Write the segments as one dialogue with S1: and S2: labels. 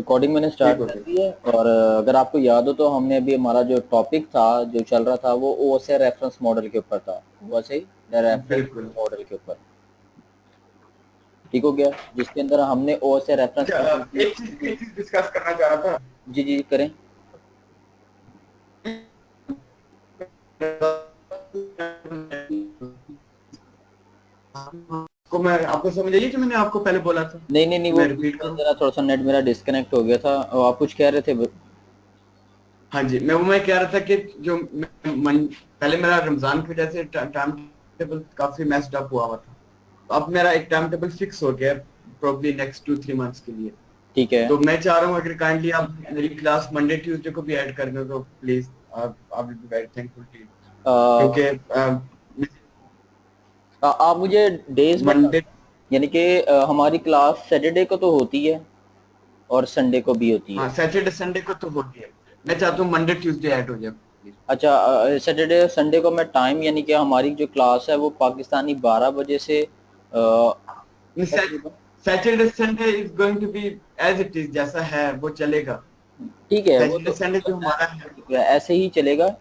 S1: Recording मैंने
S2: ठीक
S1: start
S2: हो
S1: कर
S2: गया।
S1: दी है। और अगर आपको याद हो तो हमने अभी हमारा जो टॉपिक था जो चल रहा था वो ओएसए रेफरेंस मॉडल के ऊपर था। ओएसए रेफरेंस
S2: बिल्कुल।
S1: मॉडल के ऊपर ठीक हो गया, जिसके अंदर हमने ओएसए रेफरेंस
S2: अच्छा,
S1: मॉडल की।
S2: एक चीज डिस्कस करना चाह रहा
S1: जी जी करें।
S2: था। को मैं आपको समझ आइए जो मैंने आपको पहले बोला था,
S1: नहीं नहीं नहीं,
S2: कि
S1: वो
S2: मैं
S1: बीच
S2: रिपीट
S1: में
S2: करूं।
S1: जरा थोड़ा सा नेट मेरा डिस्कनेक्ट हो गया था और आप कुछ कह रहे थे।
S2: हाँ जी, मैं कह रहा था कि जो पहले मेरा रमजान की वजह से टाइम टेबल काफी मेस्ड अप हुआ था। तो अब मेरा एक टाइम टेबल फिक्स हो गया, प्रोबब्ली नेक्स्ट 2-3 मंथ्स के लिए।
S1: ठीक है।
S2: तो मैं चाह रहा हूँ अगर काइंडली आप मेरी क्लास मंडे ट्यूसडे को भी ऐड कर दो तो please, I will be very thankful to you. क्योंकि
S1: आप मुझे डेज में
S2: मंडे,
S1: यानी कि हमारी क्लास सैटरडे को तो होती है और संडे को भी होती है।
S2: हाँ सैटरडे संडे को तो होती है। मैं चाहता हूँ मंडे ट्यूसडे ऐड हो जाए प्लीज।
S1: अच्छा, सैटरडे संडे को मैं टाइम यानी कि हमारी जो क्लास है वो पाकिस्तानी 12 बजे से तकरीबन।
S2: Saturday Sunday is going to be as it is, जैसा है वो चलेगा।
S1: ठीक है, वो
S2: सैटरडे
S1: तो
S2: संडे जो हमारा है,
S1: ऐसे ही चलेगा।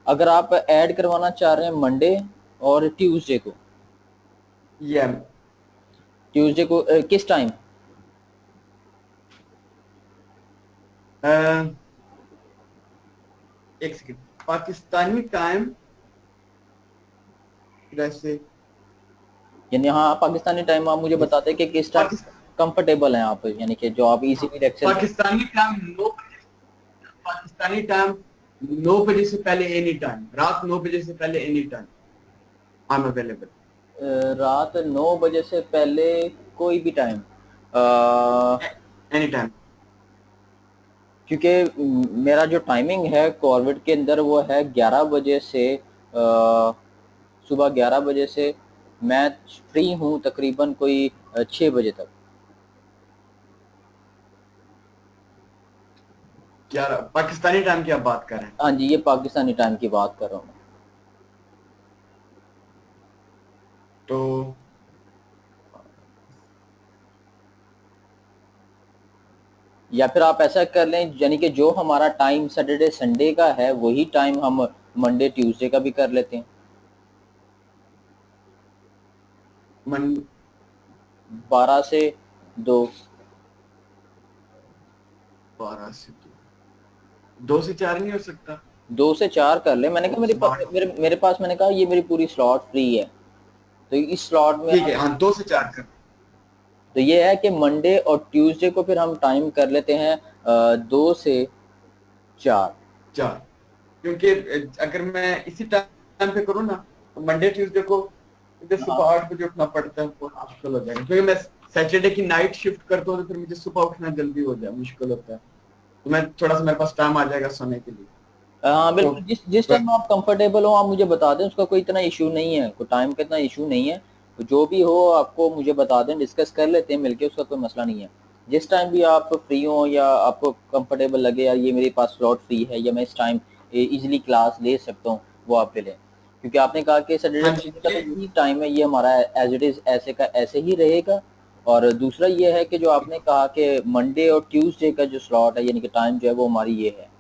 S1: अगर आप ऐड करवाना चाह रहे हैं मंडे और ट्यूसडे को,
S2: ये
S1: ट्यूसडे को किस टाइम?
S2: एक सेकेंड, पाकिस्तानी टाइम वैसे
S1: यानी हाँ, पाकिस्तानी टाइम आप मुझे बताते हैं कि किस टाइम
S2: पाकिस्तान
S1: कंफर्टेबल हैं आप, यानी कि जो आप
S2: हाँ,
S1: इजीली लेक्चर।
S2: पाकिस्तानी टाइम 9 बजे, पाकिस्तानी टाइम 9 बजे से पहले एनी टाइम, रात 9 बजे से पहले any time I am available.
S1: रात 9 बजे से पहले कोई भी टाइम,
S2: एनी टाइम।
S1: क्योंकि मेरा जो टाइमिंग है कॉर्बेट के अंदर वो है 11 बजे से सुबह 11 बजे से मैं फ्री हूँ तकरीबन कोई 6 बजे तक।
S2: 11 पाकिस्तानी टाइम की आप बात कर रहे हैं?
S1: हाँ जी, ये पाकिस्तानी टाइम की बात कर रहा हूँ मैं।
S2: तो
S1: या फिर आप ऐसा कर लें यानी कि जो हमारा टाइम सैटरडे संडे का है वही टाइम हम मंडे ट्यूसडे का भी कर लेते हैं।
S2: मन
S1: 12 से 2।
S2: 12 से 2, 2 से 4 नहीं हो सकता?
S1: 2 से 4 कर ले, मैंने कहा
S2: तो सुबह
S1: मेरे पास, मैंने कहा ये मेरी पूरी स्लॉट फ्री है। तो इस स्लॉट में
S2: ठीक
S1: आप,
S2: है, हाँ 2 से 4 कर।
S1: तो ये है कि मंडे और ट्यूसडे को फिर हम टाइम कर लेते हैं 2 से 4।
S2: 4, क्योंकि अगर मैं इसी टाइम पे करूँ ना तो मंडे ट्यूसडे को मुझे सुबह
S1: हाँ
S2: 8 बजे उठना पड़ता है, बहुत मुश्किल हो जाएगा। क्योंकि मैं सैटरडे की नाइट शिफ्ट करता हूँ तो फिर मुझे सुबह उठना जल्दी हो जाए, मुश्किल होता है। तो मैं थोड़ा सा, मेरे पास टाइम आ जाएगा सोने के लिए।
S1: हाँ
S2: तो
S1: बिल्कुल, जिस जिस टाइम आप कंफर्टेबल हो आप मुझे बता दें, उसका कोई इतना इशू नहीं है, कोई टाइम का इतना इशू नहीं है। तो जो भी हो आपको मुझे बता दें, डिस्कस कर लेते हैं मिलके, उसका कोई मसला नहीं है। जिस टाइम भी आप फ्री हो या आपको कंफर्टेबल लगे यार ये मेरे पास स्लॉट फ्री है या मैं इस टाइम इजीली क्लास ले सकता हूँ, वो आप ले लें। क्योंकि आपने कहा कि सैटरडे
S2: हाँ जी,
S1: संडे का तो यही टाइम है, ये हमारा एज इट इज़ ऐसे का ऐसे ही रहेगा। और दूसरा ये है कि जो आपने कहा कि मंडे और ट्यूसडे का जो स्लॉट है यानी कि टाइम जो है वो हमारी ये है।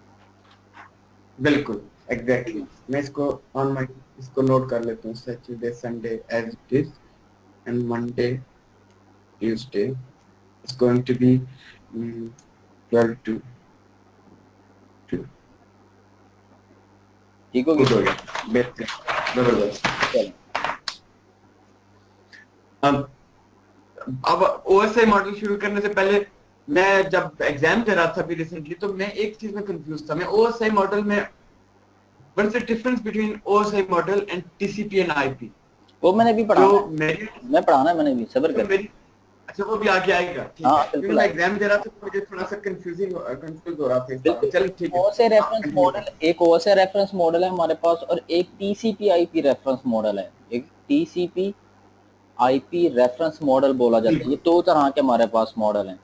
S2: बिल्कुल एग्जैक्टली। मैं इसको ऑन माई, इसको नोट कर लेता हूँ, Saturday Sunday as it is, and Monday Tuesday is going to be 12 to 2।
S1: ठीक हो
S2: गुड
S1: गया।
S2: हो गया, बेहतर, जबरदस्त।
S1: चलो।
S2: अब अब ओएसआई मॉडल शुरू करने से पहले, मैं जब एग्जाम दे रहा था अभी रिसेंटली, तो मैं एक चीज में कंफ्यूज था। मैं ओएसआई मॉडल में, what is the difference between OSI model and TCP and IP?
S1: वो मैंने भी
S2: जो
S1: पढ़ाना है,
S2: मेरी
S1: मैं पढ़ाना है, मैंने भी सब्र
S2: जो
S1: कर।
S2: मेरी अच्छा, वो भी आगे आएगा, ठीक
S1: हाँ
S2: है। क्योंकि
S1: बिल्कुल
S2: मैं
S1: आएगा।
S2: एग्जाम दे रहा था तो मुझे थोड़ा सा कंफ्यूज हो रहा था इस बारे में।
S1: बिल्कुल,
S2: चलो ठीक है,
S1: ओएसए
S2: आप
S1: रेफरेंस
S2: कंटिन्यू
S1: मॉडल,
S2: करें।
S1: एक ओएसए रेफरेंस मॉडल है हमारे पास और एक टीसीपी आईपी रेफरेंस मॉडल है। एक टीसीपी आईपी रेफरेंस मॉडल बोला जाता है, ये
S2: बिल्कुल।
S1: दो तरह के हमारे पास मॉडल हैं।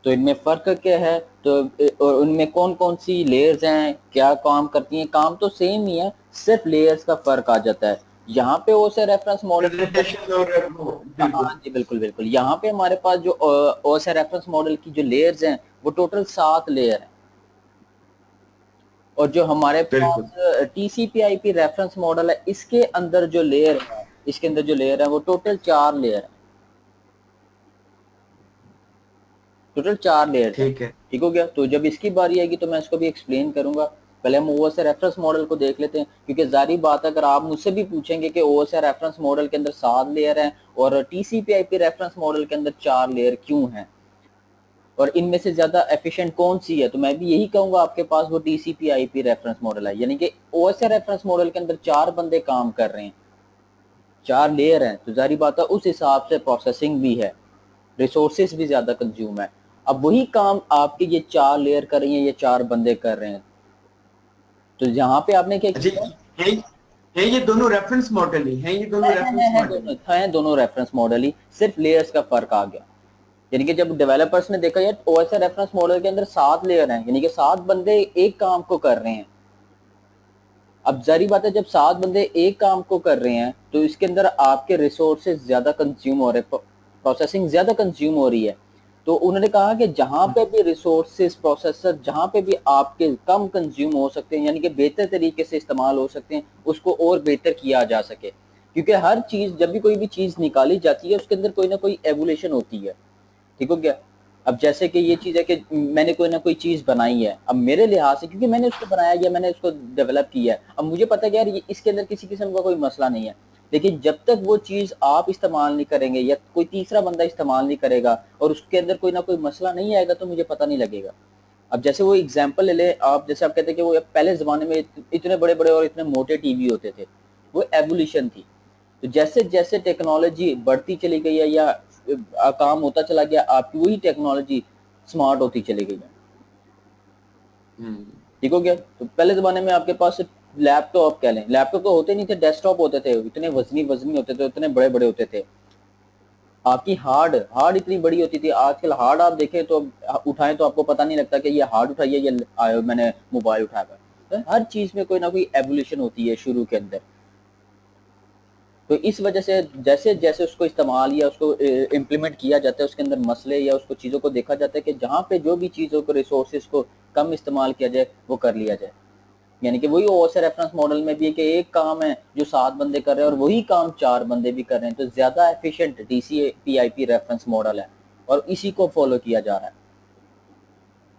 S1: तो इनमें फ़र्क क्या है, तो और उनमें कौन कौन सी लेयर्स हैं, क्या काम करती हैं, काम तो सेम ही है, सिर्फ लेयर्स का फ़र्क आ जाता है। यहाँ पे ओ से रेफरेंस मॉडल,
S2: प्रेजेंटेशन और वो, बिल्कुल।
S1: हाँ जी बिल्कुल बिल्कुल, यहाँ पे हमारे पास जो ओ से रेफरेंस मॉडल की जो लेयर्स हैं वो टोटल 7 लेयर हैं, और जो हमारे
S2: बिल्कुल
S1: पास टीसीपी आईपी रेफरेंस मॉडल है इसके अंदर जो लेयर है, इसके अंदर जो लेयर है वो टोटल 4 लेयर है, टोटल 4 लेयर्स हैं।
S2: ठीक है।
S1: ठीक हो गया, तो जब इसकी बारी आएगी तो मैं इसको भी एक्सप्लेन करूंगा। पहले हम ओएसआर रेफरेंस मॉडल को देख लेते हैं, क्योंकि जारी बात है, अगर आप मुझसे भी पूछेंगे कि ओएसआर रेफरेंस मॉडल के अंदर 7 लेयर हैं और टीसीपी आईपी रेफरेंस मॉडल के अंदर 4 लेयर क्यों हैं, और इनमें से ज्यादा एफिशिएंट कौन सी है, तो मैं भी यही कहूंगा आपके पास वो टीसीपी आईपी रेफरेंस मॉडल है। यानी कि ओएसआर रेफरेंस मॉडल के अंदर 4 बंदे काम कर रहे हैं, 4 लेयर हैं, तो जारी बात है उस हिसाब से प्रोसेसिंग भी है, रिसोर्सेज भी ज्यादा कंज्यूम है। अब वही काम आपके ये 4 लेयर कर रही हैं, ये 4 बंदे कर रहे हैं, तो यहाँ पे आपने क्या
S2: अच्छा,
S1: किया,
S2: ये दोनों रेफरेंस मॉडल ही हैं, ये दोनों रेफरेंस मॉडल ही।
S1: दोनों रेफरेंस मॉडल ही, सिर्फ लेयर्स का फर्क आ गया। यानी कि जब डेवलपर्स ने देखा यार ओएसआर रेफरेंस मॉडल के अंदर 7 लेयर हैं, यानी कि 7 बंदे एक काम को कर रहे हैं। अब जारी बात है, जब 7 बंदे एक काम को कर रहे हैं तो इसके अंदर आपके रिसोर्सेज ज्यादा कंज्यूम हो रहे हैं, प्रोसेसिंग ज्यादा कंज्यूम हो रही है। तो उन्होंने कहा कि जहां पे भी रिसोर्सेज प्रोसेसर जहां पे भी आपके कम कंज्यूम हो सकते हैं, यानी कि बेहतर तरीके से इस्तेमाल हो सकते हैं, उसको और बेहतर किया जा सके, क्योंकि हर चीज जब भी कोई भी चीज निकाली जाती है उसके अंदर कोई ना कोई एवोल्यूशन होती है। ठीक हो गया, अब जैसे कि ये चीज है कि मैंने कोई ना कोई चीज बनाई है, अब मेरे लिहाज से क्योंकि मैंने उसको बनाया या मैंने उसको डेवलप किया है, अब मुझे पता है कि यार ये इसके अंदर किसी किस्म का कोई मसला नहीं है, लेकिन जब तक वो चीज आप इस्तेमाल नहीं करेंगे या कोई तीसरा बंदा इस्तेमाल नहीं करेगा और उसके अंदर कोई ना कोई मसला नहीं आएगा तो मुझे पता नहीं लगेगा। अब जैसे वो एग्जाम्पल ले ले आप, जैसे आप कहते हैं कि वो पहले जमाने में इतने बड़े बड़े और इतने मोटे टीवी होते थे, वो एवोल्यूशन थी। तो जैसे जैसे टेक्नोलॉजी बढ़ती चली गई है या काम होता चला गया, आपकी वही टेक्नोलॉजी स्मार्ट होती चली गई है।
S2: हम्म।
S1: ठीक हो गया, तो पहले जमाने में आपके पास लैपटॉप कह लें, लैपटॉप तो होते नहीं थे, डेस्कटॉप होते थे, इतने वजनी वजनी होते थे, इतने बड़े बड़े होते थे। आपकी हार्ड हार्ड इतनी बड़ी होती थी, आजकल हार्ड आप देखें तो उठाएं तो आपको पता नहीं लगता कि ये हार्ड उठाइए ये मैंने मोबाइल उठाया। तो हर चीज में कोई ना कोई एवोल्यूशन होती है शुरू के अंदर। तो इस वजह से जैसे जैसे उसको इस्तेमाल या उसको इम्प्लीमेंट किया जाता है, उसके अंदर मसले या उसको चीज़ों को देखा जाता है कि जहाँ पे जो भी चीज़ों को रिसोर्सेज को कम इस्तेमाल किया जाए वो कर लिया जाए। यानी कि वही ओएसआर रेफरेंस मॉडल में भी है कि एक काम है जो 7 बंदे कर रहे हैं और वही काम 4 बंदे भी कर रहे हैं, तो ज्यादा एफिशिएंट टीसीपीआईपी रेफरेंस मॉडल है और इसी को फॉलो किया जा रहा है।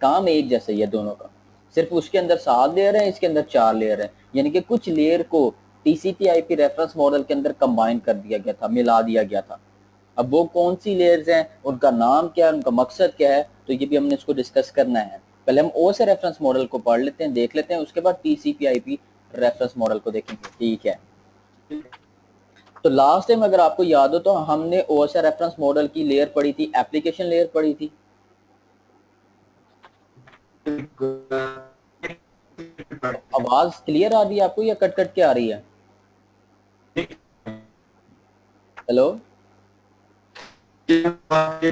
S1: काम एक जैसा ही है दोनों का, सिर्फ उसके अंदर 7 लेयर है, इसके अंदर 4 लेयर है, यानी कि कुछ लेयर को टीसीपी आईपी रेफरेंस मॉडल के अंदर कंबाइन कर दिया गया था, मिला दिया गया था। अब वो कौन सी लेयर्स हैं, उनका नाम क्या है, उनका मकसद क्या है, तो ये भी हमने इसको डिस्कस करना है। पहले हम ओ से रेफरेंस मॉडल को पढ़ लेते हैं, देख लेते हैं, उसके बाद टीसीपी आईपी रेफरेंस मॉडल को देखेंगे। ठीक है, तो लास्ट टाइम अगर आपको याद हो तो हमने ओ से रेफरेंस मॉडल की लेयर पढ़ी थी, एप्लीकेशन लेयर पढ़ी थी। आवाज क्लियर आ रही है आपको या कट कट के आ रही है? हेलो,
S2: पढ़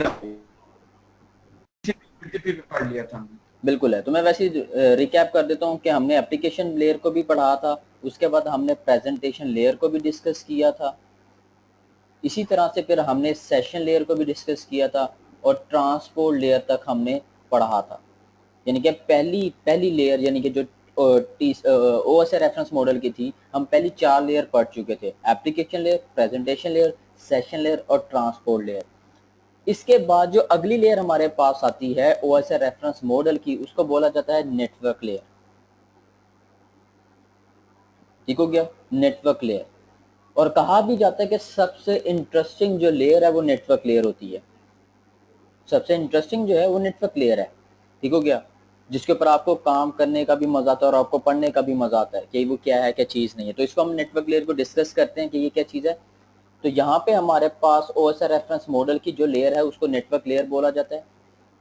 S2: लिया था हमने।
S1: बिल्कुल है, तो मैं वैसे रिकैप कर देता हूँ कि हमने एप्लीकेशन लेयर को भी पढ़ा था, उसके बाद हमने प्रेजेंटेशन लेयर को भी डिस्कस किया था, इसी तरह से फिर हमने सेशन लेयर को भी डिस्कस किया था और ट्रांसपोर्ट लेयर तक हमने पढ़ा था। यानी कि पहली पहली लेयर यानी कि जो ओ एस रेफरेंस मॉडल की थी, हम पहली 4 लेयर पढ़ चुके थे, application layer, presentation layer, session layer और ट्रांसपोर्ट लेयर। इसके बाद जो अगली लेयर हमारे पास आती है ओ एस रेफरेंस मॉडल की, उसको बोला जाता है नेटवर्क लेयर। ठीक हो गया, नेटवर्क लेयर। और कहा भी जाता है कि सबसे इंटरेस्टिंग जो लेयर है वो नेटवर्क लेयर होती है, सबसे इंटरेस्टिंग जो है वो नेटवर्क लेयर है। ठीक हो गया, जिसके ऊपर आपको काम करने का भी मजा आता है और आपको पढ़ने का भी मजा आता है कि वो क्या है क्या चीज नहीं है। तो इसको हम नेटवर्क लेयर को डिस्कस करते हैं कि ये क्या चीज है। तो यहाँ पे हमारे पास ओएसआर रेफरेंस मॉडल की जो लेयर है उसको नेटवर्क लेयर बोला जाता है।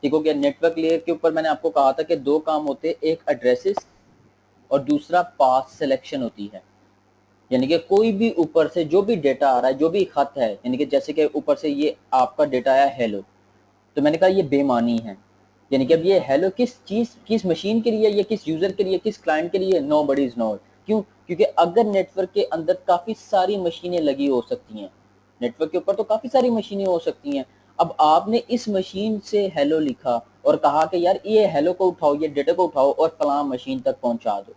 S1: ठीक हो गया, नेटवर्क लेयर के ऊपर मैंने आपको कहा था कि 2 काम होते हैं, एक एड्रेसेस और दूसरा पाथ सिलेक्शन होती है। यानी कि कोई भी ऊपर से जो भी डेटा आ रहा है, जो भी खत है, यानी कि जैसे कि ऊपर से ये आपका डेटा आया हेलो, तो मैंने कहा ये बेमानी है, यानी कि अब ये हेलो किस चीज किस मशीन के लिए या किस यूजर के लिए किस क्लाइंट के लिए, नो बडी इज नो। क्यों? क्योंकि अगर नेटवर्क के अंदर काफ़ी सारी मशीनें लगी हो सकती हैं, नेटवर्क के ऊपर तो काफ़ी सारी मशीनें हो सकती हैं। अब आपने इस मशीन से हेलो लिखा और कहा कि यार ये हेलो को उठाओ, ये डेटा को उठाओ और फलां मशीन तक पहुंचा दो,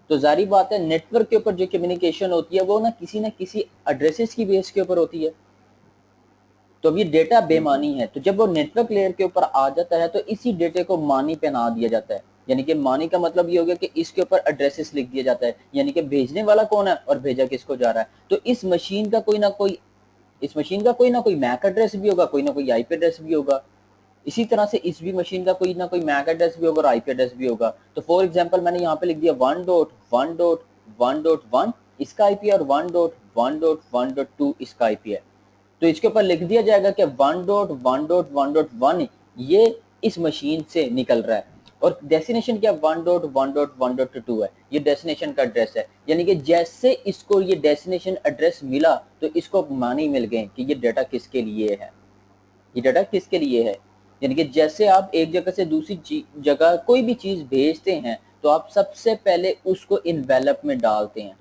S1: तो जारी बात है नेटवर्क के ऊपर जो कम्युनिकेशन होती है वो ना किसी एड्रेसेस की बेस के ऊपर होती है। तो अब ये डेटा बेमानी है, तो जब वो नेटवर्क लेयर के ऊपर आ जाता है तो इसी डेटे को मानी पहना दिया जाता है। यानी कि मानी का मतलब ये हो गया कि इसके ऊपर एड्रेसेस लिख दिया जाता है, यानी कि भेजने वाला कौन है और भेजा किसको जा रहा है। तो इस मशीन का कोई ना कोई मैक एड्रेस भी होगा, कोई ना कोई आईपी एड्रेस भी होगा। इसी तरह से इस भी मशीन का कोई ना कोई मैक एड्रेस भी होगा और आईपी एड्रेस भी होगा। तो फॉर एग्जांपल मैंने यहाँ पे लिख दिया 1.1.1.1 इसका आईपी और 1.1.1.2 इसका आईपी है। तो इसके ऊपर लिख दिया जाएगा कि 1.1.1.1 ये इस मशीन से निकल रहा है और डेस्टिनेशन क्या 1.1.1.2 है, ये डेस्टिनेशन का एड्रेस है। यानी कि जैसे इसको ये डेस्टिनेशन एड्रेस मिला तो इसको मानी मिल गए कि ये डाटा किसके लिए है, ये डाटा किसके लिए है। यानी कि जैसे आप एक जगह से दूसरी जगह कोई भी चीज भेजते हैं तो आप सबसे पहले उसको इन्वेलप में डालते हैं,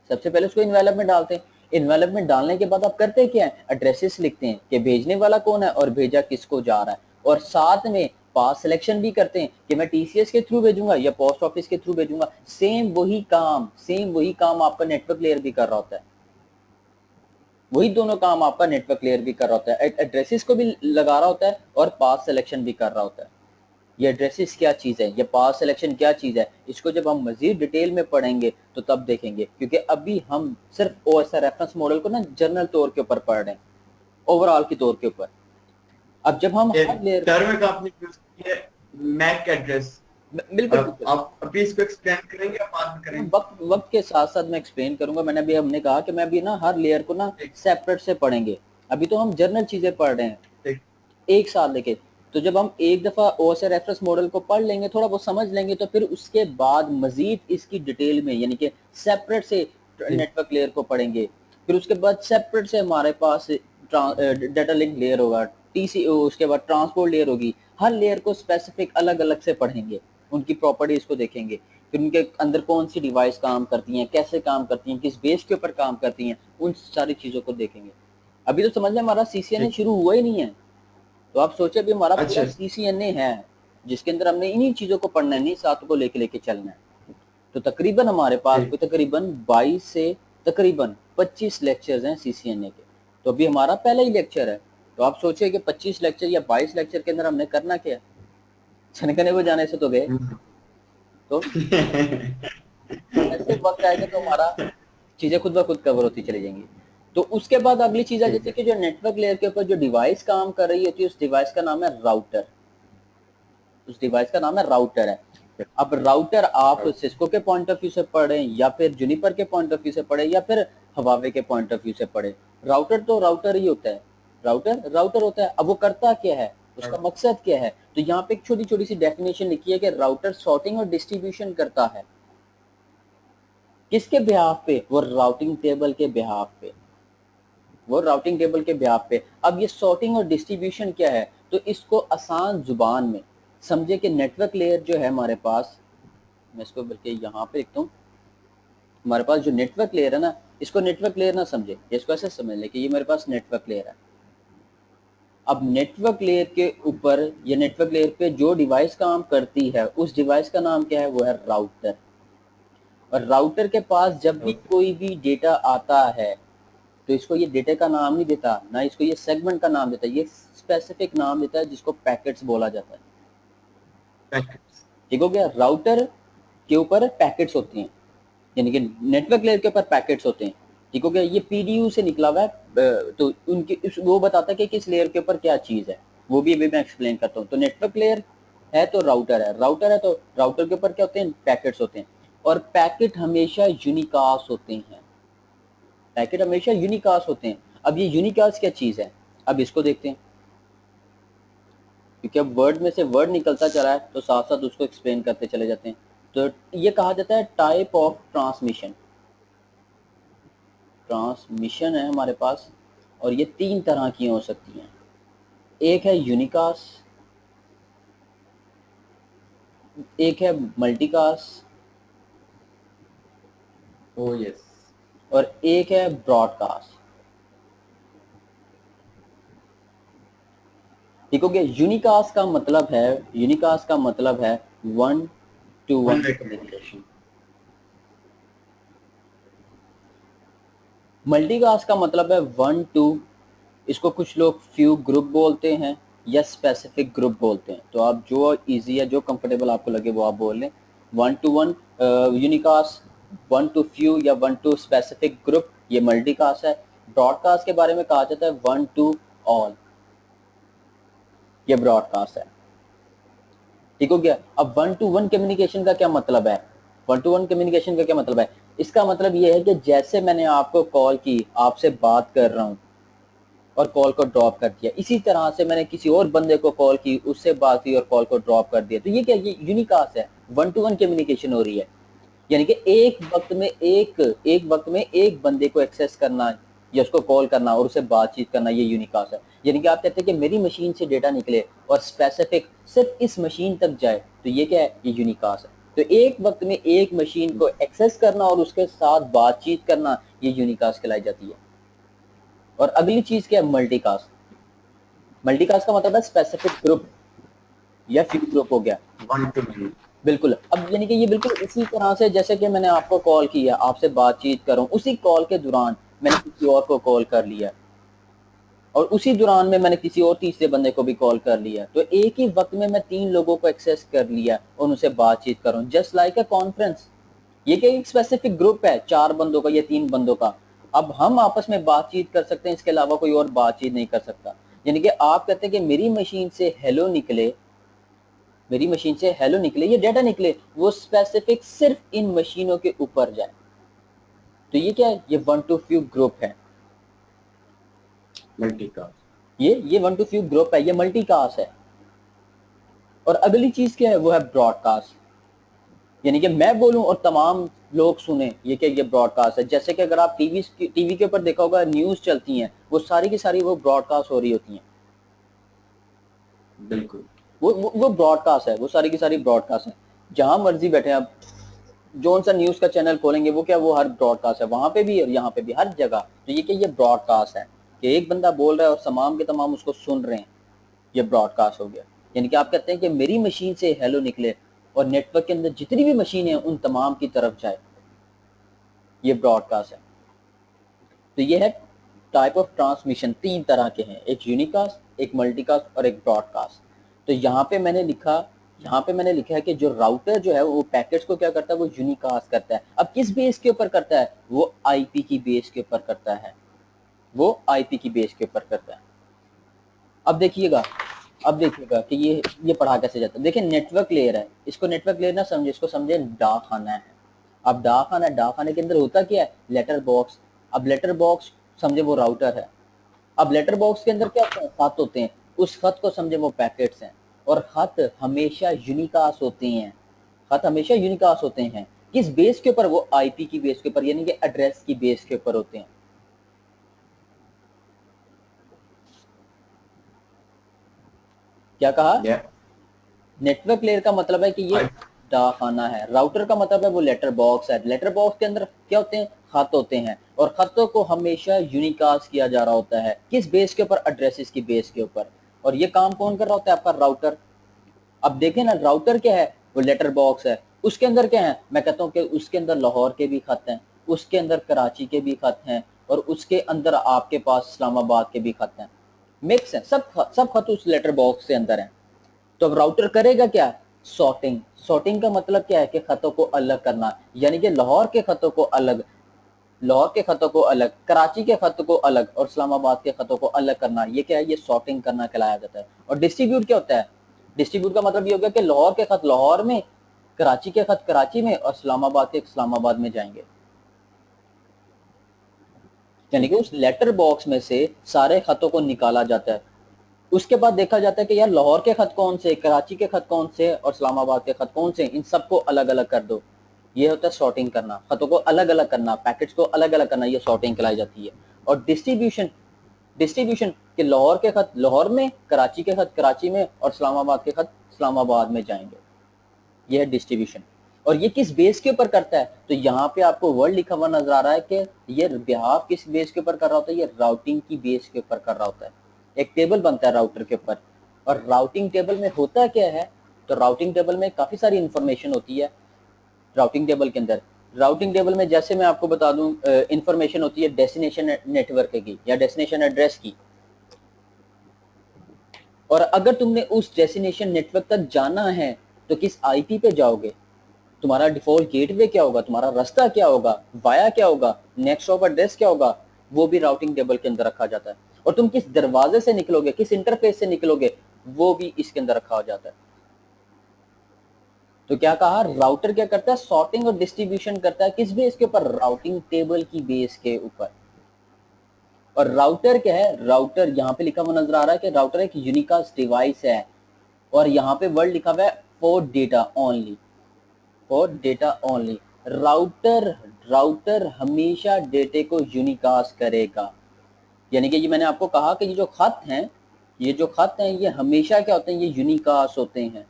S1: सबसे पहले उसको इन्वेलप में डालते हैं। इन्वेलप में डालने के बाद आप करते क्या है, एड्रेसेस लिखते हैं कि भेजने वाला कौन है और भेजा किसको जा रहा है, और साथ में पास सिलेक्शन भी करते हैं कि मैं टीसीएस के थ्रू भेजूंगा या पोस्ट ऑफिस के थ्रू भेजूंगा। सेम वही काम आपका नेटवर्क लेयर भी कर रहा होता है, वही दोनों काम आपका नेटवर्क लेयर भी कर रहा होता है, एड्रेसेस को भी लगा रहा होता है और पास सिलेक्शन भी कर रहा होता है। ये एड्रेसेस क्या चीज़ है, ये पास सिलेक्शन क्या चीज़ है, इसको जब हम मजीद डिटेल में पढ़ेंगे तो तब देखेंगे, क्योंकि अभी हम सिर्फ ओएसआर रेफरेंस मॉडल को ना जनरल तौर के ऊपर पढ़ रहे हैं, ओवरऑल के तौर के ऊपर। अब जब हम हर लेयर
S2: टर्म एक आपने यूज की है, मैक एड्रेस।
S1: बिल्कुल बिल्कुल
S2: आप अभी इसको एक्सप्लेन करेंगे या बाद में करेंगे?
S1: वक्त वक्त के साथ साथ मैं एक्सप्लेन करूंगा। हमने कहा कि मैं अभी ना हर लेयर को ना
S2: ठीक
S1: सेपरेट से पढ़ेंगे। अभी तो हम जनरल चीजें पढ़ रहे हैं
S2: ठीक।
S1: एक साल लेके। तो जब हम एक दफ़ा ओएसआर रेफरेंस मॉडल को पढ़ लेंगे, थोड़ा बहुत समझ लेंगे, तो फिर उसके बाद मजीद इसकी डिटेल में यानी कि सेपरेट से
S2: ठीक
S1: नेटवर्क लेयर को पढ़ेंगे। फिर उसके बाद सेपरेट से हमारे पास डाटा लिंक लेयर होगा, टीसी, उसके बाद ट्रांसपोर्ट लेयर होगी। हर लेयर को स्पेसिफिक अलग अलग से पढ़ेंगे, उनकी प्रॉपर्टीज को देखेंगे, फिर उनके अंदर कौन सी डिवाइस काम करती हैं, कैसे काम करती हैं, किस बेस के ऊपर काम करती हैं, उन सारी चीज़ों को देखेंगे। अभी तो समझ लें हमारा सीसीएनए
S2: ठीक।
S1: शुरू हुआ ही नहीं है। तो आप सोचे अभी हमारा पूरा
S2: अच्छा।
S1: सीसीएनए है जिसके अंदर हमने इन्हीं चीज़ों को पढ़ना है, इन्हीं सातों को लेके लेके चलना है। तो तकरीबन हमारे पास
S2: ठीक।
S1: कोई तकरीबन 22 से तकरीबन 25 लेक्चर्स हैं सीसीएनए के। तो अभी हमारा पहला ही लेक्चर है। तो आप सोचिए कि 25 लेक्चर या 22 लेक्चर के अंदर हमने करना क्या है, छनकने को जाने से तो गए।
S2: हम्म।
S1: तो ऐसे वक्त आएगा तो हमारा चीज़ें खुद ब खुद कवर होती चली जाएंगी। तो उसके बाद अगली चीज़ आ
S2: ठीक
S1: जाती है
S2: है।
S1: कि जो नेटवर्क लेयर के ऊपर जो डिवाइस काम कर रही होती है उस डिवाइस का नाम है राउटर, उस डिवाइस का नाम है राउटर है। अब राउटर आप सिस्को के पॉइंट ऑफ व्यू से पढ़े या फिर जुनिपर के पॉइंट ऑफ व्यू से पढ़े या फिर हवावे के पॉइंट ऑफ व्यू से पढ़े, राउटर तो राउटर ही होता है। राउटर राउटर होता है। अब वो करता क्या है, उसका मकसद क्या है, तो यहाँ पे एक छोटी छोटी सी डेफिनेशन लिखी है कि राउटर सॉर्टिंग और डिस्ट्रीब्यूशन करता है। किसके बिहाफ पे, वो राउटिंग टेबल के बिहाफ पे, वो राउटिंग टेबल के बिहाफ पे। अब ये सॉर्टिंग और डिस्ट्रीब्यूशन क्या है, तो इसको आसान जुबान में समझे कि नेटवर्क लेयर जो है हमारे पास, मैं इसको बल्कि यहाँ पे लिखता हूँ, हमारे पास जो नेटवर्क लेयर है ना, इसको नेटवर्क लेयर ना समझे, इसको ऐसे समझ ले कि ये मेरे पास नेटवर्क लेयर है। अब नेटवर्क लेयर के ऊपर या नेटवर्क लेयर पे जो डिवाइस काम करती है उस डिवाइस का नाम क्या है, वो है राउटर। और राउटर के पास जब भी
S2: ओके।
S1: कोई भी डेटा आता है तो इसको ये डेटा का नाम नहीं देता, ना इसको ये सेगमेंट का नाम देता है, ये स्पेसिफिक नाम देता है जिसको पैकेट्स बोला जाता है।
S2: पैकेट्स।
S1: ठीक हो गया। राउटर के ऊपर पैकेट्स होती हैं, यानी कि नेटवर्क लेयर के ऊपर पैकेट्स होते हैं। ठीक हो गया। ये पीडीयू से निकला हुआ है, तो उनकी वो बताता है कि किस लेयर के ऊपर क्या चीज़ है, वो भी अभी मैं एक्सप्लेन करता हूँ। तो नेटवर्क लेयर है तो राउटर है, राउटर है तो राउटर के ऊपर क्या होते हैं, पैकेट्स होते हैं। और पैकेट हमेशा यूनिकास्ट होते हैं, पैकेट हमेशा यूनिकास्ट होते हैं। अब ये यूनिकास्ट क्या चीज़ है, अब इसको देखते हैं, क्योंकि अब वर्ड में से वर्ड निकलता चला है तो साथ साथ उसको एक्सप्लेन करते चले जाते हैं। तो ये कहा जाता है टाइप ऑफ ट्रांसमिशन, ट्रांसमिशन है हमारे पास। और ये तीन तरह की हो सकती हैं, एक है यूनिकास्ट, एक है मल्टीकास्ट,
S2: ओ यस।
S1: और एक है ब्रॉडकास्ट। ठीक हो गया। यूनिकास्ट का मतलब है one two
S2: one
S1: one.
S2: Way communication.
S1: Multicast का मतलब है वन टू, इसको कुछ लोग फ्यू ग्रुप बोलते हैं या स्पेसिफिक ग्रुप बोलते हैं। तो आप जो इजी है, जो कंफर्टेबल आपको लगे वो आप बोल लें। One two one unicast, one two few या वन टू स्पेसिफिक ग्रुप, ये मल्टीकास्ट है। ब्रॉडकास्ट के बारे में कहा जाता है वन टू ऑल, ये ब्रॉडकास्ट है। ठीक हो गया। अब वन टू वन कम्युनिकेशन का क्या मतलब है? वन टू वन कम्युनिकेशन का क्या मतलब है? इसका मतलब ये है कि जैसे मैंने आपको कॉल की, आपसे बात कर रहा हूं और कॉल को ड्रॉप कर दिया, इसी तरह से मैंने किसी और बंदे को कॉल की, उससे बात की और कॉल को ड्रॉप कर दिया। तो ये क्या, ये यूनिकास्ट है, वन टू वन कम्युनिकेशन हो रही है। यानी कि एक वक्त में एक बंदे को एक्सेस करना या उसको कॉल करना और उससे बातचीत करना, ये यूनिकास्ट है। यानी कि आप कहते हैं कि मेरी मशीन से डेटा निकले और स्पेसिफिक सिर्फ इस मशीन तक जाए, तो ये क्या है, ये यूनिकास्ट है। तो एक वक्त में एक मशीन को एक्सेस करना और उसके साथ बातचीत करना, ये यूनिकास्ट कहलाई जाती है। और अगली चीज क्या है, मल्टीकास्ट। मल्टीकास्ट का मतलब है स्पेसिफिक ग्रुप या फ्यू ग्रुप हो गया।
S2: One two many.
S1: बिल्कुल। अब यानी कि ये बिल्कुल इसी तरह से जैसे कि मैंने आपको कॉल किया, आपसे बातचीत करूं, उसी कॉल के दौरान मैंने किसी और को कॉल कर लिया और उसी दौरान में मैंने किसी और तीसरे बंदे को भी कॉल कर लिया, तो एक ही वक्त में मैं 3 लोगों को एक्सेस कर लिया और उनसे बातचीत करूं, जस्ट लाइक अ कॉन्फ्रेंस। ये क्या, एक स्पेसिफिक ग्रुप है 4 बंदों का या 3 बंदों का। अब हम आपस में बातचीत कर सकते हैं, इसके अलावा कोई और बातचीत नहीं कर सकता। यानी कि आप कहते हैं कि मेरी मशीन से हेलो निकले, मेरी मशीन से हेलो निकले, ये डेटा निकले, वो स्पेसिफिक सिर्फ इन मशीनों के ऊपर जाए, तो ये क्या है, ये वन टू फ्यू ग्रुप है।
S2: मल्टीकास्ट।
S1: ये वन टू फ्यू ग्रुप है, ये मल्टीकास्ट है। और अगली चीज क्या है, वो है ब्रॉडकास्ट। यानी कि मैं बोलूं और तमाम लोग सुने, ये क्या, ये ब्रॉडकास्ट है। जैसे कि अगर आप टीवी के ऊपर देखा होगा, न्यूज चलती हैं, वो सारी की सारी वो ब्रॉडकास्ट हो रही होती हैं।
S2: बिल्कुल।
S1: वो ब्रॉडकास्ट है, वो सारी की सारी ब्रॉडकास्ट है। जहां मर्जी बैठे आप, जोन सा न्यूज का चैनल खोलेंगे, वो क्या, वो हर ब्रॉडकास्ट है, वहां पे भी और यहाँ पे भी, हर जगह। तो ये क्या, ये ब्रॉडकास्ट है कि एक बंदा बोल रहा है और तमाम के तमाम उसको सुन रहे हैं, ये ब्रॉडकास्ट हो गया। यानी कि आप कहते हैं कि मेरी मशीन से हेलो निकले और नेटवर्क के अंदर जितनी भी मशीन है उन तमाम की तरफ जाए, ये ब्रॉडकास्ट है। तो ये है टाइप ऑफ ट्रांसमिशन, 3 तरह के हैं, एक यूनिकास्ट, एक मल्टीकास्ट और एक ब्रॉडकास्ट। तो यहाँ पे मैंने लिखा है कि जो राउटर जो है वो पैकेट्स को क्या करता है, वो यूनिकास्ट करता है। अब किस बेस के ऊपर करता है, वो आईपी की बेस के ऊपर करता है, वो आईपी की बेस के ऊपर करता है। अब देखिएगा, कि ये पढ़ा कैसे जाता है। देखिए नेटवर्क लेयर है, इसको नेटवर्क लेयर ना समझे, इसको समझे डाक खाना है। अब डाक खाने के अंदर होता क्या है, लेटर बॉक्स। अब लेटर बॉक्स समझे वो राउटर है। अब लेटर बॉक्स के अंदर क्या होता है, खत होते हैं, उस खत को समझे वो पैकेट्स हैं। और खत हमेशा यूनिकास्ट होते हैं, खत हमेशा यूनिकास्ट होते हैं। किस बेस के ऊपर, वो आईपी की बेस के ऊपर, यानी कि एड्रेस की बेस के ऊपर होते हैं। क्या कहा,
S2: या
S1: नेटवर्क लेयर का मतलब है कि ये
S2: आई।
S1: डाकखाना है, राउटर का मतलब है वो लेटर बॉक्स है। लेटर बॉक्स के अंदर क्या होते हैं, खत होते हैं, और खतों को हमेशा यूनिकास्ट किया जा रहा होता है, किस बेस के ऊपर, एड्रेसेस की बेस के ऊपर। और ये काम कौन कर रहा होता है, आपका राउटर। अब देखें ना, राउटर क्या है, वो लेटर बॉक्स है, उसके अंदर क्या है, मैं कहता हूँ कि उसके अंदर लाहौर के भी खत हैं, उसके अंदर कराची के भी खत हैं, और उसके अंदर आपके पास इस्लामाबाद के भी खत हैं, मिक्स है, सब खत उस लेटर बॉक्स के अंदर हैं। तो अब राउटर करेगा क्या, सॉर्टिंग। सॉर्टिंग का मतलब क्या है कि खतों को अलग करना, यानी कि लाहौर के खतों को अलग, कराची के खतों को अलग और इस्लामाबाद के खतों को अलग करना, ये क्या है, ये सॉर्टिंग करना कहलाया जाता है। और डिस्ट्रीब्यूट क्या होता है, डिस्ट्रीब्यूट का मतलब ये हो गया कि लाहौर के खत लाहौर में, कराची के खत कराची में और इस्लामाबाद के इस्लामाबाद में जाएंगे। यानी कि उस लेटर बॉक्स में से सारे खतों को निकाला जाता है। उसके बाद देखा जाता है कि यार लाहौर के खत कौन से, कराची के खत कौन से और इस्लामाबाद के खत कौन से, इन सबको अलग अलग कर दो। ये होता है सॉर्टिंग करना, खतों को अलग अलग करना, पैकेट्स को अलग अलग करना, ये सॉर्टिंग कहलाई जाती है। और डिस्ट्रीब्यूशन, कि लाहौर के खत लाहौर में, कराची के खत कराची में और इस्लामाबाद के खत इस्लामाबाद में जाएंगे, यह है डिस्ट्रीब्यूशन। और ये किस बेस के ऊपर करता है, तो यहाँ पे आपको वर्ड लिखा हुआ नजर आ रहा है कि ये बिहाफ किस बेस के ऊपर कर रहा होता है, ये राउटिंग की बेस के ऊपर कर रहा होता है। एक टेबल बनता है राउटर के ऊपर, और राउटिंग टेबल में होता क्या है, तो राउटिंग टेबल में काफी सारी इंफॉर्मेशन होती है। राउटिंग टेबल के अंदर, राउटिंग टेबल में जैसे मैं आपको बता दूं, इंफॉर्मेशन होती है डेस्टिनेशन नेटवर्क की या डेस्टिनेशन एड्रेस की, और अगर तुमने उस डेस्टिनेशन नेटवर्क तक जाना है तो किस आईपी पे जाओगे, तुम्हारा डिफॉल्ट गेटवे क्या होगा, तुम्हारा रास्ता क्या होगा, वाया क्या होगा, नेक्स्ट ऑफ एड्रेस क्या होगा, वो भी राउटिंग टेबल के अंदर रखा जाता है। और तुम किस दरवाजे से निकलोगे, किस इंटरफेस से निकलोगे, वो भी इसके अंदर रखा हो जाता है। तो क्या कहा, राउटर क्या करता है, सॉर्टिंग और डिस्ट्रीब्यूशन करता है किस बेस के ऊपर, राउटिंग टेबल की बेस के ऊपर। और राउटर क्या है, राउटर यहाँ पे लिखा हुआ नजर आ रहा है कि राउटर एक यूनिकास्ट डिवाइस है, और यहाँ पे वर्ड लिखा हुआ है for data only, for data only. Router router हमेशा डेटे को यूनिकास्ट करेगा, यानी कि ये मैंने आपको कहा कि ये जो खत हैं, ये जो खत हैं ये हमेशा क्या होते हैं, ये यूनिकास्ट होते हैं।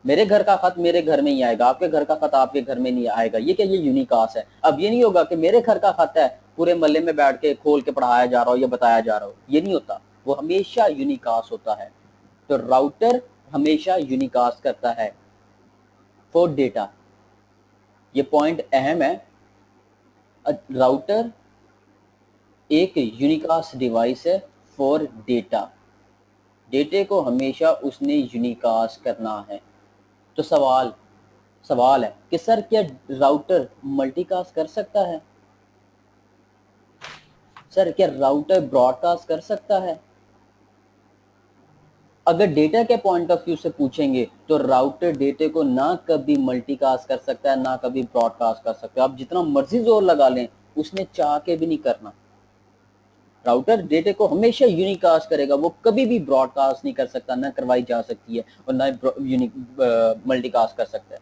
S1: मेरे घर का खत मेरे घर में ही आएगा, आपके घर का खत आपके घर में नहीं आएगा, ये क्या, ये यूनिकास्ट है। अब ये नहीं होगा कि मेरे घर का खत है, पूरे मोहल्ले में बैठ के खोल के पढ़ाया जा रहा हो या बताया जा रहा हो, ये नहीं होता, वो हमेशा यूनिकास्ट होता है। तो राउटर हमेशा यूनिकास्ट करता है फॉर डेटा, ये पॉइंट अहम है। राउटर एक यूनिकास्ट डिवाइस है फॉर डेटा, डेटे को हमेशा उसने यूनिकास्ट करना है। तो सवाल है कि सर क्या राउटर मल्टीकास्ट कर सकता है, सर क्या राउटर ब्रॉडकास्ट कर सकता है। अगर डेटा के पॉइंट ऑफ व्यू से पूछेंगे तो राउटर डेटे को ना कभी मल्टीकास्ट कर सकता है ना कभी ब्रॉडकास्ट कर सकता है। आप जितना मर्जी जोर लगा लें, उसने चाह के भी नहीं करना। राउटर डेटे को हमेशा यूनिकास्ट करेगा, वो कभी भी ब्रॉडकास्ट नहीं कर सकता, ना करवाई जा सकती है, और ना मल्टीकास्ट कर सकता है।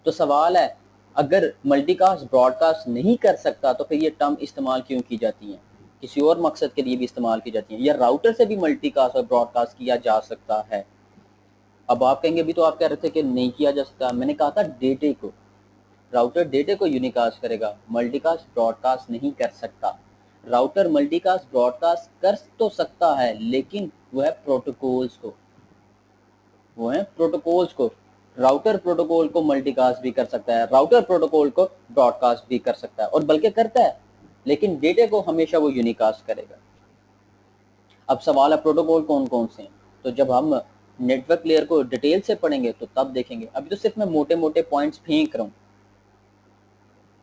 S1: तो सवाल है, अगर मल्टीकास्ट ब्रॉडकास्ट नहीं कर सकता तो फिर ये टर्म इस्तेमाल क्यों की जाती है, किसी और मकसद के लिए भी इस्तेमाल की जाती है, या राउटर से भी मल्टीकास्ट और ब्रॉडकास्ट किया जा सकता है। अब आप कहेंगे अभी तो आप कह रहे थे कि नहीं किया जा सकता, मैंने कहा था डेटे को, राउटर डेटे को यूनिकास्ट करेगा, मल्टीकास्ट ब्रॉडकास्ट नहीं कर सकता। राउटर मल्टीकास्ट ब्रॉडकास्ट कर तो सकता है, लेकिन वो है प्रोटोकॉल्स को, वो है प्रोटोकॉल्स को। राउटर प्रोटोकॉल को मल्टीकास्ट भी कर सकता है, राउटर प्रोटोकॉल को ब्रॉडकास्ट भी कर सकता है, और बल्कि करता है, लेकिन डेटे को हमेशा वो यूनिकास्ट करेगा। अब सवाल है प्रोटोकॉल कौन कौन से हैं, तो जब हम नेटवर्क लेयर को डिटेल से पढ़ेंगे तो तब देखेंगे, अभी तो सिर्फ मैं मोटे मोटे पॉइंट्स फेंक रहा हूँ।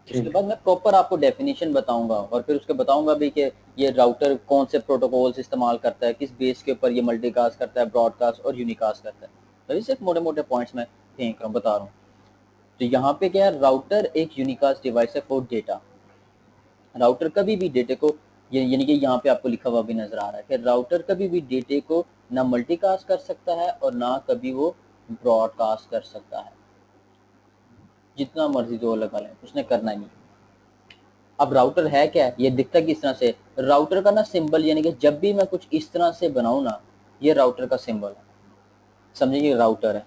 S1: उसके बाद मैं प्रॉपर आपको डेफिनेशन बताऊंगा, और फिर उसके बताऊंगा भी कि ये राउटर कौन से प्रोटोकॉल्स इस्तेमाल करता है, किस बेस के ऊपर ये मल्टीकास्ट करता है, ब्रॉडकास्ट और यूनिकास्ट करता है। तो ये सिर्फ मोटे मोटे पॉइंट्स मैं फेंक रहा हूँ, बता रहा हूँ। तो यहाँ पे क्या है, राउटर एक यूनिकास्ट डिवाइस है फॉर डेटा। राउटर कभी भी डेटे को, यानी कि यहाँ पे आपको लिखा हुआ भी नजर आ रहा है कि राउटर कभी भी डेटे को ना मल्टीकास्ट कर सकता है और ना कभी वो ब्रॉडकास्ट कर सकता है, जितना मर्जी जोर लगा लें, उसने करना ही नहीं। अब राउटर है क्या है, ये दिखता किस तरह से, राउटर का ना सिंबल, यानी कि जब भी मैं कुछ इस तरह से बनाऊं ना, ये राउटर का सिंबल है, समझिए ये राउटर है।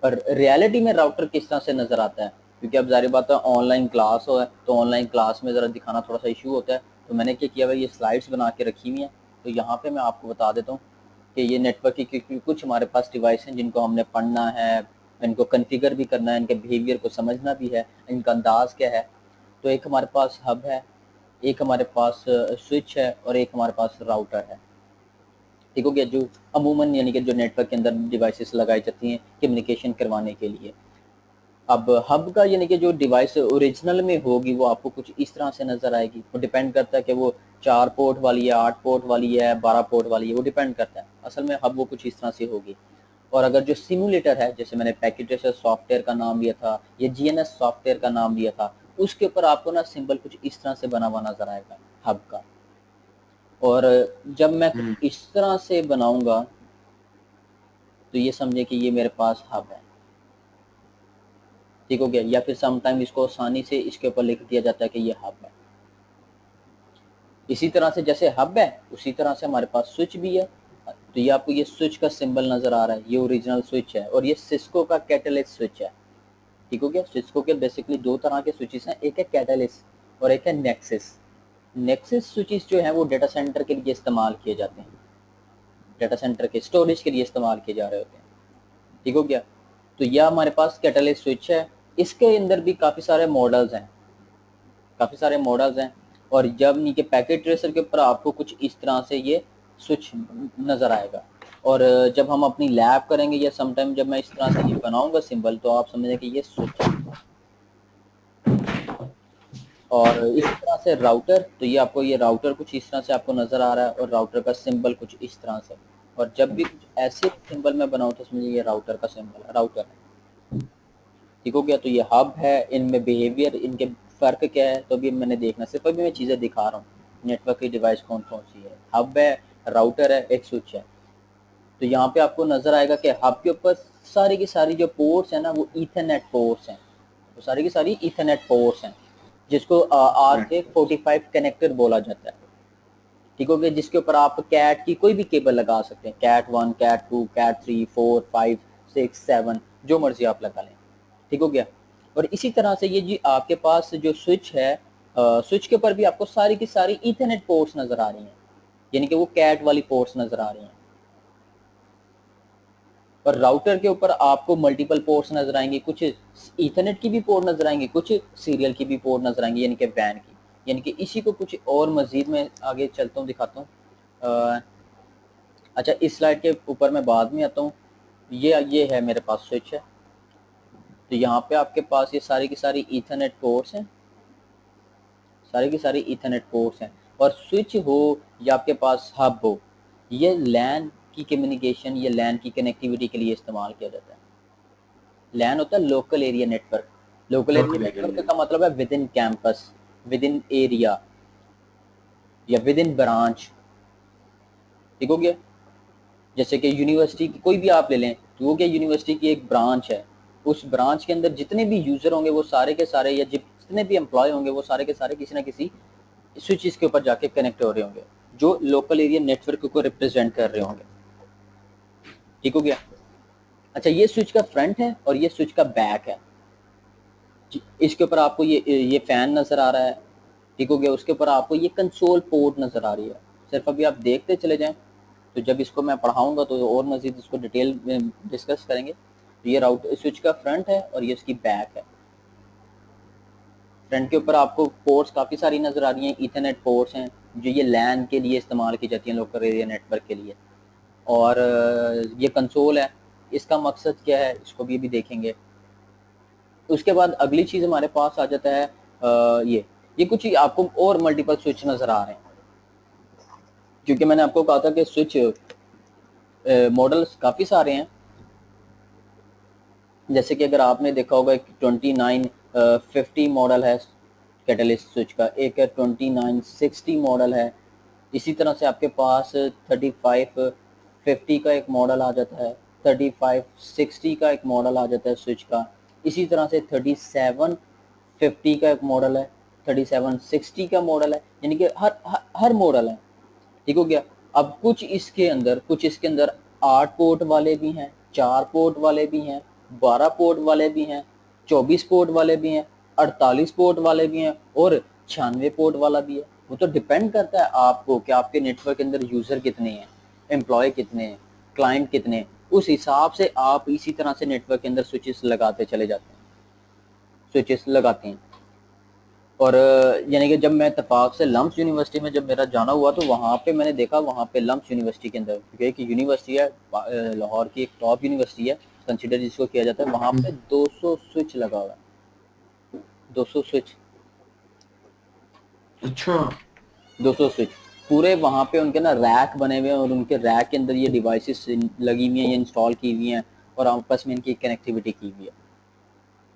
S1: और रियलिटी में राउटर किस तरह से नजर आता है, क्योंकि अब जारी बात है ऑनलाइन क्लास हो है, तो ऑनलाइन क्लास में ज़रा दिखाना थोड़ा सा इशू होता है। तो मैंने क्या किया भाई, ये स्लाइड्स बना के रखी हुई हैं, तो यहाँ पे मैं आपको बता देता हूँ कि ये नेटवर्क की कुछ हमारे पास डिवाइस हैं जिनको हमने पढ़ना है, इनको कन्फिगर भी करना है, इनके बिहेवियर को समझना भी है, इनका अंदाज क्या है। तो एक हमारे पास हब है, एक हमारे पास स्विच है, और एक हमारे पास राउटर है। ठीक हो गया, जो अमूमन यानी कि जो नेटवर्क के अंदर डिवाइसेस लगाई जाती हैं कम्युनिकेशन करवाने के लिए। अब हब का यानी कि जो डिवाइस ओरिजिनल में होगी वो आपको कुछ इस तरह से नजर आएगी। वो डिपेंड करता है कि वो 4 पोर्ट वाली है, 8 पोर्ट वाली है, 12 पोर्ट वाली है, वो डिपेंड करता है। असल में हब वो कुछ इस तरह से होगी। और अगर जो सिमुलेटर है, जैसे मैंने पैकेट ट्रेसर सॉफ्टवेयर का नाम लिया था, ये जीएनएस सॉफ्टवेयर का नाम लिया था, उसके ऊपर आपको ना सिंबल कुछ इस तरह से बना हुआ नजर आएगा हब का। और जब मैं कुछ इस तरह से बनाऊंगा तो ये समझे कि ये मेरे पास हब है। ठीक हो गया, या फिर समटाइम इसको आसानी से इसके ऊपर लिख दिया जाता है कि ये हब है। इसी तरह से जैसे हब है उसी तरह से हमारे पास स्विच भी है। तो ये आपको ये स्विच का सिंबल नजर आ रहा है, ये ओरिजिनल स्विच है, और ये सिस्को का कैटलिस्ट स्विच है। ठीक हो गया। सिस्को के बेसिकली दो तरह के स्विचेस हैं, एक है कैटलिस्ट और एक है नेक्सिस। नेक्सिस स्विचेस जो है वो डेटा सेंटर के लिए इस्तेमाल किए जाते हैं, डेटा सेंटर के स्टोरेज के लिए इस्तेमाल किए जा रहे होते हैं, ठीक हो गया। तो यह हमारे पास कैटलिस्ट स्विच है, इसके अंदर भी काफ़ी सारे मॉडल्स हैं, काफ़ी सारे मॉडल्स हैं। और जब नीचे पैकेट ट्रेसर के ऊपर आपको कुछ इस तरह से ये स्विच नज़र आएगा। और जब हम अपनी लैब करेंगे या समटाइम जब मैं इस तरह से ये बनाऊंगा सिंबल, तो आप समझें कि ये स्विच है। और इसी तरह से राउटर, तो ये आपको ये राउटर कुछ इस तरह से आपको नज़र आ रहा है और राउटर का सिंबल कुछ इस तरह से। और जब भी कुछ ऐसे सिंबल मैं बनाऊँ तो समझिए ये राउटर का सिंबल है, राउटर है, ठीक हो गया। तो ये हब है, इनमें बिहेवियर, इनके फ़र्क क्या है, तो अभी मैंने देखना, सिर्फ अभी मैं चीज़ें दिखा रहा हूँ। नेटवर्क की डिवाइस कौन कौन सी है, हब है, राउटर है, एक स्विच है। तो यहाँ पे आपको नज़र आएगा कि हब के ऊपर सारी की सारी जो पोर्ट्स हैं ना वो ईथरनेट पोर्ट्स हैं, वो सारी की सारी ईथरनेट पोर्ट्स हैं, जिसको RJ45 कनेक्टर बोला जाता है, ठीक हो गया। जिसके ऊपर आप कैट की कोई भी केबल लगा सकते हैं, कैट 1, कैट 2, कैट 3, 4, 5, 6, 7, जो मर्जी आप लगा लें, ठीक हो गया। और इसी तरह से ये जी आपके पास जो स्विच है, स्विच के ऊपर भी आपको सारी की सारी ईथरनेट पोर्ट्स नज़र आ रही हैं, यानी कि वो कैट वाली पोर्ट्स नज़र आ रही हैं। और राउटर के ऊपर आपको मल्टीपल पोर्ट्स नजर आएंगे, कुछ ईथरनेट की भी पोर्ट नजर आएंगे, कुछ सीरियल की भी पोर्ट नजर आएंगी, यानी कि वैन की। यानी कि इसी को कुछ और मजीद में आगे चलता हूँ, दिखाता हूँ। अच्छा, इस स्लाइड के ऊपर मैं बाद में आता हूँ। ये है मेरे पास स्विच है, तो यहाँ पे आपके पास ये सारी की सारी ईथरनेट पोर्ट्स हैं, सारी की सारी ईथरनेट पोर्ट्स हैं। और स्विच हो या आपके पास हब हो, ये लैन की कम्युनिकेशन या लैन की कनेक्टिविटी के लिए इस्तेमाल किया जाता है। लैन होता है local area network, local area network का मतलब है with in campus, with in area या विद इन ब्रांच, ठीक हो गया। जैसे कि यूनिवर्सिटी की कोई भी आप ले लें, तो वो क्या यूनिवर्सिटी की एक ब्रांच है, उस ब्रांच के अंदर जितने भी यूजर होंगे वो सारे के सारे, या जितने भी एम्प्लॉय होंगे वो सारे के सारे किसी ना किसी स्विचेस के ऊपर जाके कनेक्ट हो रहे होंगे, जो लोकल एरिया नेटवर्क को रिप्रेजेंट कर रहे होंगे, ठीक हो गया। अच्छा, ये स्विच का फ्रंट है और ये स्विच का बैक है। इसके ऊपर आपको ये फैन नज़र आ रहा है, ठीक हो गया। उसके ऊपर आपको ये कंसोल पोर्ट नज़र आ रही है। सिर्फ अभी आप देखते चले जाएं, तो जब इसको मैं पढ़ाऊंगा तो और मज़ीद इसको डिटेल में डिस्कस करेंगे। तो ये राउटर स्विच का फ्रंट है और ये इसकी बैक है। फ्रंट के ऊपर आपको पोर्ट्स काफ़ी सारी नज़र आ रही हैं, ईथरनेट पोर्ट्स हैं जो ये लैन के लिए इस्तेमाल की जाती हैं, लोकल एरिया नेटवर्क के लिए। और ये कंसोल है, इसका मकसद क्या है इसको भी देखेंगे। उसके बाद अगली चीज़ हमारे पास आ जाता है ये कुछ ही आपको और मल्टीपल स्विच नज़र आ रहे हैं, क्योंकि मैंने आपको कहा था कि स्विच मॉडल्स काफ़ी सारे हैं। जैसे कि अगर आपने देखा होगा 2950 मॉडल है कैटलिस्ट स्विच का, एक है 2960 मॉडल है। इसी तरह से आपके पास 3550 का एक मॉडल आ जाता है, 3560 का एक मॉडल आ जाता है स्विच का। इसी तरह से 3750 का एक मॉडल है, 3760 का मॉडल है, यानी कि हर मॉडल है, ठीक हो गया। अब कुछ इसके अंदर 8 पोर्ट वाले भी हैं, 4 पोर्ट वाले भी हैं, 12 पोर्ट वाले भी हैं, 24 पोर्ट वाले भी हैं, 48 पोर्ट वाले भी हैं और 96 पोर्ट वाला भी है। वो तो डिपेंड करता है आपको कि आपके नेटवर्क के अंदर यूज़र कितने हैं, एम्प्लॉय कितने हैं, क्लाइंट कितने हैं। उस हिसाब से आप इसी तरह से नेटवर्क के अंदर स्विचेस लगाते चले जाते हैं, स्विचेस लगाते हैं। और यानी कि जब मैं इत्तेफाक से लम्स यूनिवर्सिटी में जब मेरा जाना हुआ, तो वहाँ पे मैंने देखा, वहाँ पे लम्स यूनिवर्सिटी के अंदर, क्योंकि एक यूनिवर्सिटी है लाहौर की, एक टॉप यूनिवर्सिटी है, कंसिडर जिसको किया जाता है, वहाँ पे 200 स्विच लगा हुआ है, 200 स्विच,
S2: अच्छा
S1: 200 स्विच पूरे वहाँ पे उनके ना रैक बने हुए हैं, और उनके रैक के अंदर ये डिवाइसेस लगी हुई हैं, ये इंस्टॉल की हुई हैं, और आपस में इनकी कनेक्टिविटी की हुई है।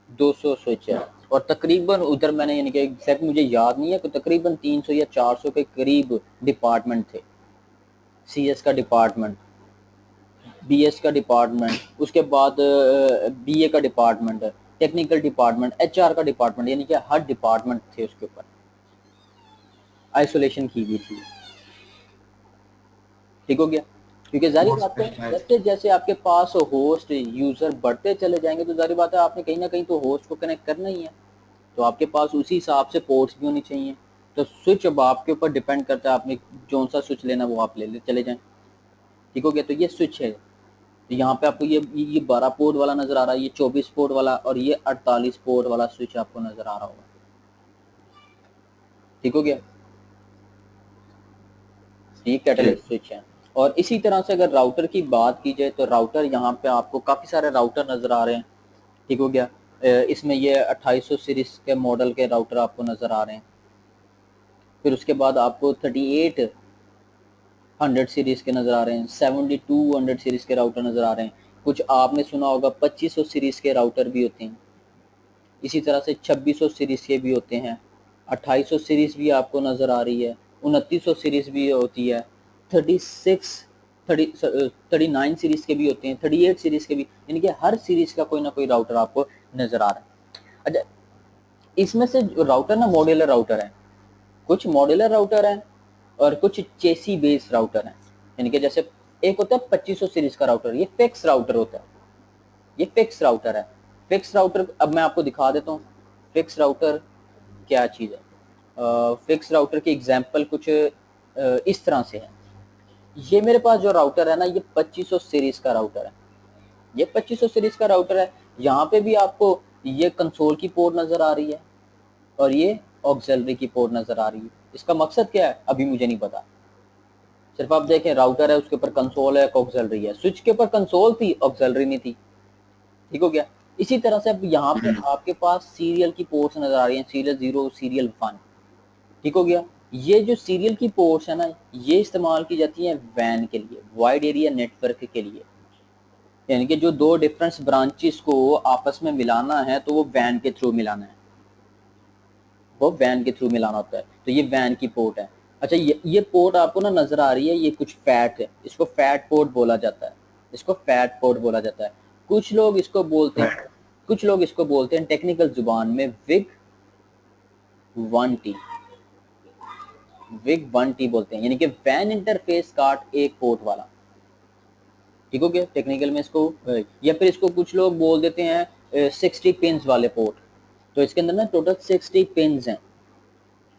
S1: 200 स्विच है। और तकरीबन उधर मैंने, यानी कि एग्जैक्ट मुझे याद नहीं है, तो तकरीबन 300 या 400 के करीब डिपार्टमेंट थे। CS का डिपार्टमेंट, BS का डिपार्टमेंट, उसके बाद BA का डिपार्टमेंट, टेक्निकल डिपार्टमेंट, HR का डिपार्टमेंट, यानी कि हर डिपार्टमेंट थे उसके ऊपर, आइसोलेशन की हुई थी, ठीक हो गया। क्योंकि जारी
S2: मोर
S1: बात है
S2: स्पेशलाइज्ड।
S1: जैसे जैसे आपके पास होस्ट यूजर बढ़ते चले जाएंगे तो जारी बात है आपने कहीं ना कहीं तो होस्ट को कनेक्ट करना ही है, तो आपके पास उसी हिसाब से पोर्ट्स भी होनी चाहिए। तो स्विच अब आपके ऊपर डिपेंड करता है, आपने कौन सा स्विच लेना वो आप ले चले जाएं। ठीक हो गया, तो ये स्विच है। तो यहाँ पे आपको ये 12 पोर्ट वाला नजर आ रहा है, ये 24 पोर्ट वाला और ये 48 पोर्ट वाला स्विच आपको नजर आ रहा होगा। ठीक हो गया, ये कैटलिस्ट स्विच है। और इसी तरह से अगर राउटर की बात की जाए तो राउटर यहाँ पे आपको काफी सारे राउटर नजर आ रहे हैं। ठीक हो गया, इसमें ये 2800 सीरीज के मॉडल के राउटर आपको नजर आ रहे हैं। फिर उसके बाद आपको 3800 सीरीज के नजर आ रहे हैं, 7200 सीरीज के राउटर नजर आ रहे हैं। कुछ आपने सुना होगा 2500 सीरीज के राउटर भी होते हैं। इसी तरह से 2600 सीरीज के भी होते हैं, 2800 सीरीज भी आपको नजर आ रही है, 2900 सीरीज भी होती है, 39 सीरीज के भी होते हैं, 38 सीरीज के भी, यानी कि हर सीरीज का कोई ना कोई राउटर आपको नजर आ रहा है। अच्छा, इसमें से राउटर ना मॉड्यूलर राउटर है, कुछ मॉड्यूलर राउटर है और कुछ चेसी बेस राउटर है। यानी कि जैसे एक होता है 2500 सीरीज का राउटर, ये फिक्स राउटर होता है, ये फिक्स राउटर है। फिक्स राउटर अब मैं आपको दिखा देता हूँ फिक्स राउटर क्या चीज़ है। फिक्स राउटर की एग्जांपल कुछ इस तरह से है। ये मेरे पास जो राउटर है ना, ये 2500 सीरीज का राउटर है, ये 2500 सीरीज का राउटर है। यहाँ पे भी आपको ये कंसोल की पोर्ट नजर आ रही है और ये ऑक्सिलरी की पोर्ट नजर आ रही है। इसका मकसद क्या है अभी मुझे नहीं पता, सिर्फ आप देखें राउटर है, उसके ऊपर कंसोल है, ऑक्सिलरी है। स्विच के ऊपर कंसोल थी, ऑक्सिलरी नहीं थी। ठीक हो गया, इसी तरह से अब यहाँ पे आपके पास सीरियल की पोर्ट्स नजर आ रही हैं, सीरियल 0, सीरियल 1। ठीक हो गया, ये जो सीरियल की पोर्ट्स है ना, ये इस्तेमाल की जाती है वैन के लिए, वाइड एरिया नेटवर्क के लिए। यानी कि जो दो डिफरेंस ब्रांचेस को आपस में मिलाना है तो वो वैन के थ्रू मिलाना है, वो वैन के थ्रू मिलाना होता है। तो ये वैन की पोर्ट है। अच्छा, ये पोर्ट आपको ना नजर आ रही है, ये कुछ फैट है, इसको फैट पोर्ट बोला जाता है, इसको फैट पोर्ट बोला जाता है। कुछ लोग इसको बोलते हैं, कुछ लोग इसको बोलते हैं टेक्निकल जुबान में विग 1T, विग 1T बोलते हैं, यानी कि वैन इंटरफेस कार्ड एक पोर्ट वाला। ठीक हो गया, टेक्निकल में इसको या फिर इसको कुछ लोग बोल देते हैं 60 पिंस वाले पोर्ट। तो इसके अंदर ना टोटल 60 पिंस हैं।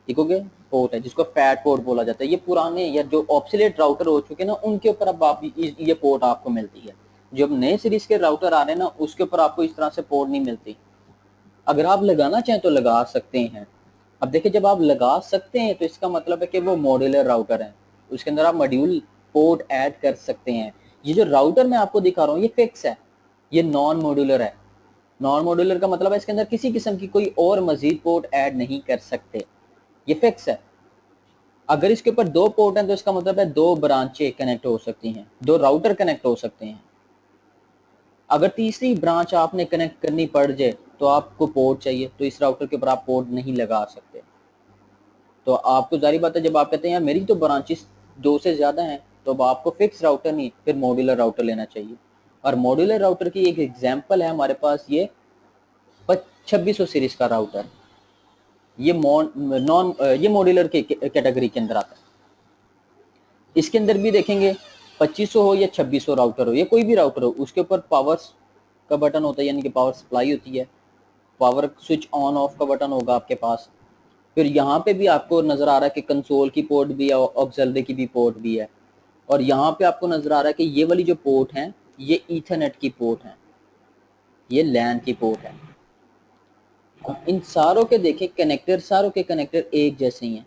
S1: ठीक हो गया, पोर्ट है जिसको फैट पोर्ट बोला जाता है। ये पुराने या जो ऑब्सोलेट राउटर हो चुके ना, उनके ऊपर अब आप ये पोर्ट आपको मिलती है। जो अब नए सीरीज के राउटर आ रहे हैं ना, उसके ऊपर आपको इस तरह से पोर्ट नहीं मिलती। अगर आप लगाना चाहें तो लगा सकते हैं। अब देखिए, जब आप लगा सकते हैं तो इसका मतलब है कि वो मॉड्यूलर राउटर है, उसके अंदर आप मॉड्यूल पोर्ट ऐड कर सकते हैं। ये जो राउटर मैं आपको दिखा रहा हूँ ये फिक्स है, ये नॉन मॉड्यूलर है। नॉन मॉड्यूलर का मतलब है इसके अंदर किसी किस्म की कोई और मजीद पोर्ट ऐड नहीं कर सकते, ये फिक्स है। अगर इसके ऊपर दो पोर्ट हैं तो इसका मतलब है दो ब्रांचें कनेक्ट हो सकती हैं, दो राउटर कनेक्ट हो सकते हैं। अगर तीसरी ब्रांच आपने कनेक्ट करनी पड़ जाए तो आपको पोर्ट चाहिए, तो इस राउटर के ऊपर आप पोर्ट नहीं लगा सकते। तो आपको जारी बात है, जब आप कहते हैं यार मेरी तो ब्रांचेस दो से ज्यादा हैं, तो अब आपको फिक्स राउटर नहीं फिर मॉड्यूलर राउटर लेना चाहिए। और मॉड्यूलर राउटर की एक एग्जांपल है हमारे पास, ये 2600 सीरीज का राउटर, ये नॉन ये मॉड्यूलर के कैटेगरी के अंदर आता है। इसके अंदर भी देखेंगे 2500 हो या 2600 राउटर हो या कोई भी राउटर हो, उसके ऊपर पावर का बटन होता है, यानी कि पावर सप्लाई होती है, पावर स्विच ऑन ऑफ का बटन होगा आपके पास। फिर यहाँ पे भी आपको नजर आ रहा है कि कंसोल की पोर्ट भी है, ऑक्सिलरी की भी पोर्ट भी है। और यहाँ पे आपको नजर आ रहा है कि ये वाली जो पोर्ट है ये ईथरनेट की पोर्ट है, ये लैन की पोर्ट है। अब इन सारों के देखें कनेक्टर, सारों के कनेक्टर एक जैसे ही हैं।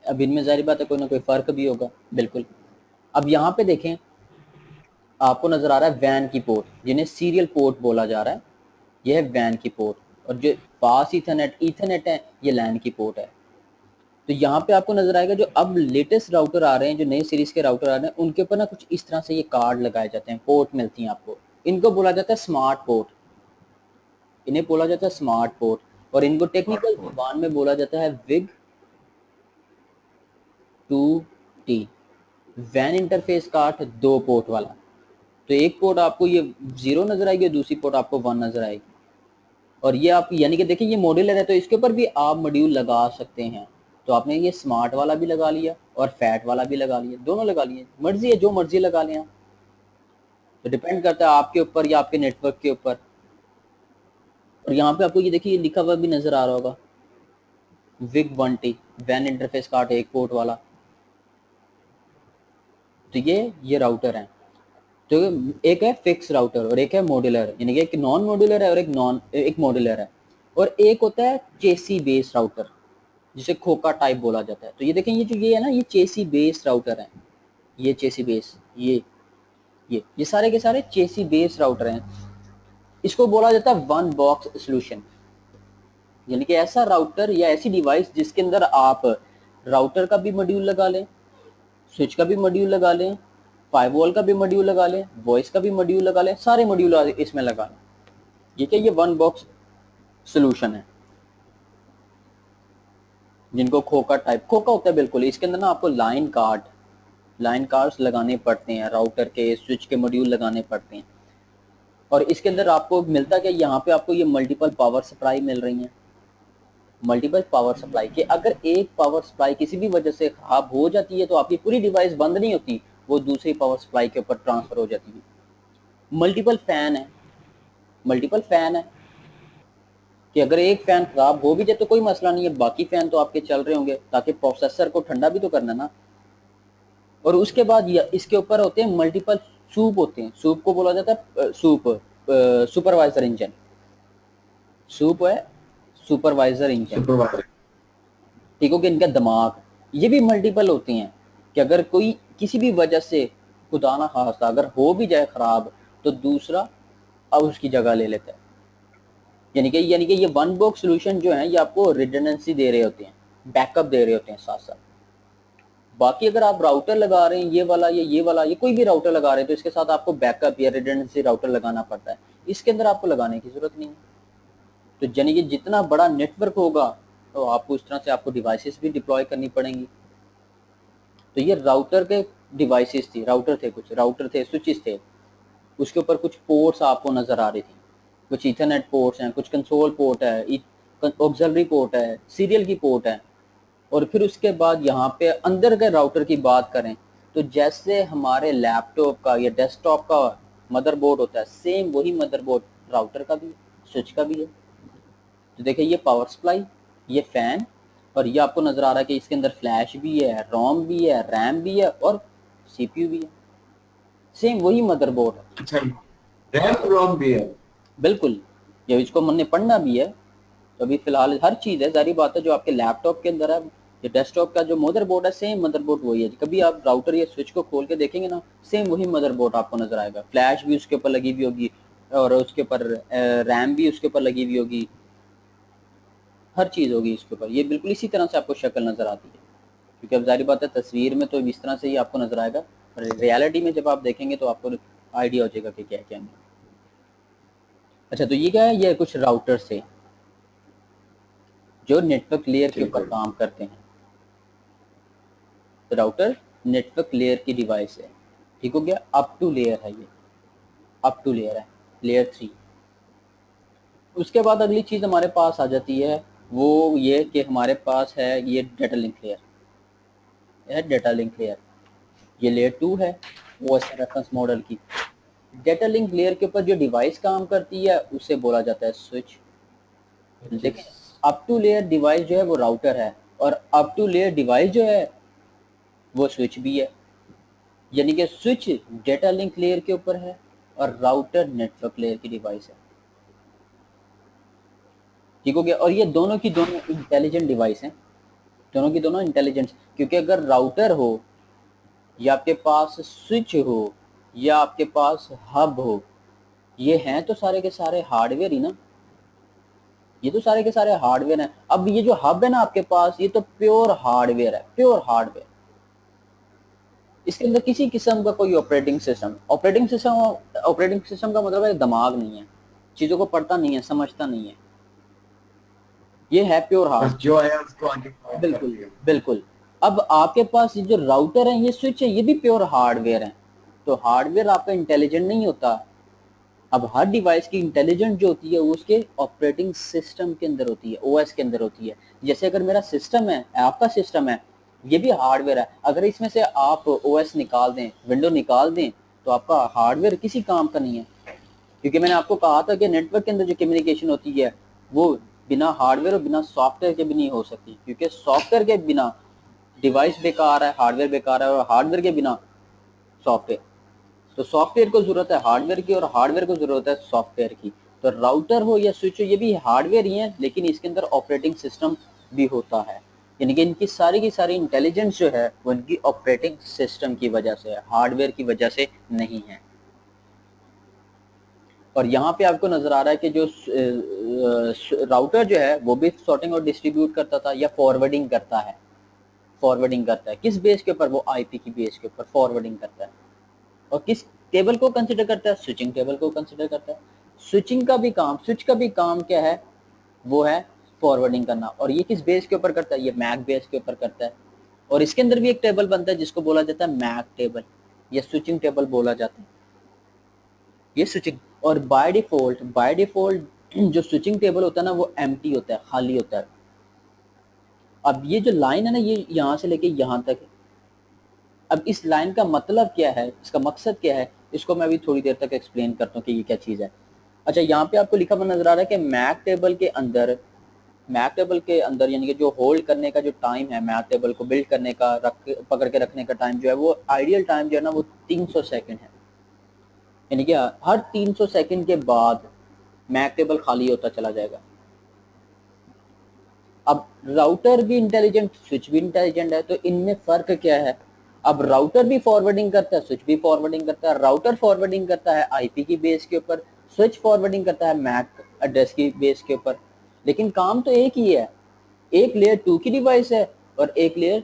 S1: अब इनमें जारी बात है कोई ना कोई फर्क भी होगा, बिल्कुल। अब यहाँ पे देखें, आपको नजर आ रहा है वैन की पोर्ट, जिन्हें सीरियल पोर्ट बोला जा रहा है, यह है वैन की पोर्ट। और जो पास ईथरनेट ईथरनेट है, ये लैन की पोर्ट है। तो यहाँ पे आपको नजर आएगा जो अब लेटेस्ट राउटर आ रहे हैं, जो नए सीरीज के राउटर आ रहे हैं, उनके ऊपर ना कुछ इस तरह से ये कार्ड लगाए जाते हैं, पोर्ट मिलती हैं आपको। इनको बोला जाता है स्मार्ट पोर्ट, इन्हें बोला जाता है स्मार्ट पोर्ट। और इनको टेक्निकल जुबान में बोला जाता है विग 2T, वैन इंटरफेस कार्ड दो पोर्ट वाला। तो एक पोर्ट आपको ये 0 नजर आएगी और दूसरी पोर्ट आपको 1 नजर आएगी। और ये आप यानी कि देखिए ये मॉड्यूलर है, तो इसके ऊपर भी आप मॉड्यूल लगा सकते हैं। तो आपने ये स्मार्ट वाला भी लगा लिया और फैट वाला भी लगा लिए, दोनों लगा लिए, मर्जी है जो मर्जी लगा लें आप, तो डिपेंड करता है आपके ऊपर या आपके नेटवर्क के ऊपर। और यहाँ पे आपको ये देखिए लिखा हुआ भी नजर आ रहा होगा, विग 1T वैन इंटरफेस कार्ड, एक पोर्ट वाला। तो ये राउटर है। तो एक है फिक्स राउटर और एक है मॉड्यूलर, यानी कि एक नॉन मॉड्यूलर है और एक मॉड्यूलर है। और एक होता है चेसी बेस राउटर, जिसे खोका टाइप बोला जाता है। तो ये देखें, ये है ना, ये चेसी बेस राउटर है, ये चेसी बेस, ये सारे के सारे चेसी बेस राउटर हैं। इसको बोला जाता है वन बॉक्स सॉल्यूशन, यानी कि ऐसा राउटर या ऐसी डिवाइस जिसके अंदर आप राउटर का भी मॉड्यूल लगा लें, स्विच का भी मॉड्यूल लगा लें, फायरवॉल का भी मॉड्यूल लगा लें, वॉइस का भी मॉड्यूल लगा लें, सारे मॉड्यूल इसमें लगा लें। ये क्या, ये वन बॉक्स सॉल्यूशन है, जिनको खोका टाइप, खोका होता है बिल्कुल। इसके अंदर ना आपको लाइन कार्ड्स लगाने पड़ते हैं, राउटर के स्विच के मॉड्यूल लगाने पड़ते हैं। और इसके अंदर आपको मिलता क्या, यहाँ पे आपको ये मल्टीपल पावर सप्लाई मिल रही हैं, मल्टीपल पावर सप्लाई के। अगर एक पावर सप्लाई किसी भी वजह से खराब हो जाती है तो आपकी पूरी डिवाइस बंद नहीं होती, वो दूसरी पावर सप्लाई के ऊपर ट्रांसफर हो जाती है। मल्टीपल फैन है कि अगर एक फैन खराब हो भी जाए तो कोई मसला नहीं है, बाकी फैन तो आपके चल रहे होंगे, ताकि प्रोसेसर को ठंडा भी तो करना ना। और उसके बाद इसके ऊपर होते हैं मल्टीपल सूप होते हैं, सूप को बोला जाता है सुपरवाइजर इंजन, सूप है सुपरवाइजर इंजन, ठीक हो गया, इनका दिमाग। ये भी मल्टीपल होती हैं कि अगर कोई किसी भी वजह से, खुदा ना खास्ता अगर हो भी जाए खराब, तो दूसरा अब उसकी जगह ले लेता है। यानी कि ये वन बॉक्स सॉल्यूशन जो है, ये आपको रिडंडेंसी दे रहे होते हैं, बैकअप दे रहे होते हैं साथ साथ। बाकी अगर आप राउटर लगा रहे हैं, ये वाला या ये वाला, ये कोई भी राउटर लगा रहे हैं, तो इसके साथ आपको बैकअप या रिडंडेंसी राउटर लगाना पड़ता है। इसके अंदर आपको लगाने की जरूरत नहीं है। तो यानी कि जितना बड़ा नेटवर्क होगा, तो आपको इस तरह से आपको डिवाइसेस भी डिप्लॉय करनी पड़ेंगी। तो ये राउटर के डिवाइसेस थी, कुछ राउटर थे, स्विचेस थे, उसके ऊपर कुछ पोर्ट्स आपको नजर आ रही थी, कुछ इथरनेट पोर्ट्स हैं, कुछ कंसोल पोर्ट है, ऑक्सिलरी पोर्ट है, सीरियल की पोर्ट है। और फिर उसके बाद यहाँ पे अंदर के राउटर की बात करें, तो जैसे हमारे लैपटॉप का या डेस्कटॉप का मदरबोर्ड होता है, सेम वही मदरबोर्ड राउटर का भी है, स्विच का भी है। तो देखिए, ये पावर सप्लाई, ये फैन, और ये आपको नजर आ रहा है कि इसके अंदर फ्लैश भी है, रोम भी है, रैम भी है और सीपीयू भी है, सेम वही मदरबोर्ड है।
S2: अच्छा, रैम रोम भी है,
S1: बिल्कुल। जब इसको हमने पढ़ना भी है, तो अभी फिलहाल हर चीज़ है, सारी बात है, जो आपके लैपटॉप के अंदर है, ये डेस्कटॉप का जो मदरबोर्ड है, सेम मदरबोर्ड वही है। कभी आप राउटर या स्विच को खोल के देखेंगे ना, सेम वही मदरबोर्ड आपको नजर आएगा, फ्लैश भी उसके ऊपर लगी हुई होगी, और उसके ऊपर रैम भी उसके ऊपर लगी हुई होगी, हर चीज़ होगी इसके ऊपर। ये बिल्कुल इसी तरह से आपको शक्ल नज़र आती है, क्योंकि अब जारी बात है, तस्वीर में तो इस तरह से ही आपको नज़र आएगा, रियलिटी में जब आप देखेंगे तो आपको आइडिया हो जाएगा कि क्या क्या है। अच्छा, तो ये क्या है, ये कुछ राउटर से जो नेटवर्क लेयर के ऊपर काम करते हैं। तो राउटर नेटवर्क लेयर की डिवाइस है, ठीक हो गया। अप टू लेयर है, ये अप टू लेयर है, लेयर 3। उसके बाद अगली चीज़ हमारे पास आ जाती है, वो ये कि हमारे पास है ये data link layer, data link layer, ये लेयर 2 है ओएस रेफरेंस मॉडल की। डेटा लिंक लेयर के ऊपर जो डिवाइस काम करती है उसे बोला जाता है स्विच। देखें, अप टू लेयर डिवाइस जो है वो राउटर है, और अप टू लेयर डिवाइस जो है वो स्विच भी है। यानी कि स्विच डेटा लिंक लेयर के ऊपर है और राउटर नेटवर्क लेयर की डिवाइस है, ठीक हो गया। और ये दोनों की दोनों इंटेलिजेंट डिवाइस हैं, दोनों की दोनों इंटेलिजेंट, क्योंकि अगर राउटर हो या आपके पास स्विच हो या आपके पास हब हो, ये हैं तो सारे के सारे हार्डवेयर ही ना, ये तो सारे के सारे हार्डवेयर हैं। अब ये जो हब है ना आपके पास, ये तो प्योर हार्डवेयर है, प्योर हार्डवेयर। इसके अंदर किसी किस्म का कोई ऑपरेटिंग सिस्टम का मतलब है दिमाग नहीं है, चीजों को पढ़ता नहीं है, समझता नहीं है, ये है प्योर हार्ड।
S2: जो आया उसको आगे कर
S1: बिल्कुल
S2: दिया।
S1: बिल्कुल। अब आपके पास ये जो राउटर है, ये स्विच है, ये भी प्योर हार्डवेयर है। तो हार्डवेयर आपका इंटेलिजेंट नहीं होता। अब हर डिवाइस की इंटेलिजेंट जो होती है वो उसके ऑपरेटिंग सिस्टम के अंदर होती है, ओएस के अंदर होती है। जैसे अगर मेरा सिस्टम है, आपका सिस्टम है, ये भी हार्डवेयर है। अगर इसमें से आप ओएस निकाल दें, विंडो निकाल दें, तो आपका हार्डवेयर किसी काम का नहीं है। क्योंकि मैंने आपको कहा था कि नेटवर्क के अंदर जो कम्युनिकेशन होती है वो बिना हार्डवेयर और बिना सॉफ्टवेयर के भी नहीं हो सकती, क्योंकि सॉफ्टवेयर के बिना डिवाइस बेकार है, हार्डवेयर बेकार है, और हार्डवेयर के बिना सॉफ्टवेयर। तो सॉफ्टवेयर को जरूरत है हार्डवेयर की, और हार्डवेयर को जरूरत है सॉफ्टवेयर की। तो राउटर हो या स्विच हो, ये भी हार्डवेयर ही है, लेकिन इसके अंदर ऑपरेटिंग सिस्टम भी होता है। यानी कि इनकी सारी की सारी इंटेलिजेंस जो है वो इनकी ऑपरेटिंग सिस्टम की वजह से है, हार्डवेयर की वजह से नहीं है। और यहाँ पे आपको नजर आ रहा है कि जो राउटर जो है वो भी सॉर्टिंग और डिस्ट्रीब्यूट करता था या फॉरवर्डिंग करता है। फॉरवर्डिंग करता है किस बेस के ऊपर? वो आईपी की बेस के ऊपर फॉरवर्डिंग करता है। और किस टेबल को कंसिडर करता है? स्विचिंग टेबल को कंसिडर करता है। स्विचिंग का भी काम, स्विच का भी काम क्या है? वो है फॉरवर्डिंग करना। और ये किस बेस के ऊपर करता है? ये मैक बेस के ऊपर करता है। और इसके अंदर भी एक टेबल बनता है जिसको बोला जाता है मैक टेबल या स्विचिंग टेबल बोला जाता है। ये स्विचिंग, और बाय डिफॉल्ट जो स्विचिंग टेबल होता है ना वो एम्प्टी होता है, खाली होता है। अब ये जो लाइन है ना, ये यहाँ से लेके यहाँ तक है। अब इस लाइन का मतलब क्या है, इसका मकसद क्या है, इसको मैं अभी थोड़ी देर तक एक्सप्लेन करता हूँ कि ये क्या चीज़ है। अच्छा, यहाँ पे आपको लिखा हुआ नजर आ रहा है कि मैक टेबल के अंदर यानी कि जो होल्ड करने का जो टाइम है, मैक टेबल को बिल्ड करने का, पकड़ के रखने का टाइम जो है, वो आइडियल टाइम जो है ना वो 300 सेकंड है। यानी कि हर 300 सेकंड के बाद मैक टेबल खाली होता चला जाएगा। अब राउटर भी इंटेलिजेंट, स्विच भी इंटेलिजेंट है, तो इनमें फर्क क्या है? अब राउटर भी फॉरवर्डिंग करता है, स्विच भी फॉरवर्डिंग करता है। राउटर फॉरवर्डिंग करता है आईपी की बेस के ऊपर, स्विच फॉरवर्डिंग करता है मैक एड्रेस की बेस के ऊपर। लेकिन काम तो एक ही है, एक लेयर 2 की डिवाइस है और एक लेयर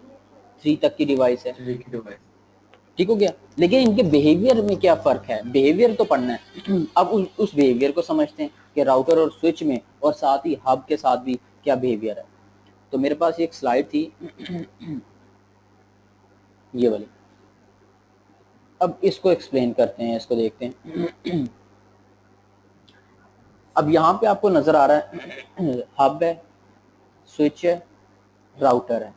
S1: 3 तक की डिवाइस है। ठीक हो गया। लेकिन इनके बिहेवियर में क्या फर्क है? बिहेवियर तो पढ़ना है। अब उस बिहेवियर को समझते हैं कि राउटर और स्विच में और साथ ही हब के साथ भी क्या बिहेवियर है। तो मेरे पास एक स्लाइड थी ये वाली। अब इसको एक्सप्लेन करते हैं, इसको देखते हैं। अब यहाँ पे आपको नजर आ रहा है हब है, स्विच है, राउटर है।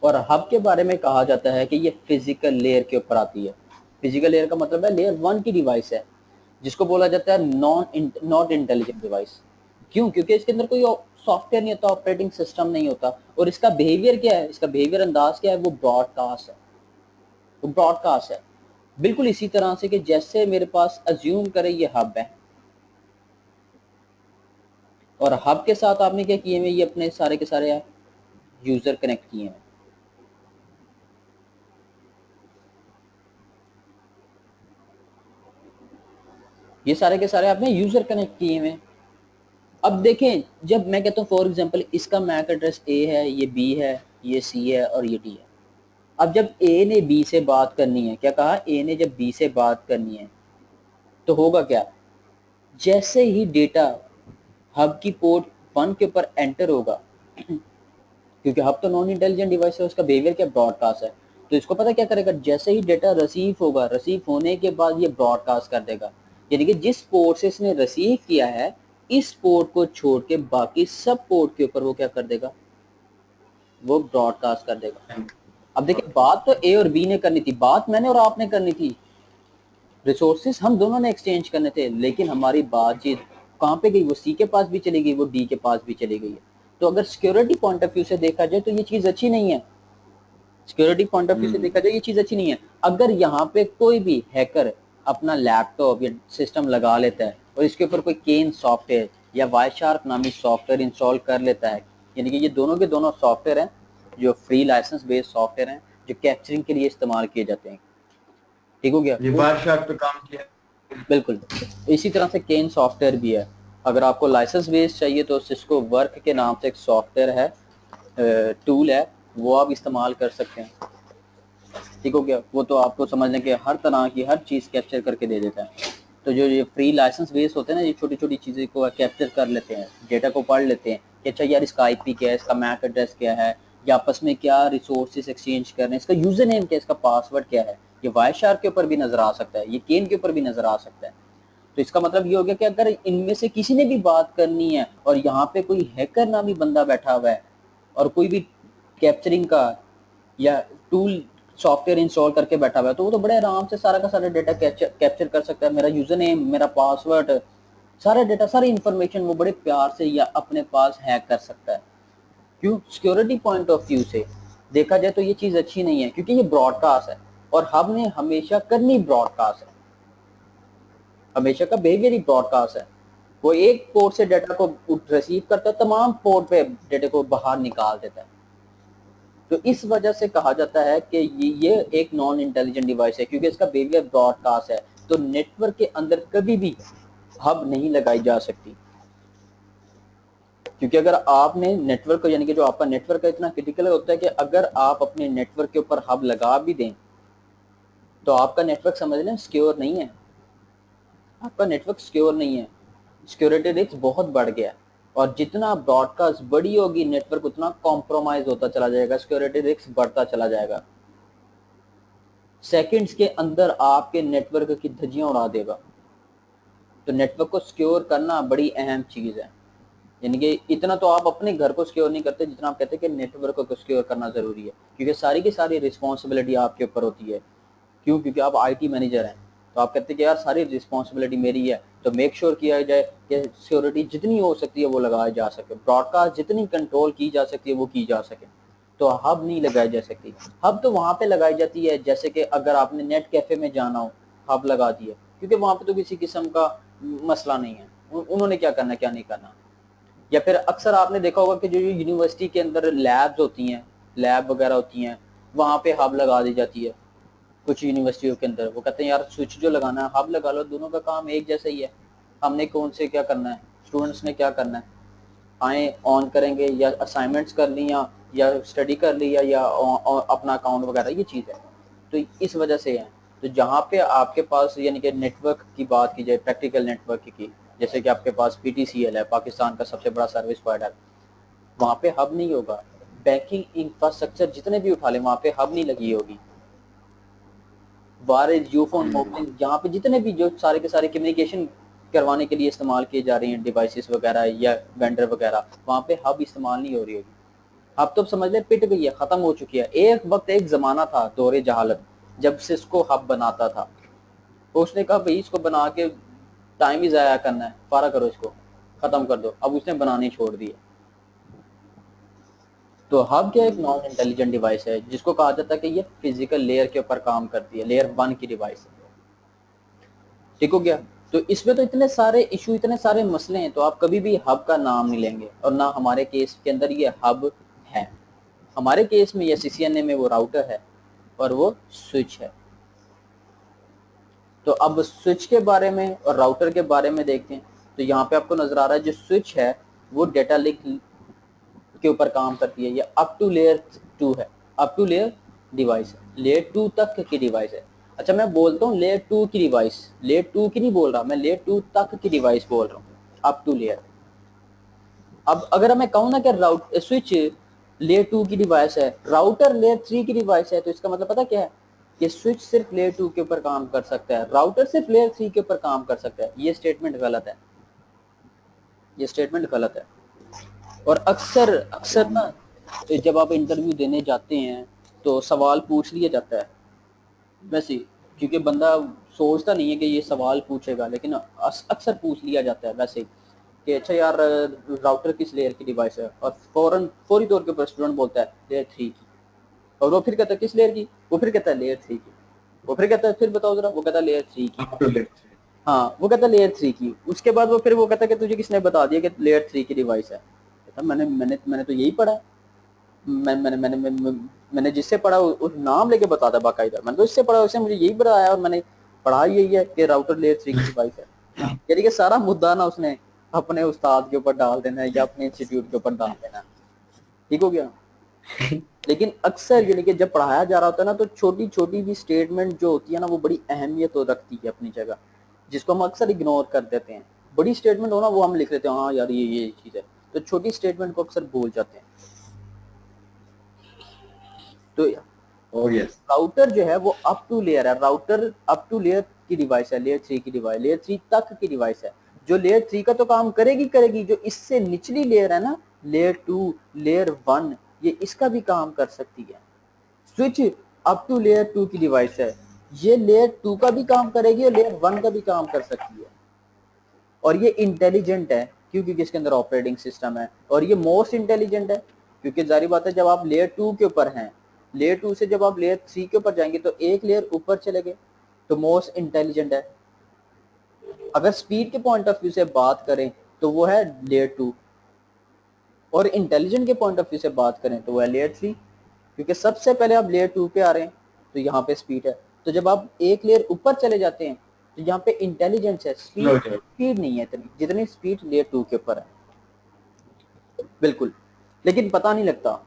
S1: और हब के बारे में कहा जाता है कि ये फिजिकल लेयर के ऊपर आती है। फिजिकल लेयर का मतलब है लेयर 1 की डिवाइस है, जिसको बोला जाता है नॉट इंटेलिजेंट डिवाइस। क्यों? क्योंकि इसके अंदर कोई सॉफ्टवेयर नहीं होता, ऑपरेटिंग सिस्टम नहीं होता। और इसका बिहेवियर क्या है? इसका बिहेवियर अंदाज क्या है? वो ब्रॉडकास्ट है। वो ब्रॉडकास्ट है बिल्कुल इसी तरह से कि जैसे मेरे पास अज्यूम करें ये हब है, और हब के साथ आपने क्या किए हैं? ये अपने सारे के सारे यूजर कनेक्ट किए हैं। ये सारे के सारे आपने यूजर कनेक्ट किए हैं। अब देखें, जब मैं कहता हूँ फॉर एग्जांपल इसका मैक एड्रेस ए है, ये बी है, ये सी है और ये डी है। अब जब ए ने बी से बात करनी है, क्या कहा? ए ने जब बी से बात करनी है तो होगा क्या? जैसे ही डेटा हब की पोर्ट 1 के ऊपर एंटर होगा, क्योंकि हब तो नॉन इंटेलिजेंट डिवाइस है, उसका बिहेवियर क्या? ब्रॉडकास्ट है। तो इसको पता क्या करेगा? जैसे ही डेटा रिसीव होगा, रिसीव होने के बाद ये ब्रॉडकास्ट कर देगा। यानी कि जिस पोर्ट से इसने रिसीव किया है, इस पोर्ट को छोड़ के बाकी सब पोर्ट के ऊपर वो क्या कर देगा? वो ब्रॉडकास्ट कर देगा। अब देखिए, बात तो ए और बी ने करनी थी, बात मैंने और आपने करनी थी, रिसोर्सेज हम दोनों ने एक्सचेंज करने थे, लेकिन हमारी बातचीत कहाँ पे गई? वो सी के पास भी चली गई, वो डी के पास भी चली गई है। तो अगर सिक्योरिटी पॉइंट ऑफ व्यू से देखा जाए तो ये चीज अच्छी नहीं है। सिक्योरिटी पॉइंट ऑफ व्यू से देखा जाए ये चीज अच्छी नहीं है। अगर यहाँ पे कोई भी हैकर अपना लैपटॉप या सिस्टम लगा लेता है और इसके ऊपर कोई केन सॉफ्टवेयर या वाईशार्क नामी सॉफ्टवेयर इंस्टॉल कर लेता है, यानी कि ये दोनों के दोनों सॉफ्टवेयर हैं जो फ्री लाइसेंस बेस्ड सॉफ्टवेयर हैं, जो कैप्चरिंग के लिए इस्तेमाल किए जाते हैं। ठीक हो गया।
S2: ये वारशार्क पे काम किया।
S1: बिल्कुल इसी तरह से केन सॉफ्टवेयर भी है। अगर आपको लाइसेंस बेस्ड चाहिए तो सिस्को वर्क के नाम से एक सॉफ्टवेयर है, टूल है, वो आप इस्तेमाल कर सकते हैं। ठीक हो गया। वो तो आपको समझने के हर तरह की हर चीज़ कैप्चर करके दे देता है। तो जो ये फ्री लाइसेंस बेस होते हैं ना, ये छोटी छोटी चीज़ें को कैप्चर कर लेते हैं, डेटा को पढ़ लेते हैं कि अच्छा यार इसका आईपी क्या है, इसका मैक एड्रेस क्या है, या आपस में क्या रिसोर्सेज एक्सचेंज कर रहे हैं, इसका यूजर नेम क्या है, इसका पासवर्ड क्या है। ये वाईशार्क के ऊपर भी नजर आ सकता है, ये केन के ऊपर भी नजर आ सकता है। तो इसका मतलब ये हो गया कि अगर इनमें से किसी ने भी बात करनी है और यहाँ पे कोई हैकर नामी बंदा बैठा हुआ है और कोई भी कैप्चरिंग का या टूल सॉफ्टवेयर इंस्टॉल करके बैठा हुआ है, तो वो तो बड़े आराम से सारा का सारा डेटा कैप्चर कर सकता है। मेरा यूजर नेम, मेरा पासवर्ड, सारा डेटा, सारी इंफॉर्मेशन वो बड़े प्यार से या अपने पास हैक कर सकता है। क्यों? सिक्योरिटी पॉइंट ऑफ व्यू से देखा जाए तो ये चीज अच्छी नहीं है, क्योंकि ये ब्रॉडकास्ट है और हब ने हमेशा करनी ब्रॉडकास्ट है, हमेशा का बिहेवियर ही ब्रॉडकास्ट है। वो एक पोर्ट से डाटा को रिसीव करता है, तमाम पोर्ट पे डाटा को बाहर निकाल देता है। तो इस वजह से कहा जाता है कि ये एक नॉन इंटेलिजेंट डिवाइस है, क्योंकि इसका बिहेवियर ब्रॉडकास्ट है। तो नेटवर्क के अंदर कभी भी हब नहीं लगाई जा सकती, क्योंकि अगर आपने नेटवर्क को, यानी कि जो आपका नेटवर्क है, इतना क्रिटिकल होता है कि अगर आप अपने नेटवर्क के ऊपर हब लगा भी दें तो आपका नेटवर्क समझ लें सिक्योर नहीं है, आपका नेटवर्क सिक्योर नहीं है। सिक्योरिटी रिस्क बहुत बढ़ गया और जितना ब्रॉडकास्ट बड़ी होगी नेटवर्क उतना कॉम्प्रोमाइज होता चला जाएगा, सिक्योरिटी रिस्क बढ़ता चला जाएगा। सेकंड्स के अंदर आपके नेटवर्क की धज्जियां उड़ा देगा। तो नेटवर्क को सिक्योर करना बड़ी अहम चीज है, यानी कि इतना तो आप अपने घर को सिक्योर नहीं करते जितना आप कहते हैं कि नेटवर्क को सिक्योर करना जरूरी है, क्योंकि सारी की सारी रिस्पॉन्सिबिलिटी आपके ऊपर होती है। क्यों? क्योंकि आप आईटी मैनेजर हैं, तो आप कहते हैं कि यार सारी रिस्पॉन्सिबिलिटी मेरी है, तो मेक श्योर किया जाए कि सिक्योरिटी जितनी हो सकती है वो लगाई जा सके, ब्रॉडकास्ट जितनी कंट्रोल की जा सकती है वो की जा सके। तो हब नहीं लगाई जा सकती। हब तो वहां पे लगाई जाती है जैसे कि अगर आपने नेट कैफे में जाना हो, हब लगा दिए, क्योंकि वहां पे तो किसी किस्म का मसला नहीं है, उन्होंने क्या करना क्या नहीं करना। या फिर अक्सर आपने देखा होगा कि जो यूनिवर्सिटी के अंदर लैब्स होती हैं, लैब वगैरह होती हैं, वहां पे हब लगा दी जाती है। कुछ यूनिवर्सिटियों के अंदर वो कहते हैं यार स्विच जो लगाना है हब लगा लो, दोनों का काम एक जैसा ही है, हमने कौन से क्या करना है, स्टूडेंट्स ने क्या करना है, आए ऑन करेंगे या असाइनमेंट्स कर ली या स्टडी कर ली या अपना अकाउंट वगैरह, ये चीज़ है। तो इस वजह से है। तो जहाँ पे आपके पास यानी कि नेटवर्क की बात की जाए, प्रैक्टिकल नेटवर्क की, जैसे कि आपके पास PTCL है, पाकिस्तान का सबसे बड़ा सर्विस प्रोवाइडर, वहाँ पे हब नहीं होगा। बैंकिंग इंफ्रास्ट्रक्चर जितने भी उठा लें वहाँ पे हब नहीं लगी होगी। वायरलेस यूफोन मोबिलिंग, जहाँ पे जितने भी जो सारे के सारे कम्युनिकेशन करवाने के लिए इस्तेमाल किए जा रहे हैं डिवाइसेस वगैरह या वेंडर वगैरह, वहाँ पे हब इस्तेमाल नहीं हो रही होगी। अब तो समझ ले पिट गई है, खत्म हो चुकी है। एक वक्त एक जमाना था दौरे जहालत, जब सिस्को हब बनाता था, तो उसने कहा भाई इसको बना के टाइम ही जाया करना है, फारा करो इसको, खत्म कर दो। अब उसने बनाने छोड़ दिए। तो हब क्या एक नॉन इंटेलिजेंट डिवाइस है जिसको कहा जाता है कि ये फिजिकल लेयर के ऊपर काम करती है, लेयर 1 की डिवाइस है। ठीक हो गया? तो इसमें तो इतने सारे इशू, इतने सारे मसले हैं, तो आप कभी भी हब का नाम नहीं लेंगे, और ना हमारे केस के अंदर ये हब है। हमारे केस में ये CCNA में वो राउटर है और वो स्विच है। तो अब स्विच के बारे में और राउटर के बारे में देखते हैं। तो यहाँ पे आपको नजर आ रहा है जो स्विच है वो डेटा लिंक के ऊपर काम करती है, ये अप टू लेयर 2 है, अप टू लेयर डिवाइस है, लेयर 2 तक की डिवाइस है। अच्छा मैं बोलता हूँ लेयर 2 की डिवाइस, लेयर 2 की नहीं बोल रहा मैं, लेयर 2 तक की डिवाइस बोल रहा हूँ, अप टू लेयर। अब अगर मैं कहूँ ना कि स्विच लेयर 2 की डिवाइस है, राउटर लेयर 3 की डिवाइस है, तो इसका मतलब पता क्या है कि स्विच सिर्फ लेयर 2 के ऊपर काम कर सकता है, राउटर सिर्फ लेयर 3 के ऊपर काम कर सकता है। ये स्टेटमेंट गलत है, ये स्टेटमेंट गलत है। और अक्सर अक्सर ना जब आप इंटरव्यू देने जाते हैं तो सवाल पूछ लिया जाता है वैसे, क्योंकि बंदा सोचता नहीं है कि ये सवाल पूछेगा, लेकिन अक्सर पूछ लिया जाता है वैसे कि अच्छा यार राउटर किस लेयर की डिवाइस है, और फौरी तौर के ऊपर स्टूडेंट बोलता है लेयर 3 की, और वो फिर कहता है किस लेयर की, वो फिर कहता है लेयर 3 की, वो फिर कहता है फिर बताओ जरा, वो कहता है लेयर 3 की, हाँ वो कहता है लेयर 3 की। उसके बाद वो फिर वो कहता है कि तुझे किसने बता दिया कि लेयर 3 की डिवाइस है? कहता मैंने मैंने मैंने तो यही पढ़ा है, मैंने जिससे पढ़ा उस नाम लेके बताता बाकायदा, मैंने तो इससे पढ़ा, उसने मुझे यही बताया और मैंने पढ़ा यही है कि राउटर लेयर 3 की डिवाइस है। यानी कि सारा मुद्दा ना उसने अपने उस्ताद के ऊपर डाल देना है या अपने इंस्टीट्यूट के ऊपर डाल देना है। ठीक हो गया? लेकिन अक्सर यानी कि जब पढ़ाया जा रहा होता है ना, तो छोटी छोटी भी स्टेटमेंट जो होती है ना वो बड़ी अहमियत तो रखती है अपनी जगह, जिसको हम अक्सर इग्नोर कर देते हैं। बड़ी स्टेटमेंट हो ना वो हम लिख लेते हैं हाँ यार ये चीज़ है, तो छोटी स्टेटमेंट को अक्सर भूल जाते हैं। तो राउटर जो है वो अप टू लेयर है, राउटर अप टू लेयर की डिवाइस है, लेयर 3 की डिवाइस, लेयर 3 तक की डिवाइस है। जो लेयर 3 का तो काम करेगी करेगी, जो इससे निचली लेयर है ना, लेयर 2 लेयर 1, ये इसका भी काम कर सकती है। स्विच अप टू लेयर 2 की डिवाइस है, ये लेयर 2 का भी काम करेगी और लेयर 1 का भी काम कर सकती है, और ये इंटेलिजेंट है क्योंकि इसके अंदर ऑपरेटिंग सिस्टम है, और ये मोस्ट इंटेलिजेंट है क्योंकि जारी बात है जब आप लेयर 2 के ऊपर हैं, लेयर 2 से जब आप लेयर 3 के ऊपर जाएंगे तो एक लेयर ऊपर चले गए, तो मोस्ट इंटेलिजेंट है। अगर स्पीड के पॉइंट ऑफ व्यू से बात करें तो वो है लेयर 2, और इंटेलिजेंट के पॉइंट ऑफ व्यू से बात करें तो वो है लेयर 3, क्योंकि सबसे पहले आप लेयर 2 पे आ रहे हैं तो यहाँ पे स्पीड है, तो जब आप एक लेयर ऊपर चले जाते हैं तो यहाँ पे इंटेलिजेंस है, स्पीड नहीं है इतनी जितनी स्पीड लेयर 2 के ऊपर है, बिल्कुल, लेकिन पता नहीं लगता।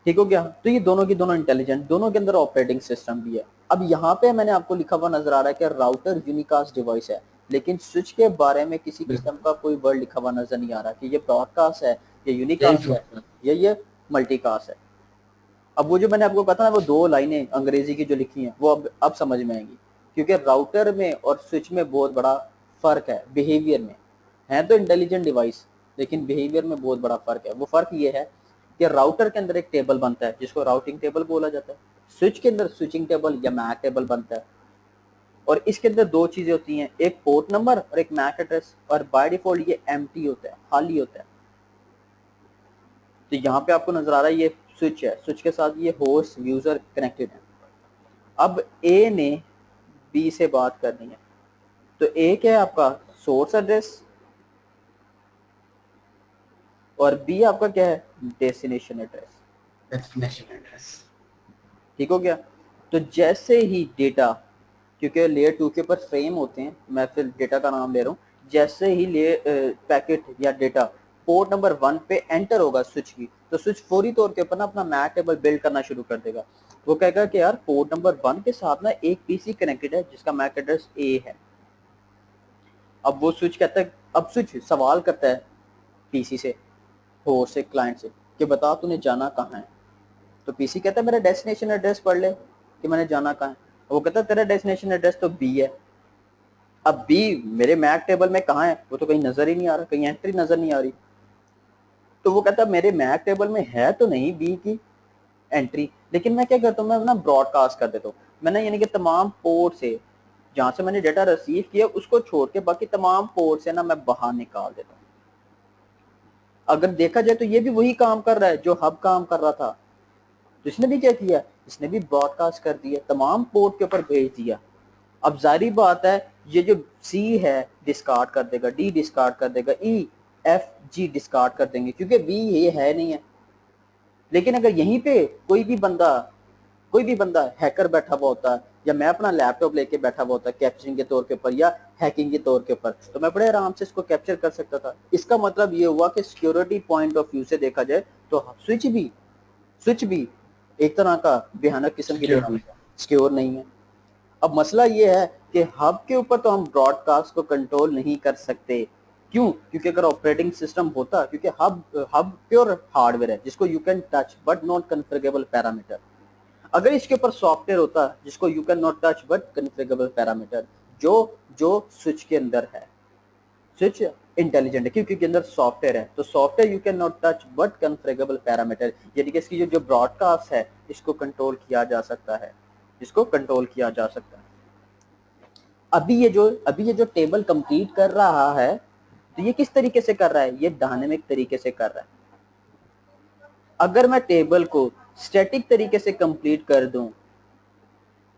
S1: ठीक हो गया, तो ये दोनों की दोनों इंटेलिजेंट, दोनों के अंदर ऑपरेटिंग सिस्टम भी है। अब यहाँ पे मैंने आपको लिखा हुआ नजर आ रहा है कि राउटर यूनिकास्ट डिवाइस है, लेकिन स्विच के बारे में किसी किस्म का कोई वर्ड लिखा हुआ नजर नहीं आ रहा कि ये ब्रॉडकास्ट है, ये यूनिकास्ट है, ये मल्टीकास्ट है। अब वो जो मैंने आपको कहा था ना, वो 2 लाइनें अंग्रेजी की जो लिखी हैं वो अब समझ में आएंगी, क्योंकि राउटर में और स्विच में बहुत बड़ा फर्क है बिहेवियर में। है तो इंटेलिजेंट डिवाइस, लेकिन बिहेवियर में बहुत बड़ा फर्क है। वो फर्क ये है कि राउटर के अंदर एक टेबल बनता है जिसको राउटिंग टेबल बोला जाता है, स्विच के अंदर स्विचिंग टेबल या मैक टेबल बनता है, और इसके अंदर 2 चीजें होती हैं, एक पोर्ट नंबर और एक मैक एड्रेस, और बाय डिफॉल्ट ये एम्प्टी होता है, खाली होता है। तो यहाँ पे आपको नजर आ रहा है ये स्विच है, स्विच के साथ ये होस्ट यूजर कनेक्टेड है। अब ए ने बी से बात करनी है, तो ए क्या है आपका सोर्स एड्रेस, और बी आपका क्या है डेस्टिनेशन एड्रेस। ठीक हो गया, तो जैसे ही डेटा, क्योंकि लेयर 2 के ऊपर फ्रेम होते हैं, मैं फिर डेटा का नाम ले रहा हूँ, जैसे ही पैकेट या डेटा पोर्ट नंबर 1 पे एंटर होगा स्विच की, तो स्विच फौरी तौर के ऊपर ना अपना मैक टेबल बिल्ड करना शुरू कर देगा। वो कहेगा कि यार पोर्ट नंबर 1 के साथ ना एक पीसी कनेक्टेड है जिसका मैक एड्रेस ए है। अब वो स्विच कहता है, अब स्विच सवाल करता है पीसी से, होस्ट से, क्लाइंट से, कि बता तूने जाना कहाँ है। तो पीसी कहता है मेरा डेस्टिनेशन एड्रेस पढ़ ले कि मैंने जाना कहाँ है। वो कहता है तेरा डेस्टिनेशन एड्रेस तो बी है। अब बी मेरे मैक टेबल में कहाँ है, वो तो कहीं नजर ही नहीं आ रहा, कहीं एंट्री नजर नहीं आ रही। तो वो कहता है मेरे मैक टेबल में है तो नहीं बी की एंट्री, लेकिन मैं क्या करता हूँ, मैं ना ब्रॉडकास्ट कर देता हूँ। मैंने यानी कि तमाम पोर्ट से जहां से मैंने डेटा रिसीव किया उसको छोड़ के बाकी तमाम पोर्ट से ना मैं बाहर निकाल देता हूँ। अगर देखा जाए तो ये भी वही काम कर रहा है जो हब काम कर रहा था। तो इसने भी क्या किया, इसने भी ब्रॉडकास्ट कर दिया, तमाम पोर्ट के ऊपर भेज दिया। अब जारी बात है ये जो सी है डिस्कार्ड कर देगा, डी डिस्कार्ड कर देगा, ई एफ जी डिस्कार्ड कर देंगे क्योंकि बी ये है नहीं है। लेकिन अगर यहीं पे कोई भी बंदा हैकर बैठा हुआ होता है, या मैं अपना लैपटॉप लेके बैठा हुआ होता कैप्चरिंग के तौर के ऊपर या हैकिंग के तौर के ऊपर, तो मैं बड़े आराम से इसको कैप्चर कर सकता था। इसका मतलब ये हुआ कि सिक्योरिटी पॉइंट ऑफ व्यू से देखा जाए तो स्विच भी एक तरह का भयानक किस्म की टेक्नोलॉजी है, सिक्योर नहीं है। अब मसला ये है कि हब के ऊपर तो हम ब्रॉडकास्ट को कंट्रोल नहीं कर सकते। क्यों? क्योंकि अगर ऑपरेटिंग सिस्टम होता, क्योंकि हब प्योर हार्डवेयर है जिसको you can touch but not configurable parameter. अगर इसके ऊपर सॉफ्टवेयर होता जिसको you can not touch but configurable parameter, जो जो स्विच के अंदर है, स्विच इंटेलिजेंट है क्योंकि के अंदर सॉफ्टवेयर है, तो software you can not touch but configurable parameter, यानी कि इसकी जो ब्रॉडकास्ट है इसको कंट्रोल किया जा सकता है, इसको कंट्रोल किया जा सकता है। अभी ये जो टेबल कंप्लीट कर रहा है, तो ये किस तरीके से कर रहा है, ये डायनेमिक तरीके से कर रहा है। अगर मैं टेबल को स्टैटिक तरीके से कंप्लीट कर दूं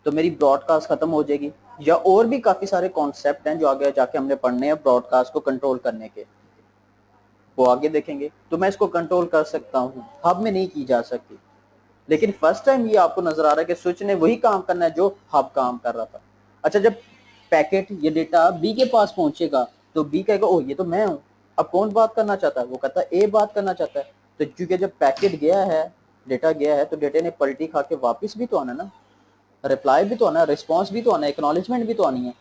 S1: तो मेरी ब्रॉडकास्ट खत्म हो जाएगी, या और भी काफी सारे कॉन्सेप्ट हैं जो आगे जाके हमने पढ़ने हैं ब्रॉडकास्ट को कंट्रोल करने के, वो आगे देखेंगे। तो मैं इसको कंट्रोल कर सकता हूँ, हब में नहीं की जा सकती। लेकिन फर्स्ट टाइम ये आपको नजर आ रहा है कि स्विच ने वही काम करना है जो हब काम कर रहा था। अच्छा, जब पैकेट ये डेटा बी के पास पहुंचेगा तो बी कहेगा ओह ये तो मैं हूँ, अब कौन बात करना चाहता है, वो कहता है ए बात करना चाहता है। तो क्योंकि जब पैकेट गया है, डेटा गया है, तो डेटा ने पलटी खा के वापस भी तो आना ना, रिप्लाई भी तो आना, रिस्पॉन्स भी तो आना, एक्नॉलेजमेंट भी तो आनी है।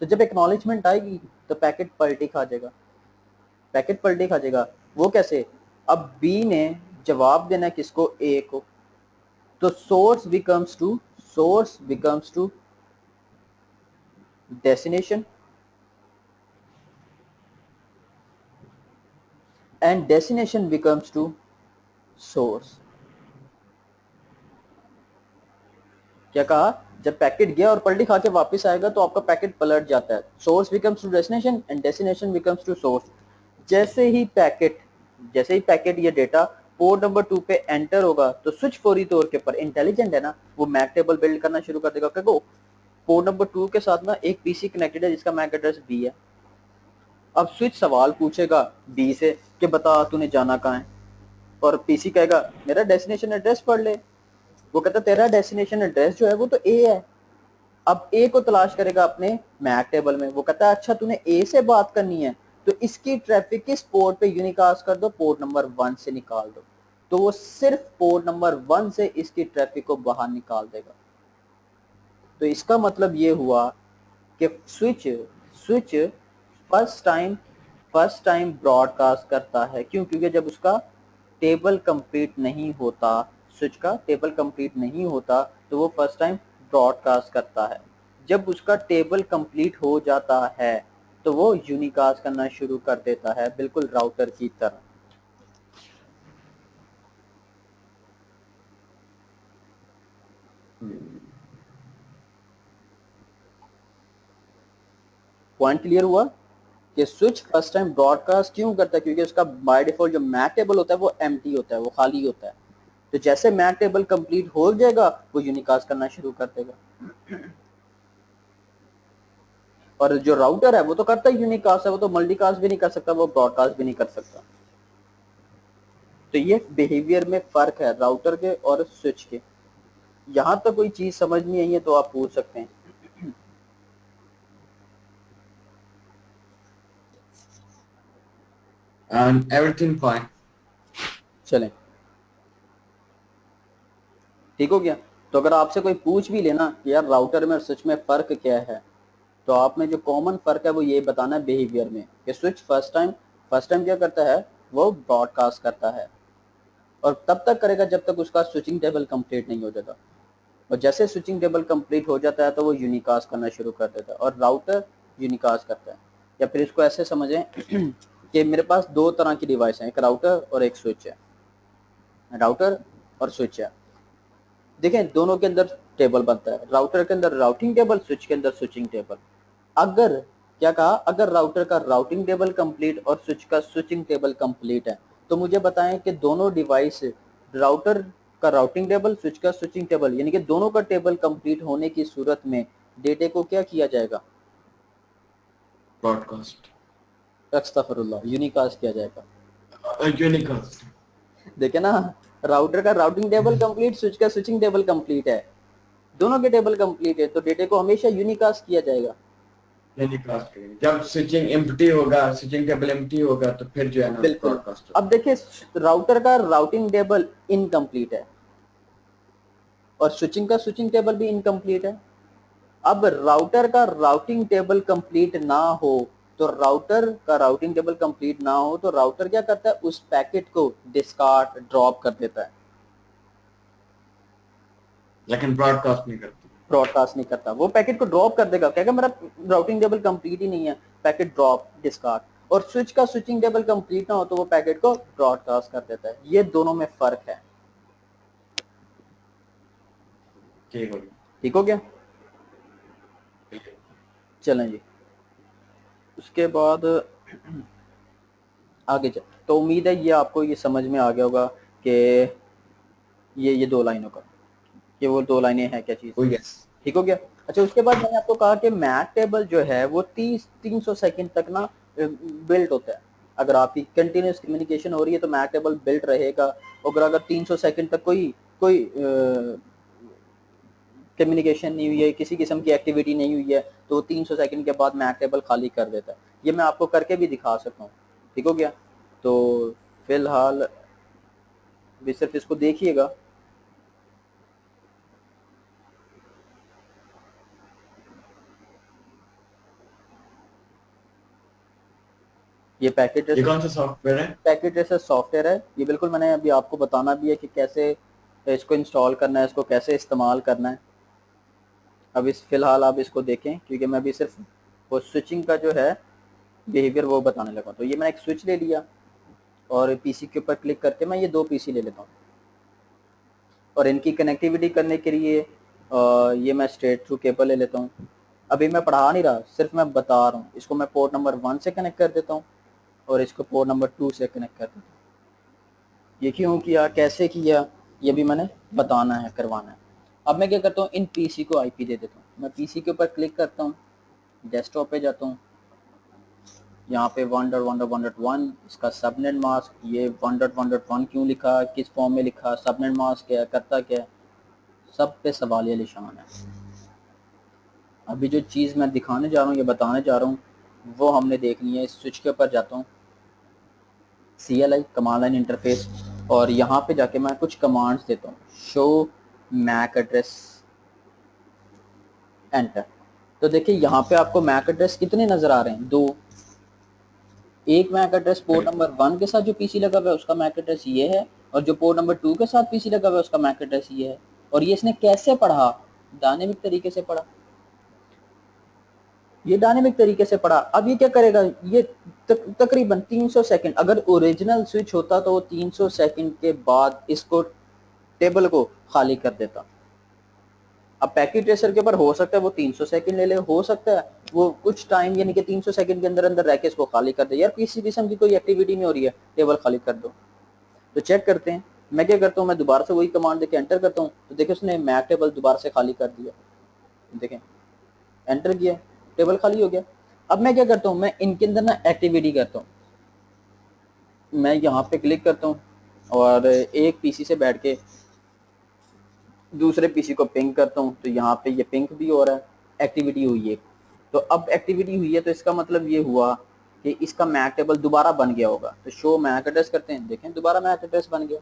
S1: तो जब एक्नॉलेजमेंट आएगी तो पैकेट पलटी खा जाएगा, पैकेट पलटी खा जाएगा। वो कैसे, अब बी ने जवाब देना है किसको, ए को, तो source becomes to destination and destination becomes to source। क्या कहा, जब पैकेट गया और पलटी खा के वापस आएगा तो आपका पैकेट पलट जाता है। Source becomes to destination and destination becomes to source. जैसे ही पैकेट ये डेटा पोर्ट नंबर 2 पे एंटर होगा तो स्विच फौरी तौर के ऊपर, इंटेलिजेंट है ना, वो मैक टेबल बिल्ड करना शुरू कर देगा। क्योंकि पोर्ट नंबर 2 के साथ ना एक पीसी कनेक्टेड है जिसका मैक एड्रेस बी है। अब स्विच सवाल पूछेगा बी से कि बता तूने जाना कहाँ है, और पीसी कहेगा मेरा डेस्टिनेशन एड्रेस पढ़ ले। वो कहता तेरा डेस्टिनेशन एड्रेस जो है वो तो ए है। अब ए को तलाश करेगा अपने मैक टेबल में। वो कहता है अच्छा तूने ए से बात करनी है तो इसकी ट्रैफिक किस पोर्ट पे यूनिकास्ट कर दो, पोर्ट नंबर 1 से निकाल दो। तो वो सिर्फ पोर्ट नंबर 1 से इसकी ट्रैफिक को बाहर निकाल देगा। तो इसका मतलब ये हुआ कि स्विच फर्स्ट टाइम ब्रॉडकास्ट करता है। क्यों? क्योंकि जब उसका टेबल कंप्लीट नहीं होता, स्विच का टेबल कंप्लीट नहीं होता तो वो फर्स्ट टाइम ब्रॉडकास्ट करता है। जब उसका टेबल कंप्लीट हो जाता है तो वो यूनिकास्ट करना शुरू कर देता है, बिल्कुल राउटर की तरह। पॉइंट क्लियर हुआ कि स्विच फर्स्ट टाइम ब्रॉडकास्ट क्यों करता है? क्योंकि उसका बाय डिफॉल्ट जो मैक टेबल होता है वो एम्प्टी होता है, वो खाली होता है। तो जैसे मैक टेबल कंप्लीट हो जाएगा वो यूनिकास्ट करना शुरू कर देगा। और जो राउटर है वो तो करता ही यूनिकास्ट है, वो तो मल्टीकास्ट भी नहीं कर सकता, वो ब्रॉडकास्ट भी नहीं कर सकता। तो ये बिहेवियर में फर्क है राउटर के और स्विच के। यहां तक कोई चीज समझ नहीं आई है तो आप पूछ सकते हैं।
S2: And everything fine.
S1: चलें, ठीक हो गया। तो अगर आपसे कोई पूछ भी लेना कि यार राउटर में और स्विच में फ़र्क क्या है, तो आप में जो कॉमन फ़र्क है वो ये बताना है बिहेवियर में कि स्विच फर्स्ट टाइम क्या करता है, वो ब्रॉडकास्ट करता है और तब तक करेगा जब तक उसका स्विचिंग टेबल कंप्लीट नहीं हो जाता। और जैसे स्विचिंग टेबल कंप्लीट हो जाता है तो वो यूनिकास्ट करना शुरू कर देता है और राउटर यूनिकास्ट करता है। या फिर इसको ऐसे समझें कि मेरे पास दो तरह की डिवाइस हैं, एक राउटर और एक स्विच है। राउटर और स्विच है, देखें दोनों के अंदर टेबल बनता है, राउटर के अंदर राउटिंग टेबल, स्विच के अंदर स्विचिंग टेबल। अगर क्या कहा, अगर राउटर का राउटिंग टेबल कंप्लीट और स्विच का स्विचिंग टेबल कंप्लीट है तो मुझे बताएं कि दोनों डिवाइस, राउटर का राउटिंग टेबल, स्विच का स्विचिंग टेबल, यानी कि दोनों का टेबल कंप्लीट होने की सूरत में डेटे को क्या किया जाएगा?
S2: Broadcast.
S1: अस्तगफिरुल्लाह, यूनिकास्ट किया जाएगा।
S2: Unicast.
S1: देखे ना, राउटर का राउटिंग टेबल कंप्लीट, स्विच का स्विचिंग टेबल कंप्लीट है, दोनों के टेबल कंप्लीट है तो डेटे को हमेशा यूनिकास्ट किया जाएगा।
S2: Unicast करेंगे जब स्विचिंग एम्प्टी होगा, स्विचिंग टेबल एम्प्टी होगा तो फिर जो है ना
S1: बिल्कुल।
S2: ब्रॉडकास्ट
S1: अब देखिए राउटर का राउटिंग टेबल इनकम्प्लीट है और स्विचिंग का स्विचिंग टेबल भी इनकम्प्लीट है। अब राउटर का राउटिंग टेबल कंप्लीट ना हो तो राउटर क्या करता है, उस पैकेट को डिस्कार्ड, ड्रॉप कर देता है,
S2: लेकिन ब्रॉडकास्ट नहीं करती।
S1: ब्रॉडकास्ट नहीं करता। वो पैकेट को ड्रॉप कर देगा, कहेगा मेरा राउटिंग टेबल कंप्लीट ही नहीं है, पैकेट ड्रॉप, डिस्कार्ड। और स्विच का स्विचिंग टेबल कंप्लीट ना हो तो वो पैकेट को ब्रॉडकास्ट कर देता है। ये दोनों में फर्क है।
S2: ठीक हो गया।
S1: ठीक हो गया, चलें जी। उसके बाद आगे चल, तो उम्मीद है ये आपको ये समझ में आ गया होगा कि ये दो लाइनों का, ये वो दो लाइनें हैं क्या चीज़।
S2: Oh yes.
S1: ठीक हो गया। अच्छा, उसके बाद मैंने आपको कहा कि मैक टेबल जो है वो 300 सेकंड तक ना बिल्ट होता है। अगर आपकी कंटिन्यूस कम्युनिकेशन हो रही है तो मैक टेबल बिल्ट रहेगा। अगर 300 सेकंड तक कोई कम्युनिकेशन नहीं हुई है, किसी किस्म की एक्टिविटी नहीं हुई है तो 300 सेकंड के बाद मैक टेबल खाली कर देता है। ये मैं आपको करके भी दिखा सकता हूँ। ठीक हो गया। तो फिलहाल भी सिर्फ इसको देखिएगा। ये पैकेट
S2: ये कौन सा सॉफ्टवेयर है?
S1: पैकेट ट्रेसर सॉफ्टवेयर है। ये बिल्कुल मैंने अभी आपको बताना भी है कि कैसे इसको इंस्टॉल करना है, इसको कैसे इस्तेमाल करना है। अब इस फिलहाल आप इसको देखें क्योंकि मैं अभी सिर्फ वो स्विचिंग का जो है बिहेवियर वो बताने लगा। तो ये मैंने एक स्विच ले लिया और पीसी के ऊपर क्लिक करके मैं ये दो पीसी ले लेता हूँ और इनकी कनेक्टिविटी करने के लिए ये मैं स्ट्रेट थ्रू केबल ले लेता हूँ। अभी मैं पढ़ा नहीं रहा, सिर्फ मैं बता रहा हूँ। इसको मैं पोर्ट नंबर 1 से कनेक्ट कर देता हूँ और इसको पोर्ट नंबर 2 से कनेक्ट कर देता हूँ। ये क्यों किया, कैसे किया, ये भी मैंने बताना है, करवाना है। अब मैं क्या करता हूँ, इन पीसी को आईपी दे देता हूँ। मैं पीसी के ऊपर क्लिक करता हूँ, डेस्कटॉप पे जाता हूँ, यहाँ पे 1.1.1.1 इसका सबनेट मास्क, ये 1.1.1 क्यों लिखा, किस फॉर्म में लिखा, सबनेट मास्क क्या है, करता क्या है, सब पे सवालिया निशान है। अभी जो चीज़ मैं दिखाने जा रहा हूँ, ये बताने जा रहा हूँ, वो हमने देखनी है। इस स्विच के ऊपर जाता हूँ, CLI कमांड लाइन इंटरफेस, और यहाँ पे जाके मैं कुछ कमांड्स देता हूँ। Show MAC address, enter. तो देखिए यहाँ पे आपको मैक एड्रेस कितने नजर आ रहे हैं, 2। एक मैक एड्रेस पोर्ट नंबर 1 के साथ जो पीसी लगा हुआ है उसका मैक एड्रेस ये है, और जो पोर्ट नंबर 2 के साथ पीसी लगा हुआ है उसका मैक एड्रेस ये है। और ये इसने कैसे पढ़ा, डायनेमिक तरीके से पढ़ा, ये डायनेमिक तरीके से पढ़ा। अब ये क्या करेगा, ये तकरीबन 300 सेकंड, अगर ओरिजिनल स्विच होता तो वो 300 सेकंड के बाद इसको टेबल को खाली कर देता। अब पैकेट ट्रेसर के ऊपर हो सकता है वो 300 सेकंड ले ले, हो सकता है वो कुछ टाइम यानी कि 300 सेकंड के अंदर अंदर रह के इसको खाली कर दे। यार किसी किस्म की कोई एक्टिविटी नहीं हो रही है, टेबल खाली कर दो। तो चेक करते हैं। मैं क्या करता हूँ, मैं दोबारा से वही कमांड देके एंटर करता हूँ, तो देखिए उसने मैक टेबल दोबारा से खाली कर दिया। देखें, एंटर किया, टेबल खाली हो गया। अब मैं क्या करता हूँ, मैं इनके अंदर ना एक्टिविटी करता हूँ। मैं यहाँ पे क्लिक करता हूँ और एक पीसी से बैठ के दूसरे पीसी को पिंग करता हूँ, तो यहाँ पे ये पिंग भी हो रहा है, एक्टिविटी हुई है। तो अब एक्टिविटी हुई है तो इसका मतलब ये हुआ कि इसका मैक टेबल दोबारा बन गया होगा। तो शो मैक एड्रेस करते हैं, देखें दोबारा मैक एड्रेस बन गया।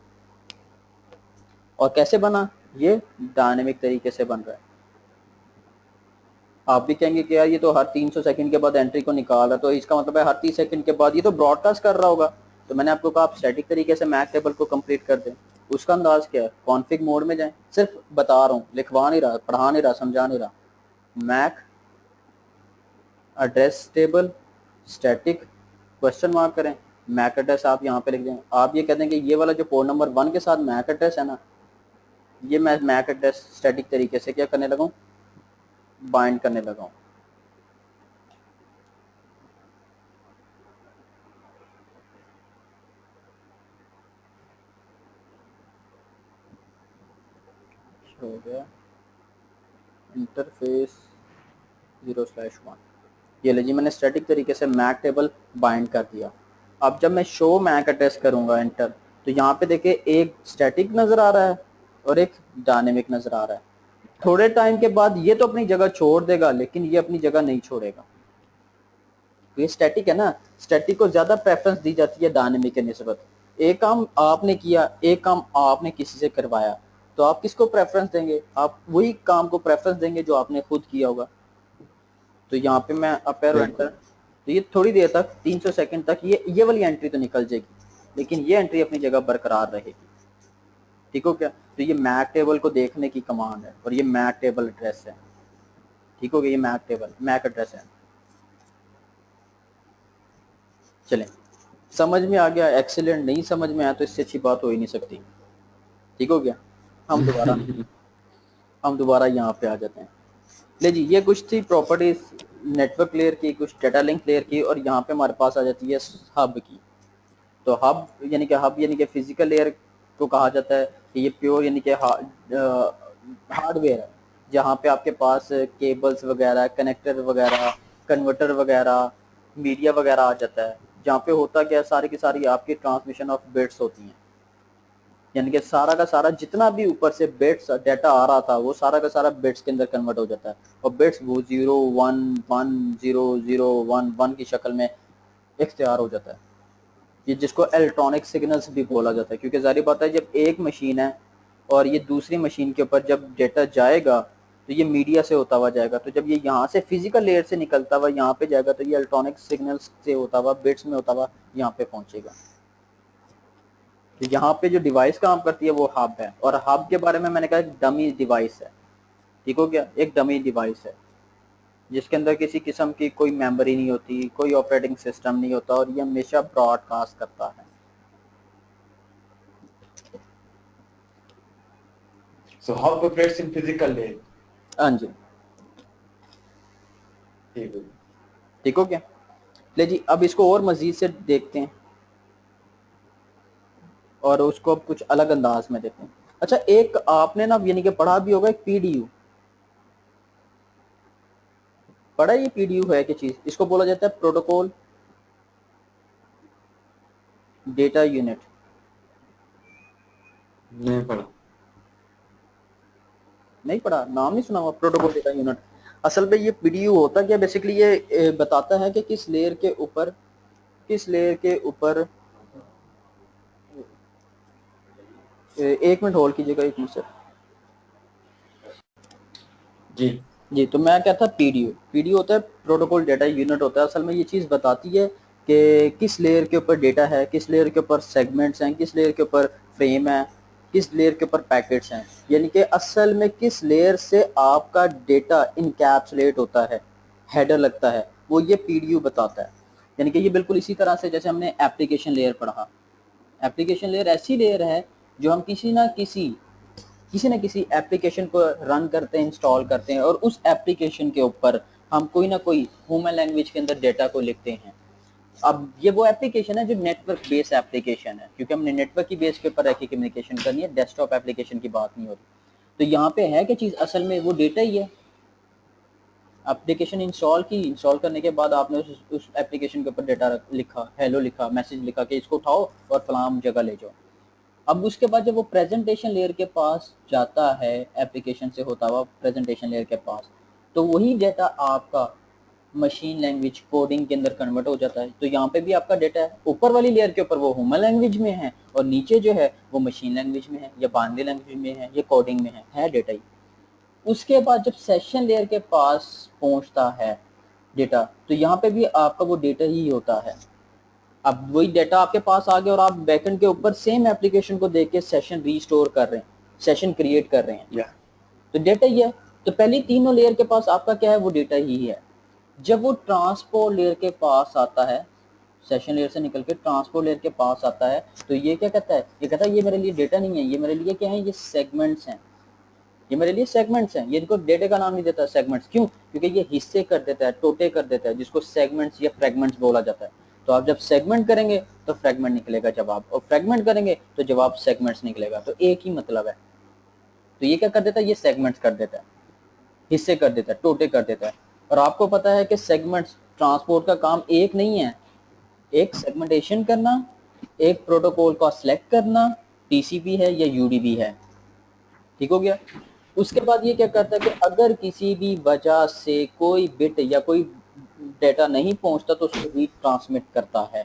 S1: और कैसे बना, ये डायनेमिक तरीके से बन रहा है। आप भी कहेंगे कि यार ये तो हर 300 सेकंड के बाद एंट्री को निकाल रहा है, तो इसका मतलब है हर 30 सेकंड के बाद ये तो ब्रॉडकास्ट कर रहा होगा। तो मैंने आपको कहा आप स्टैटिक तरीके से मैक टेबल को कंप्लीट कर दें। उसका अंदाज क्या है, कॉन्फिग मोड में जाएं, सिर्फ बता रहा हूँ, लिखवा नहीं रहा, पढ़ा नहीं रहा, समझा नहीं रहा। MAC address table static question mark करें, मैक एड्रेस आप यहाँ पे लिख दें। आप ये कह दें कि ये वाला जो पोर्ट नंबर 1 के साथ मैक एड्रेस है ना, ये मैं मैक एड्रेस स्टैटिक तरीके से क्या करने लगा हूँ, बाइंड करने लगा हूँ। हो गया इंटरफेस 0/1, ये ले जी मैंने स्टैटिक तरीके से मैक टेबल बाइंड कर दिया। अब जब मैं शो मैक एड्रेस करूंगा एंटर, तो यहाँ पे देखिए एक स्टैटिक नजर आ रहा है और एक डायनेमिक नजर आ रहा है। थोड़े टाइम के बाद ये तो अपनी जगह छोड़ देगा, लेकिन ये अपनी जगह नहीं छोड़ेगा। तो ये स्टैटिक है ना, स्टैटिक को ज्यादा प्रेफरेंस दी जाती है डायनेमिक के निस्बत। एक काम आपने किया, एक काम आपने किसी से करवाया, तो आप किसको प्रेफरेंस देंगे, आप वही काम को प्रेफरेंस देंगे जो आपने खुद किया होगा। तो यहाँ पे मैं अप एरो एंटर, तो ये थोड़ी देर तक 300 सेकंड तक ये वाली एंट्री तो निकल जाएगी, लेकिन ये एंट्री अपनी जगह बरकरार रहेगी। ठीक हो क्या, तो ये मैक टेबल को देखने की कमांड है और ये मैक टेबल एड्रेस है। ठीक हो गया, ये मैक टेबल मैक एड्रेस है। चलें, समझ में आ गया, एक्सीलेंट। नहीं समझ में आया तो इससे अच्छी बात हो ही नहीं सकती। ठीक हो गया, हम दोबारा यहाँ पे आ जाते हैं। ले जी, ये कुछ थी प्रॉपर्टीज नेटवर्क लेयर की, कुछ डेटा लिंक लेयर की, और यहाँ पे हमारे पास आ जाती है हब की। तो हब यानी कि फिजिकल लेयर को कहा जाता है कि ये प्योर यानी कि हार्डवेयर है, जहाँ पे आपके पास केबल्स वगैरह, कनेक्टर वगैरह, कन्वर्टर वगैरह, मीडिया वगैरह आ जाता है। जहाँ पे होता क्या है, सारी की सारी आपकी ट्रांसमिशन ऑफ बिट्स होती हैं, यानी कि सारा का सारा जितना भी ऊपर से बिट्स डाटा आ रहा था वो सारा का सारा बिट्स के अंदर कन्वर्ट हो जाता है। और बिट्स वो 0 1 1 0 0 1 1 की शक्ल में एक तैयार हो जाता है। ये जिसको इलेक्ट्रॉनिक सिग्नल्स भी बोला जाता है, क्योंकि जाहिर बात है जब एक मशीन है और ये दूसरी मशीन के ऊपर जब डेटा जाएगा तो ये मीडिया से होता हुआ जाएगा। तो जब ये यहाँ से फिजिकल लेयर से निकलता हुआ यहाँ पे जाएगा तो ये इलेक्ट्रॉनिक सिग्नल्स से होता हुआ बिट्स में होता हुआ यहाँ पे पहुंचेगा। तो यहाँ पे जो डिवाइस काम करती है वो हब है, और हब के बारे में मैंने कहा डमी डिवाइस है। ठीक हो गया, एक डमी डिवाइस है जिसके अंदर किसी किस्म की कोई मेमोरी नहीं होती, कोई ऑपरेटिंग सिस्टम नहीं होता, और ये हमेशा ब्रॉडकास्ट करता है।
S2: So hub operates in physical layer.
S1: हाँ जी,
S2: ठीक है।
S1: ठीक हो गया। ले जी, अब इसको और मजीद से देखते हैं और उसको अब कुछ अलग अंदाज में देखते हैं। अच्छा, एक आपने ना यानी कि पढ़ा भी होगा, एक पीडीयू पढ़ा है। ये पीडीयू है क्या चीज? इसको बोला जाता है प्रोटोकॉल डेटा यूनिट।
S2: नहीं पढ़ा।
S1: नहीं पढ़ा? नाम नहीं सुना हुआ प्रोटोकॉल डेटा यूनिट? असल में ये पीडीयू होता क्या बेसिकली, ये बताता है कि किस लेयर के ऊपर, किस लेयर के ऊपर, एक मिनट होल्ड कीजिएगा, एक मिनट सर।
S2: जी
S1: जी, तो मैं क्या था, पीडीयू, पीडीयू होता है प्रोटोकॉल डेटा यूनिट होता है। असल में ये चीज़ बताती है कि किस लेयर के ऊपर डेटा है, किस लेयर के ऊपर सेगमेंट्स हैं, किस लेयर के ऊपर फ्रेम है, किस लेयर के ऊपर पैकेट्स हैं, यानी कि असल में किस लेयर से आपका डेटा इनकैप्सुलेट होता है, हेडर लगता है, वो ये पीडीयू बताता है। यानी कि ये बिल्कुल इसी तरह से जैसे हमने एप्लीकेशन लेयर पढ़ा। एप्लीकेशन लेयर ऐसी लेयर है जो हम किसी ना किसी एप्लीकेशन को रन करते हैं, इंस्टॉल करते हैं, और उस एप्लीकेशन के ऊपर हम कोई ना कोई ह्यूमन लैंग्वेज के अंदर डेटा को लिखते हैं। अब ये वो एप्लीकेशन है जो नेटवर्क बेस्ड एप्लीकेशन है, क्योंकि हमने नेटवर्क की बेस के ऊपर रह के कम्युनिकेशन करनी है, डेस्कटॉप एप्लीकेशन की बात नहीं होती। तो यहाँ पे है क्या चीज़, असल में वो डेटा ही है। एप्लीकेशन इंस्टॉल की, इंस्टॉल करने के बाद आपने उस एप्लीकेशन के ऊपर डेटा लिखा, हेलो लिखा, मैसेज लिखा कि इसको उठाओ और फलाम जगह ले जाओ। अब उसके बाद जब वो प्रेजेंटेशन लेयर के पास जाता है, एप्लीकेशन से होता हुआ प्रेजेंटेशन लेयर के पास, तो वही डेटा आपका मशीन लैंग्वेज कोडिंग के अंदर कन्वर्ट हो जाता है। तो यहाँ पे भी आपका डेटा है, ऊपर वाली लेयर के ऊपर वो ह्यूमन लैंग्वेज में है, और नीचे जो है वो मशीन लैंग्वेज में है, या बाइनरी लैंग्वेज में है, या कोडिंग में है डेटा ही। उसके बाद जब सेशन लेयर के पास पहुंचता है डेटा, तो यहाँ पे भी आपका वो डेटा ही होता है। अब वही डेटा आपके पास आ गया और आप बैकएंड के ऊपर सेम एप्लीकेशन को देख के सेशन रीस्टोर कर रहे हैं, सेशन क्रिएट कर रहे हैं,
S2: या
S1: तो डेटा ही है। तो पहली तीनों लेयर के पास आपका क्या है, वो डेटा ही है। जब वो ट्रांसपोर्ट लेयर के पास आता है, सेशन लेयर से निकल के ट्रांसपोर्ट लेयर के पास आता है, तो ये क्या कहता है, ये कहता है ये मेरे लिए डेटा नहीं है, ये मेरे लिए क्या है, ये सेगमेंट्स हैं, ये मेरे लिए सेगमेंट्स हैं। ये इनको डेटा का नाम नहीं देता सेगमेंट्स, क्यों? क्योंकि ये हिस्से कर देता है, टोटे कर देता है, जिसको सेगमेंट्स या फ्रेगमेंट्स बोला जाता है। तो आप जब सेगमेंट करेंगे तो फ्रेगमेंट निकलेगा जवाब, और फ्रेगमेंट करेंगे तो जवाब सेगमेंट्स निकलेगा, तो एक ही मतलब है। तो ये क्या कर देता है, ये सेगमेंट्स कर देता है, हिस्से कर देता है, टोटे कर देता है। और आपको पता है कि सेगमेंट्स ट्रांसपोर्ट का काम एक नहीं है, एक सेगमेंटेशन करना, एक प्रोटोकॉल का सिलेक्ट करना, टीसीपी है या यूडीपी है, ठीक हो गया। उसके बाद ये क्या करता है कि अगर किसी भी वजह से कोई बिट या कोई डेटा नहीं पहुंचता तो उसको रीड ट्रांसमिट करता है,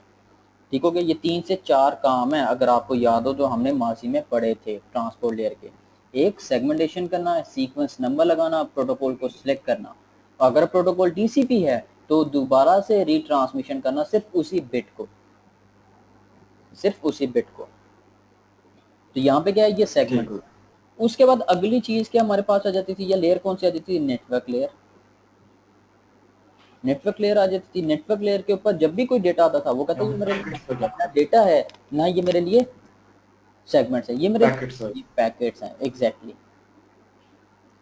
S1: ठीक हो गया। ये 3 से 4 काम है, अगर आपको याद हो, जो हमने माजी में पढ़े थे ट्रांसपोर्ट लेयर के। एक सेगमेंटेशन करना, सीक्वेंस नंबर लगाना, प्रोटोकॉल को सिलेक्ट करना, अगर प्रोटोकॉल टीसीपी है तो दोबारा से रीट्रांसमिशन करना सिर्फ उसी बिट को, सिर्फ उसी बिट को। तो यहाँ पे क्या है, ये सेगमेंट
S2: ठीक है।
S1: हुआ। उसके बाद अगली चीज क्या हमारे पास आ जाती थी, या लेयर कौन सी आ जाती थी, नेटवर्क लेयर। नेटवर्क लेयर आ जाती थी। नेटवर्क लेयर के ऊपर जब भी कोई डेटा आता था, वो कहता है ये मेरे लिए
S2: पैकेट्स हो जाते
S1: ना
S2: हैं।
S1: डेटा है, ना ये मेरे लिए सेगमेंट्स है, ये मेरे
S2: पैकेट्स हो।
S1: ये पैकेट्स हैं, एग्जैक्टली।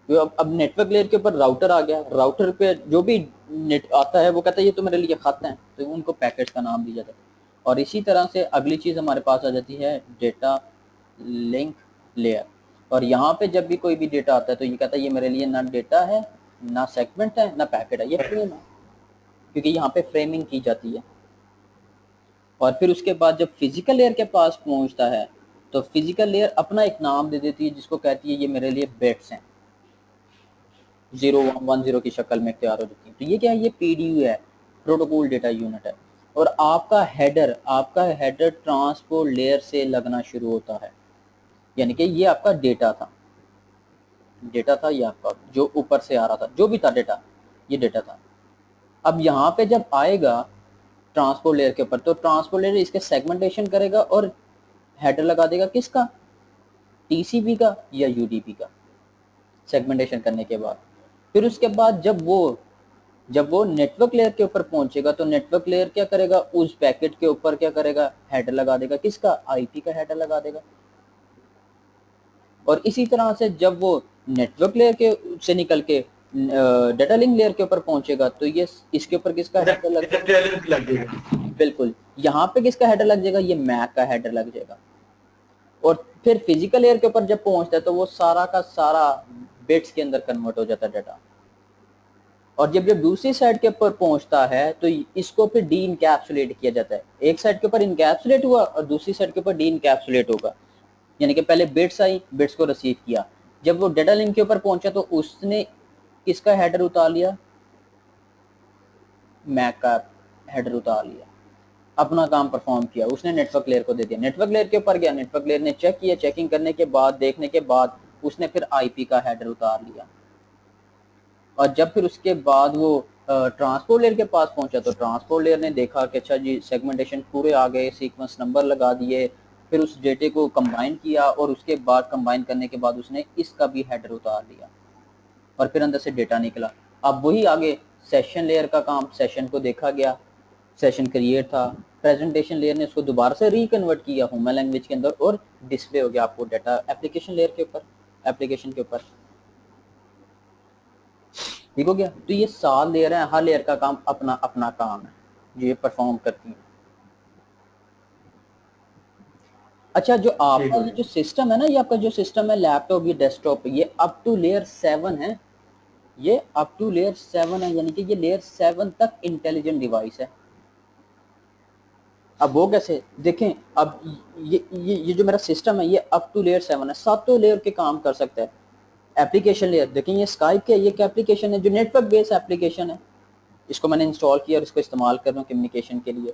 S1: तो अब नेटवर्क लेयर के ऊपर राउटर आ गया, राउटर पे जो भी नेट आता है वो कहता है ये तो मेरे लिए खत है, तो उनको पैकेट्स का नाम दिया जाता है। और इसी तरह से अगली चीज हमारे पास आ जाती है डेटा लिंक लेयर। और यहाँ पे जब भी कोई भी डेटा आता है तो ये कहता है ये मेरे लिए ना डेटा है, ना सेगमेंट है, ना पैकेट है, ये फ्रेम है, क्योंकि यहाँ पे फ्रेमिंग की जाती है। और फिर उसके बाद जब फिजिकल लेयर के पास पहुंचता है, तो फिजिकल लेयर अपना एक नाम दे देती है, जिसको कहती है ये मेरे लिए बिट्स हैं, 0 1 1 0 की शक्ल में तैयार हो जाती है। तो ये क्या है, ये पीडीयू है, प्रोटोकॉल डेटा यूनिट है। और आपका हेडर ट्रांसपोर्ट लेयर से लगना शुरू होता है, यानी कि ये आपका डेटा था ये आपका जो ऊपर से आ रहा था, जो भी था डेटा, ये डेटा था। अब यहाँ पे जब आएगा ट्रांसपोर्ट लेयर के ऊपर, तो ट्रांसपोर्ट लेयर इसके सेगमेंटेशन करेगा और हेडर लगा देगा, किसका, टीसीपी का या यूडीपी का, सेगमेंटेशन करने के बाद। फिर उसके बाद जब वो नेटवर्क लेयर के ऊपर पहुंचेगा, तो नेटवर्क लेयर क्या करेगा, उस पैकेट के ऊपर क्या करेगा, हेडर लगा देगा, किसका, आईपी का हेडर लगा देगा। और इसी तरह से जब वो नेटवर्क लेयर के से निकल के डाटा लिंक लेयर के ऊपर पहुंचेगा तो ये इसके ऊपर किसका हेडर
S2: लगेगा?
S1: बिल्कुल, यहाँ पे किसका हेडर लग जाएगा, ये मैक का हेडर लग जाएगा। और फिर फिजिकल लेयर के ऊपर जब पहुंचता है तो वो सारा का सारा बिट्स के अंदर कन्वर्ट हो जाता है डाटा। और जब जब दूसरी साइड के ऊपर पहुंचता है तो इसको फिर डी इनकैप्सुलेट किया जाता है। एक साइड के ऊपर इनकैप्सुलेट हुआ और दूसरी साइड के ऊपर डी इनकैप्सुलेट होगा, यानी कि पहले बिट्स आई, बिट्स को रिसीव किया, जब वो डाटा लिंक के ऊपर पहुंचा तो उसने किसका हेडर उतार लिया, मैक का हेडर उतार लिया, अपना काम परफॉर्म किया, उसने नेटवर्क लेयर को दे दिया। नेटवर्क लेयर के ऊपर गया, नेटवर्क लेयर ने चेक किया, चेकिंग करने के बाद, देखने के बाद उसने फिर आईपी का हेडर उतार लिया। और जब फिर उसके बाद वो ट्रांसपोर्ट लेयर के पास पहुंचा तो ट्रांसपोर्ट लेयर ने देखा कि अच्छा जी सेगमेंटेशन पूरे आ गए, सीक्वेंस नंबर लगा दिए, फिर उस डेटे को कंबाइन किया और उसके बाद कंबाइन करने के बाद उसने इसका भी हेडर उतार लिया और फिर अंदर से डेटा निकला। अब वही आगे सेशन लेयर का काम, सेशन को देखा गया, सेशन क्रिएट था, प्रेजेंटेशन लेयर ने उसको दोबारा से रिकन्वर्ट किया ह्यूमन लैंग्वेज के अंदर और डिस्प्ले हो गया आपको डाटा एप्लीकेशन लेयर के ऊपर, एप्लीकेशन के ऊपर। ठीक हो गया। तो ये 7 लेयर है, हर लेयर का काम अपना अपना काम है जो ये परफॉर्म करती है। अच्छा, जो आपका ये जो सिस्टम है ना, ये आपका जो सिस्टम है लैपटॉप, ये डेस्कटॉप, ये अप टू लेयर 7 है, ये अप टू लेयर 7 है, यानी कि ये लेयर 7 तक इंटेलिजेंट डिवाइस है। अब वो कैसे देखें, अब ये जो मेरा सिस्टम है ये अप टू लेयर 7 है, 7 लेयर के काम कर सकता है। एप्लीकेशन लेयर देखें, ये स्काइप के, ये एक एप्लीकेशन है जो नेटवर्क बेस्ड एप्लीकेशन है, इसको मैंने इंस्टॉल किया और इसको इस्तेमाल कर रहा हूँ कम्युनिकेशन के लिए।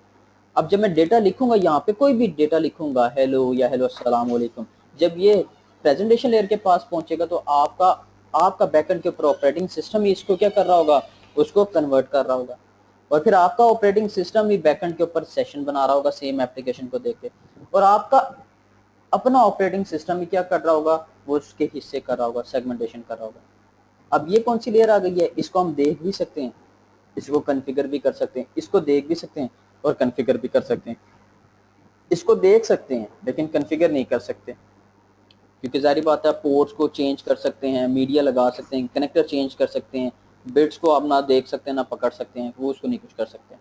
S1: अब जब मैं डेटा लिखूंगा, यहाँ पे कोई भी डेटा लिखूंगा, हेलो या हेलो अस्सलाम वालेकुम, जब ये प्रेजेंटेशन लेयर के पास पहुंचेगा तो आपका आपका बैकएंड के ऊपर ऑपरेटिंग सिस्टम ही इसको क्या कर रहा होगा, उसको कन्वर्ट कर रहा होगा। और फिर आपका ऑपरेटिंग सिस्टम ही बैकएंड के ऊपर सेशन बना रहा होगा सेम एप्लीकेशन को देख के, और आपका अपना ऑपरेटिंग सिस्टम ही क्या कर रहा होगा, वो उसके हिस्से कर रहा होगा, सेगमेंटेशन कर रहा होगा। अब ये कौन सी लेयर आ गई है, इसको हम देख भी सकते हैं, इसको कॉन्फ़िगर भी कर सकते हैं, इसको देख भी सकते हैं और कॉन्फ़िगर भी कर सकते हैं। इसको देख सकते हैं लेकिन कॉन्फ़िगर नहीं कर सकते, क्योंकि जारी बात है पोर्ट्स को चेंज कर सकते हैं, मीडिया लगा सकते हैं, कनेक्टर चेंज कर सकते हैं, बिट्स को आप ना देख सकते हैं ना पकड़ सकते हैं, वो उसको नहीं कुछ कर सकते।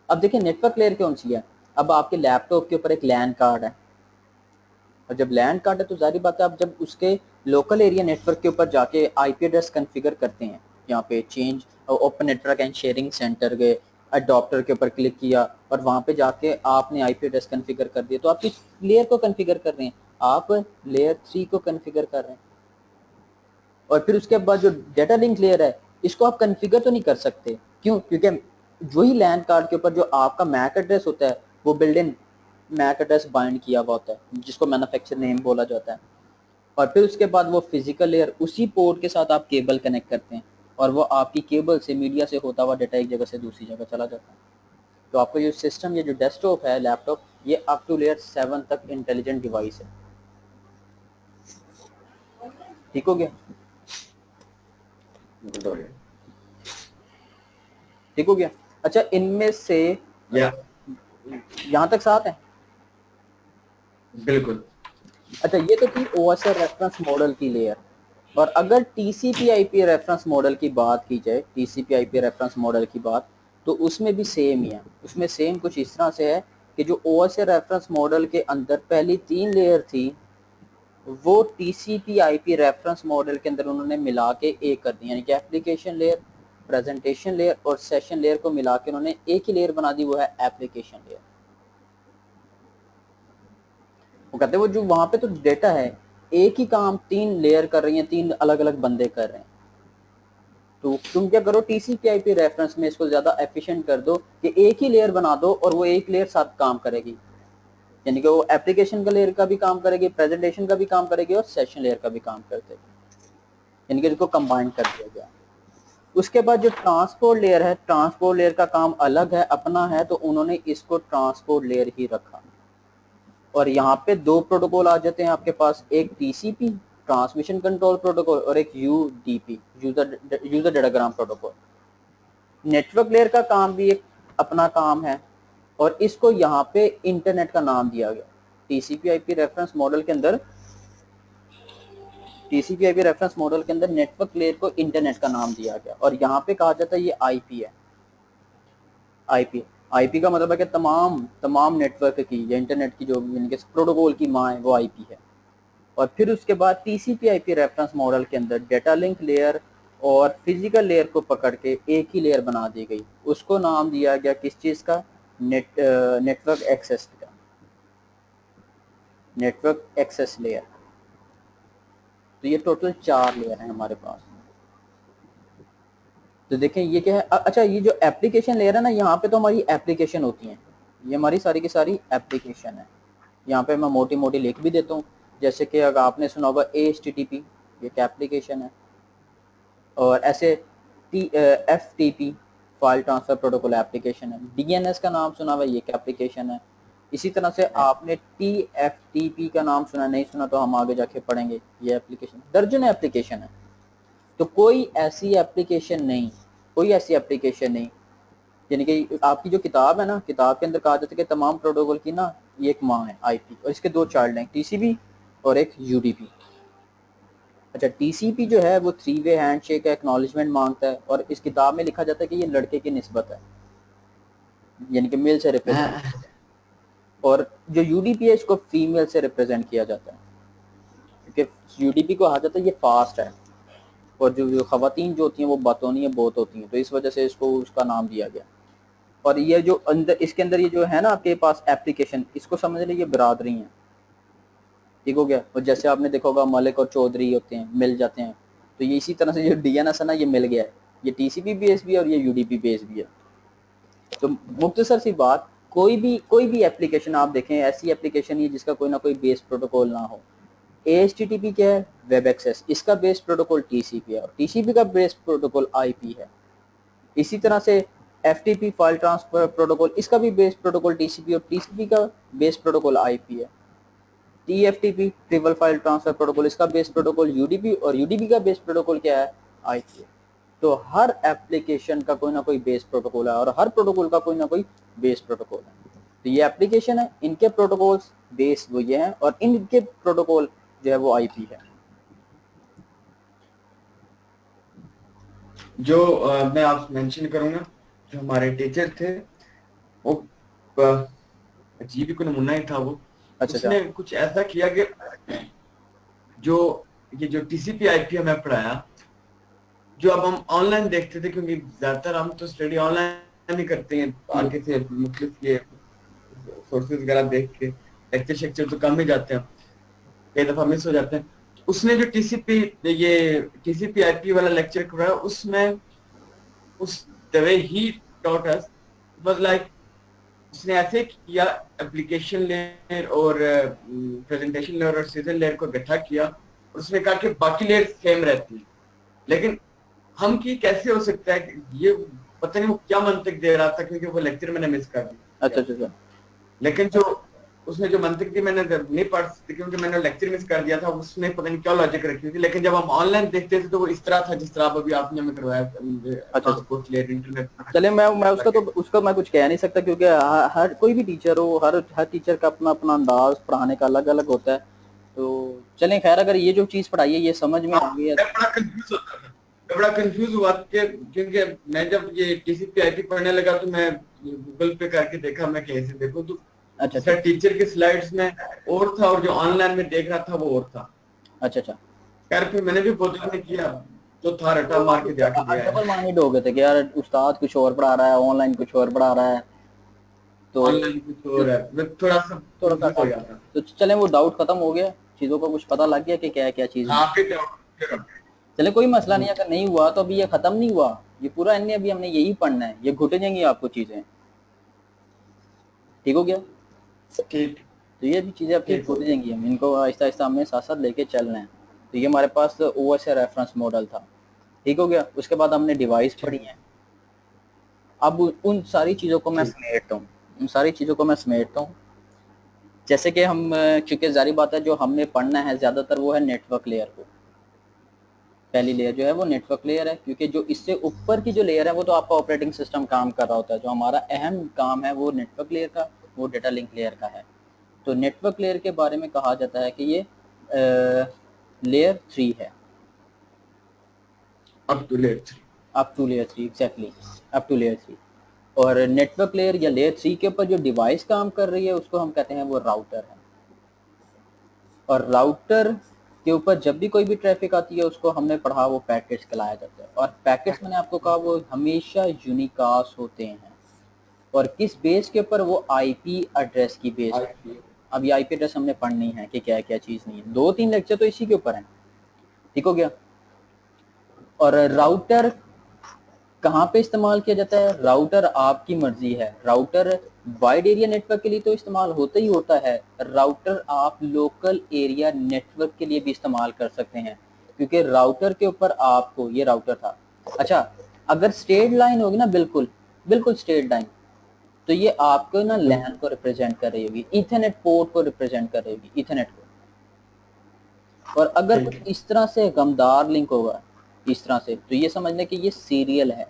S1: अब देखिए नेटवर्क लेयर कौन सी है, अब आपके लैपटॉप के ऊपर एक लैन कार्ड है, और जब लैन कार्ड है तो जारी बात है आप जब उसके लोकल एरिया नेटवर्क के ऊपर जाके आईपी एड्रेस कॉन्फ़िगर करते हैं, यहाँ पे change open network and sharing centre के अडॉप्टर के ऊपर क्लिक किया और वहाँ पे जाके आपने आईपी एड्रेस कॉन्फ़िगर कर दिया, तो आप किस लेयर को कॉन्फ़िगर कर रहे हैं, आप लेयर 3 को कॉन्फ़िगर कर रहे हैं। और फिर उसके बाद जो डाटा लिंक लेयर है इसको आप कॉन्फ़िगर तो नहीं कर सकते, क्यों, क्योंकि वही लैन कार्ड के ऊपर जो आपका मैक एड्रेस होता है वो built in MAC address bind किया हुआ होता है जिसको मैन्युफैक्चर नेम बोला जाता है। और फिर उसके बाद वो फिजिकल लेयर, उसी पोर्ट के साथ आप केबल कनेक्ट करते हैं और वो आपकी केबल से मीडिया से होता हुआ डाटा एक जगह से दूसरी जगह चला जाता है। तो आपका ये सिस्टम, ये जो डेस्कटॉप है लैपटॉप, ये अप टू लेयर 7 तक इंटेलिजेंट डिवाइस है। ठीक हो गया, ठीक हो गया। अच्छा, इनमें से यहाँ तक साथ है,
S2: बिल्कुल।
S1: अच्छा ये तो थी ओएसआर रेफरेंस मॉडल की लेयर। और अगर टीसीपी/आईपी रेफरेंस मॉडल की बात की जाए, टीसीपी/आईपी रेफरेंस मॉडल की बात, तो उसमें भी सेम ही है। उसमें सेम कुछ इस तरह से है कि जो ओएसआर रेफरेंस मॉडल के अंदर पहली 3 लेयर थी वो टीसीपी/आईपी रेफरेंस मॉडल के अंदर उन्होंने मिला के एक कर दी, यानी कि एप्लीकेशन लेयर, प्रेजेंटेशन लेयर और सेशन लेयर को मिला के उन्होंने एक ही लेयर बना दी, वो है एप्लीकेशन लेयर। वो कहते हैं वो जो वहां पे तो डेटा है एक ही काम 3 लेयर कर रही हैं, 3 अलग अलग बंदे कर रहे हैं। तो तुम क्या करो, टीसीपी/आईपी रेफरेंस में इसको ज्यादा एफिशिएंट कर दो कि एक ही लेयर बना दो और वो एक लेयर साथ काम करेगी, यानी कि वो एप्लीकेशन का लेयर का भी काम करेगी, प्रेजेंटेशन का भी काम करेगी और सेशन लेयर का भी काम कर देगी, यानी कि इसको कंबाइन कर दिया गया। उसके बाद जो ट्रांसपोर्ट लेयर है, ट्रांसपोर्ट लेयर का काम अलग है, अपना है, तो उन्होंने इसको ट्रांसपोर्ट लेयर ही रखा। और यहाँ पे 2 प्रोटोकॉल आ जाते हैं आपके पास, एक टीसीपी ट्रांसमिशन कंट्रोल प्रोटोकॉल और एक UDP user datagram protocol. Network layer का काम भी एक अपना काम है और इसको यहाँ पे इंटरनेट का नाम दिया गया। टीसीपी/आईपी रेफरेंस मॉडल के अंदर टीसीपी आईपी रेफरेंस मॉडल के अंदर नेटवर्क लेयर को इंटरनेट का नाम दिया गया और यहाँ पे कहा जाता है ये आईपी है। आईपी आईपी का मतलब है कि तमाम नेटवर्क की या इंटरनेट की जो यानी कि प्रोटोकॉल की माँ है वो आईपी है। और फिर उसके बाद टीसीपी आईपी रेफरेंस मॉडल के अंदर डेटा लिंक लेयर और फिजिकल लेयर को पकड़ के एक ही लेयर बना दी गई, उसको नाम दिया गया किस चीज का, नेटवर्क एक्सेस का, नेटवर्क एक्सेस लेयर। तो ये टोटल 4 लेयर हैं हमारे पास। तो देखें ये क्या है, अच्छा ये जो एप्लीकेशन लेयर है ना, यहाँ पे तो हमारी एप्लीकेशन होती हैं, ये हमारी सारी की सारी एप्लीकेशन है। यहाँ पे मैं मोटी मोटी लिख भी देता हूँ, जैसे कि अगर आपने सुना होगा HTTP, ये एक एप्लीकेशन है। और ऐसे FTP file transfer protocol application है। DNS का नाम सुना हुआ, ये एक एप्लीकेशन है। इसी तरह से आपने TFTP का नाम सुना, नहीं सुना तो हम आगे जाके पढ़ेंगे, ये एप्लीकेशन, दर्जन एप्लीकेशन है। तो कोई ऐसी एप्लीकेशन नहीं, कोई ऐसी एप्लीकेशन नहीं, यानी कि आपकी जो किताब है ना, किताब के अंदर कहा जाता है कि तमाम प्रोटोकॉल की ना ये एक माँ है आईपी, और इसके 2 चाइल्ड हैं, टीसीपी और एक यूडीपी। अच्छा, टीसीपी जो है वो 3 वे हैंडशेक का एक्नॉलेजमेंट मांगता है, और इस किताब में लिखा जाता है कि ये लड़के की निस्बत है, यानी कि मेल से रिप्रेजेंट। और जो यूडीपी है इसको फीमेल से रिप्रेजेंट किया जाता है, क्योंकि यूडीपी को कहा जाता है ये फास्ट है, और जो खवातीन जो होती हैं वो बातोनी है, बहुत होती हैं, तो इस वजह से इसको उसका नाम दिया गया। और ये जो अंदर इसके अंदर ये जो है ना आपके पास एप्लीकेशन, इसको समझ लीजिए बिरादरी है, ठीक हो गया। और जैसे आपने देखा होगा मलिक और चौधरी होते हैं, मिल जाते हैं, तो ये इसी तरह से जो डीएनएस है ना ये मिल गया है, ये टीसीपी बेस भी है और ये यूडीपी बेस भी है। तो मुख्तसर सी बात, कोई भी एप्लीकेशन आप देखें, ऐसी एप्लीकेशन नहीं है जिसका कोई ना कोई बेस प्रोटोकॉल ना हो। HTTP क्या है, वेब एक्सेस, इसका बेस प्रोटोकॉल TCP है, और TCP का बेस प्रोटोकॉल IP है। इसी तरह से FTP फाइल ट्रांसफर प्रोटोकॉल, इसका भी बेस प्रोटोकॉल TCP, और TCP का बेस प्रोटोकॉल IP है। TFTP triple file transfer protocol, इसका बेस प्रोटोकॉल UDP, और UDP का बेस प्रोटोकॉल क्या है, IP है। तो हर एप्लीकेशन का कोई ना कोई बेस प्रोटोकॉल है, और हर प्रोटोकॉल का कोई ना कोई बेस प्रोटोकॉल है। तो ये एप्लीकेशन है, इनके प्रोटोकॉल्स बेस वो ये हैं, और इनके प्रोटोकॉल जो है वो IP है।
S2: जो मैं आप मेंशन करूंगा, जो हमारे टीचर थे वो अजीब ही कोई नमूना ही था वो।
S1: अच्छा अच्छा।
S2: उसने कुछ ऐसा किया कि जो ये जो टीसीपी आईपी हमें पढ़ाया, जो अब हम ऑनलाइन देखते थे, क्योंकि ज्यादातर हम तो स्टडी ऑनलाइन ही करते हैं, आगे से मुख्तलिफ ये सोर्सेज वगैरह देख के, लेक्चर शेक्चर तो कम ही जाते हैं, कई दफा मिस हो जाते हैं। उसने जो टीसीपी आईपी वाला लेक्चर कराया, उसमें उस the way he taught us was like, उसने ऐसे किया, एप्लीकेशन लेयर और प्रेजेंटेशन लेयर और सीजन लेयर को इकट्ठा किया, और उसने कहा कि बाकी लेयर सेम रहती है, लेकिन हम की कैसे हो सकता है कि ये, पता नहीं वो क्या मंतिक दे रहा था, क्योंकि वो लेक्चर मैंने मिस कर
S1: अच्छा
S2: दिया।
S1: अच्छा।
S2: लेकिन जो उसने जो मंतिक दी मैंने नहीं पढ़ सकती, क्योंकि मैंने लेक्चर मिस कर दिया था, उसने पता नहीं क्या लॉजिक रखी थी, लेकिन जब हम ऑनलाइन देखते थे तो वो इस तरह था जिस तरह अभी आपने हमें करवाया,
S1: अच्छा अच्छा।
S2: Transport layer, internet.
S1: चले मैं उसका मैं कुछ कह नहीं सकता, क्योंकि हर कोई भी टीचर हो, हर टीचर का अपना अपना अंदाज पढ़ाने का अलग अलग होता है। तो चलें, खैर अगर ये जो चीज़ पढ़ाई है ये समझ में
S2: हाँ,
S1: आ गई है।
S2: मैं बड़ा कंफ्यूज होता था, मैं बड़ा कंफ्यूज हुआ कि, क्योंकि मैं जब ये टीसीपी आईपी पढ़ने लगा तो मैं गूगल पे करके देखा मैं कैसे देखूं, तो
S1: अच्छा अच्छा
S2: सर टीचर के स्लाइड्स में और था, और जो ऑनलाइन में देख रहा था वो और था।
S1: अच्छा अच्छा।
S2: खैर फिर मैंने भी बहुत ने किया, जो था रटा
S1: तो
S2: मार
S1: आप
S2: के जाके दे आया।
S1: डबल माइंडेड हो गए थे कि यार उस्ताद कुछ और पढ़ा रहा है, ऑनलाइन कुछ और पढ़ा रहा है, तो
S2: ऑनलाइन कुछ और है, मैं थोड़ा सा
S1: थोड़ा सा
S2: कंफ्यूज हो
S1: डाउट।
S2: गया था।
S1: तो चलें वो डाउट खत्म हो गया, चीज़ों का कुछ पता लग गया कि क्या है क्या चीज़ है।
S2: हाँ फिर डाउट।
S1: चले कोई मसला नहीं, अगर नहीं हुआ तो अभी ये खत्म नहीं हुआ, ये पूरा इनने अभी हमने यही पढ़ना है, ये घुट जाएंगी आपको चीज़ें, ठीक हो गया।
S2: ठीक
S1: तो ये भी चीज़ें आपकी
S2: ठीक हो
S1: घुट
S2: गया।
S1: जाएंगी, हम इनको आहिस्ता आहिस्ता हमने साथ साथ लेके चलना है। तो ये हमारे पास OS रेफरेंस मॉडल था, ठीक हो गया। उसके बाद हमने डिवाइस पढ़ी
S2: ठीक
S1: है। अब उन सारी चीज़ों को मैं
S2: ठीक।
S1: समेटता हूँ, उन सारी चीज़ों को मैं समेटता हूँ। जैसे कि हम चूँकि जारी बात है जो हमने पढ़ना है ज़्यादातर वो है नेटवर्क लेयर को। पहली लेयर जो है वो नेटवर्क लेयर है, क्योंकि जो इससे ऊपर की जो लेयर है वो तो आपका ऑपरेटिंग सिस्टम काम कर रहा होता है। जो हमारा अहम काम है वो नेटवर्क लेयर का, वो डेटा लिंक लेयर का है। तो नेटवर्क लेयर के बारे में कहा जाता है कि ये लेयर 3 है,
S2: up to layer 3।
S1: Up to layer 3, exactly up to layer 3। और नेटवर्क लेयर या लेयर 3 के ऊपर जो डिवाइस काम कर रही है उसको हम कहते हैं वो राउटर है। और राउटर के ऊपर जब भी कोई भी ट्रैफिक आती है उसको हमने पढ़ा वो पैकेट्स कहलाया जाता है। और पैकेट्स मैंने आपको कहा वो हमेशा यूनिकास्ट होते हैं। और किस बेस के ऊपर? वो आईपी एड्रेस की बेस। अब ये आईपी एड्रेस हमने पढ़नी है कि क्या क्या चीज़ नहीं है, 2-3 लेक्चर तो इसी के ऊपर हैं, ठीक हो गया। और राउटर कहाँ पे इस्तेमाल किया जाता है? राउटर आपकी मर्जी है, राउटर वाइड एरिया नेटवर्क के लिए तो इस्तेमाल होता ही होता है, राउटर आप लोकल एरिया नेटवर्क के लिए भी इस्तेमाल कर सकते हैं, क्योंकि राउटर के ऊपर आपको, ये राउटर था, अच्छा अगर स्ट्रेट लाइन होगी ना, बिल्कुल बिल्कुल स्ट्रेट लाइन, तो ये आपको ना लैन को रिप्रेजेंट कर रही होगी, इथरनेट पोर्ट को रिप्रेजेंट कर रही होगी, इथरनेट को। और अगर कुछ इस तरह से गमदार लिंक होगा इस तरह से, तो ये समझ लें कि ये सीरियल है।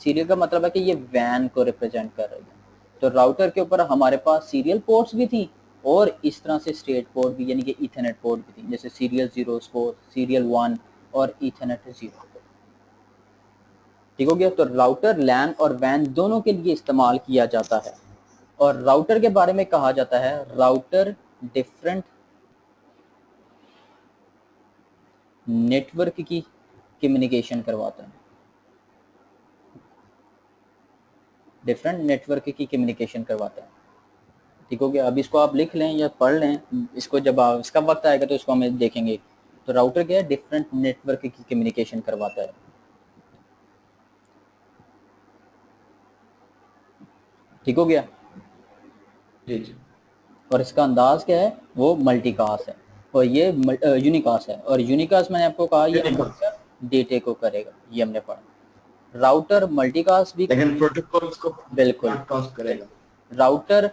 S1: सीरियल का मतलब है कि ये वैन को रिप्रेजेंट कर रही है। तो राउटर के ऊपर हमारे पास सीरियल पोर्ट्स भी थी और इस तरह से स्ट्रेट पोर्ट भी, यानी कि इथरनेट पोर्ट भी थी, जैसे सीरियल 0 सीरियल 1 और इथरनेट 0। ठीक हो गया। तो राउटर लैन और वैन दोनों के लिए इस्तेमाल किया जाता है। और राउटर के बारे में कहा जाता है राउटर डिफरेंट नेटवर्क की कम्युनिकेशन करवाता है, डिफरेंट नेटवर्क की कम्युनिकेशन करवाता है। ठीक हो गया। अब इसको आप लिख लें या पढ़ लें, इसको जब इसका वक्त आएगा तो इसको हम देखेंगे। तो राउटर क्या है? डिफरेंट नेटवर्क की कम्युनिकेशन करवाता है। ठीक हो गया।
S2: जी जी।
S1: और इसका अंदाज क्या है? वो मल्टीकास्ट है और ये यूनिकास्ट है। और यूनिकास्ट मैंने आपको कहा ये हमेशा डेटे को करेगा, ये हमने पढ़ा। राउटर मल्टीकास्ट भी,
S2: लेकिन प्रोटोकॉल्स को
S1: बिल्कुल
S2: ब्रॉडकास्ट करेगा।
S1: राउटर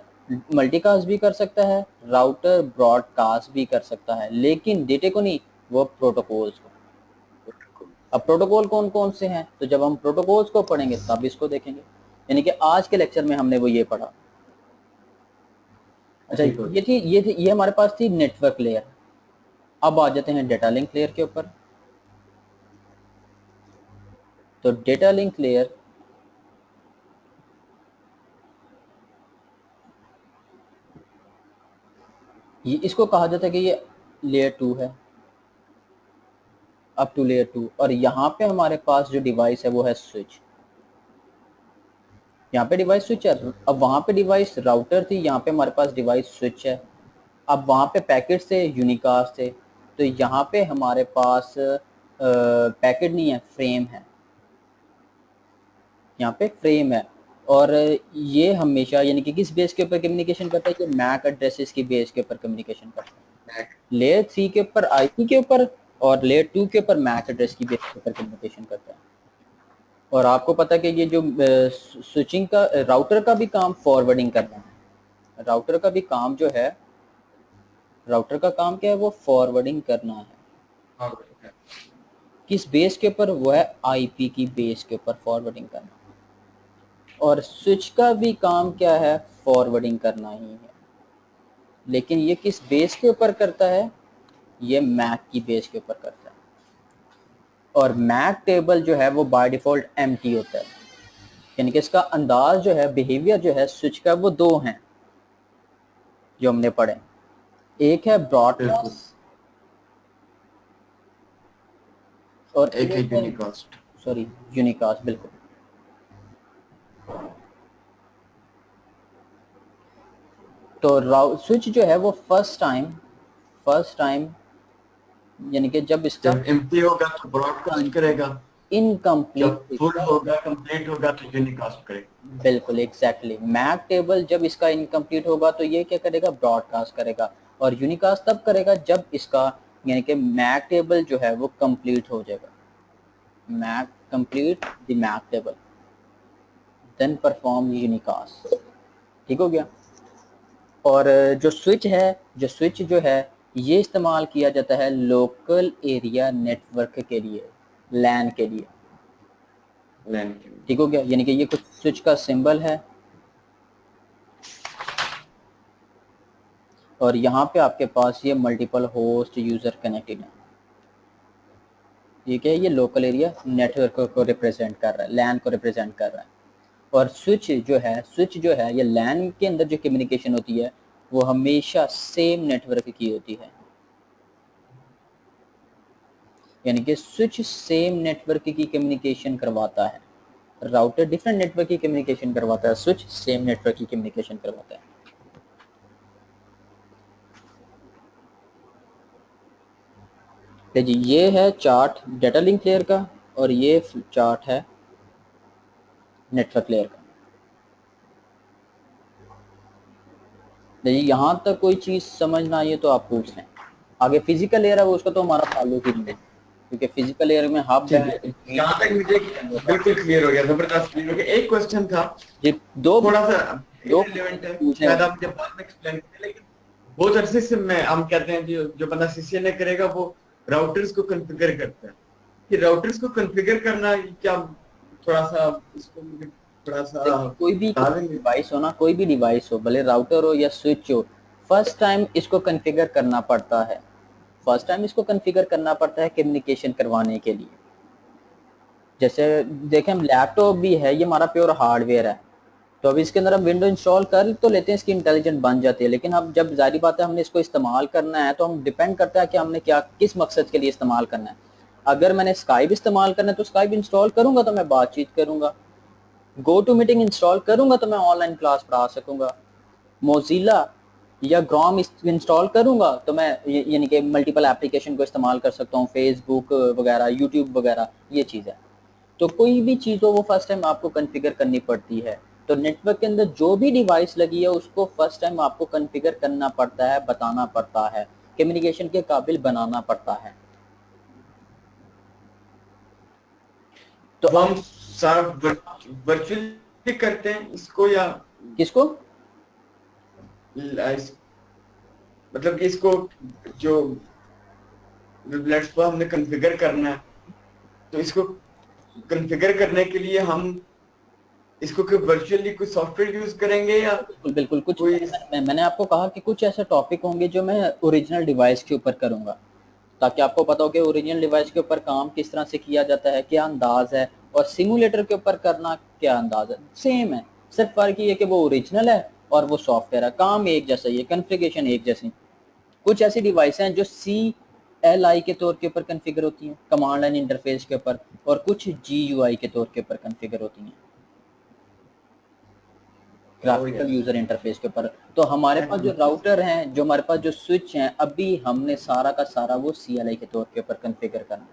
S1: मल्टीकास्ट भी कर सकता है, राउटर ब्रॉडकास्ट भी कर सकता है, लेकिन डेटे को नहीं, वो प्रोटोकॉल्स को। अब प्रोटोकॉल कौन कौन से हैं? तो जब हम प्रोटोकॉल्स को पढ़ेंगे तब इसको देखेंगे, यानी कि आज के लेक्चर में हमने वो ये पढ़ा। अच्छा ये हमारे पास थी नेटवर्क लेयर। अब आ जाते हैं डेटा लिंक लेयर के ऊपर। तो डेटा लिंक लेयर ये इसको कहा जाता है कि ये लेयर 2 है, अप टू लेयर 2। और यहाँ पे हमारे पास जो डिवाइस है वो है स्विच। यहाँ पे डिवाइस स्विच है, अब वहाँ पे डिवाइस राउटर थी, यहाँ पे हमारे पास डिवाइस स्विच है। अब वहाँ पे पैकेट थे, यूनिकास्ट थे, तो यहाँ पे हमारे पास पैकेट नहीं है, फ्रेम है, यहाँ पे फ्रेम है। और ये हमेशा यानी कि किस बेस के ऊपर कम्युनिकेशन करता है? ये मैक एड्रेसेस की बेस के ऊपर कम्युनिकेशन करता है। लेयर 3 के ऊपर आईपी के ऊपर और लेयर 2 के ऊपर मैक एड्रेस की बेस के ऊपर कम्युनिकेशन करता है। और आपको पता है कि ये जो स्विचिंग का, राउटर का भी काम फॉरवर्डिंग करना है। राउटर का भी काम जो है, राउटर का काम क्या है? वो फॉरवर्डिंग करना है। किस बेस के ऊपर? वो है आईपी की बेस के ऊपर फॉरवर्डिंग करना। और स्विच का भी काम क्या है? फॉरवर्डिंग करना ही है। लेकिन ये किस बेस के ऊपर करता है? ये मैक की बेस के ऊपर करता है। और मैक टेबल जो है वो बाय डिफॉल्ट एम्प्टी होता है, यानी कि इसका अंदाज जो है, बिहेवियर जो है स्विच का, वो दो हैं जो हमने पढ़े। एक है ब्रॉडकास्ट और
S2: एक है
S1: एक है,
S2: यूनिकास्ट।
S1: सॉरी, यूनिकास्ट, बिल्कुल। तो स्विच जो है वो फर्स्ट टाइम यानी कि जब इसका
S2: जब एम्प्टी होगा तो ब्रॉडकास्ट करेगा,
S1: इनकम्प्लीट,
S2: जब फुल होगा कंप्लीट होगा तो यूनिकास्ट करेगा।
S1: बिल्कुल एग्जैक्टली। मैक टेबल जब इसका इनकम्प्लीट होगा तो ये क्या करेगा? ब्रॉडकास्ट करेगा। और यूनिकास्ट तब करेगा जब इसका यानी कि मैक टेबल जो है वो कंप्लीट हो जाएगा। MAC complete the MAC table then perform unicast. ठीक हो गया। और जो स्विच है ये इस्तेमाल किया जाता है लोकल एरिया नेटवर्क के लिए, लैन के लिए। ठीक हो गया। यानी कि ये कुछ स्विच का सिंबल है और यहाँ पे आपके पास ये मल्टीपल होस्ट यूज़र कनेक्टेड है, ठीक है। ये लोकल एरिया नेटवर्क को रिप्रेजेंट कर रहा है, लैन को रिप्रेजेंट कर रहा है। और स्विच जो है ये लैन के अंदर जो कम्युनिकेशन होती है वो हमेशा सेम नेटवर्क की होती है, यानी कि स्विच सेम नेटवर्क की कम्युनिकेशन करवाता है, राउटर डिफरेंट नेटवर्क की कम्युनिकेशन करवाता है, स्विच सेम नेटवर्क की कम्युनिकेशन करवाता है। तो जी ये है चार्ट डेटा लिंक लेयर का और ये चार्ट है नेटवर्क लेयर का। जी यहाँ तक कोई चीज़ समझ ना आई है तो आप पूछ लें। आगे फिजिकल लेयर है वो, उसका तो हमारा ताल्लुक ही नहीं है, क्योंकि फिजिकल लेयर में हब है।
S2: यहाँ तक मुझे बिल्कुल क्लियर हो गया, जबरदस्त क्लियर हो गया। एक क्वेश्चन था
S1: जी दो
S2: थोड़ा सा
S1: दो
S2: इररिलेवेंट है,
S1: पूछने
S2: शायद आप मुझे बाद में एक्सप्लेन करें, लेकिन बहुत अरसे से मैं हम कहते हैं जो बंदा सीसीएनए करेगा वो राउटर्स को कॉन्फ़िगर करता है। कि राउटर्स को कॉन्फ़िगर करना क्या, थोड़ा सा इसको मुझे थोड़ा सा
S1: देखिए कोई भी
S2: बता देंगे?
S1: डिवाइस हो ना, कोई भी डिवाइस हो, भले राउटर हो या स्विच हो, फर्स्ट टाइम इसको कॉन्फ़िगर करना पड़ता है, फर्स्ट टाइम इसको कॉन्फ़िगर करना पड़ता है कम्युनिकेशन करवाने के लिए। जैसे देखें हम लैपटॉप भी है, ये हमारा प्योर हार्डवेयर है, तो अब इसके अंदर हम विंडो इंस्टॉल कर तो लेते हैं, इसकी इंटेलिजेंट बन जाती है, लेकिन अब जब जारी बात है हमने इसको इस्तेमाल करना है तो हम डिपेंड करता है कि हमने क्या किस मकसद के लिए इस्तेमाल करना है। अगर मैंने स्काइप इस्तेमाल करना है तो स्काइप इंस्टॉल करूंगा तो मैं बातचीत करूंगा, गो टू मीटिंग इंस्टॉल करूंगा तो मैं ऑनलाइन क्लास पढ़ा सकूंगा, मोजिला या ग्रॉम इंस्टॉल करूंगा तो मैं यानी कि मल्टीपल एप्लीकेशन को इस्तेमाल कर सकता हूँ, फेसबुक वगैरह, यूट्यूब वगैरह, ये चीज़ है। तो कोई भी चीज़ हो वो फर्स्ट टाइम आपको कॉन्फ़िगर करनी पड़ती है। तो नेटवर्क के अंदर जो भी डिवाइस लगी है उसको फर्स्ट टाइम आपको कॉन्फ़िगर करना पड़ता है, बताना पड़ता है, कम्युनिकेशन के काबिल बनाना पड़ता है। तो
S2: वो
S1: अब
S2: हम सारा वर्चुअली करते हैं इसको, या
S1: किसको
S2: मतलब कि इसको जो लेट्स को हमने कॉन्फ़िगर करना है, तो इसको कॉन्फ़िगर करने के लिए हम इसको कोई वर्चुअली कोई सॉफ्टवेयर यूज करेंगे या
S1: बिल्कुल बिल्कुल कुछ
S2: कोई?
S1: मैंने आपको कहा कि कुछ ऐसे टॉपिक होंगे जो मैं ओरिजिनल डिवाइस के ऊपर करूंगा, ताकि आपको पता हो कि ओरिजिनल डिवाइस के ऊपर काम किस तरह से किया जाता है, क्या अंदाज है, और सिमुलेटर के ऊपर करना क्या अंदाज है, सेम है। सिर्फ फर्क ये है कि वो ओरिजिनल है और वो सॉफ्टवेयर है, काम एक जैसा ही है, कॉन्फ़िगरेशन एक जैसी। कुछ ऐसी डिवाइस हैं जो CLI के तौर के ऊपर कॉन्फ़िगर होती हैं, कमांड लाइन इंटरफेस के ऊपर, और कुछ GUI के तौर के ऊपर कॉन्फ़िगर होती हैं, ग्राफिकल यूजर इंटरफेस के ऊपर। तो हमारे पास जो राउटर हैं, जो हमारे पास जो स्विच हैं, अभी हमने सारा का सारा वो CLI के तौर के ऊपर कॉन्फ़िगर करना है।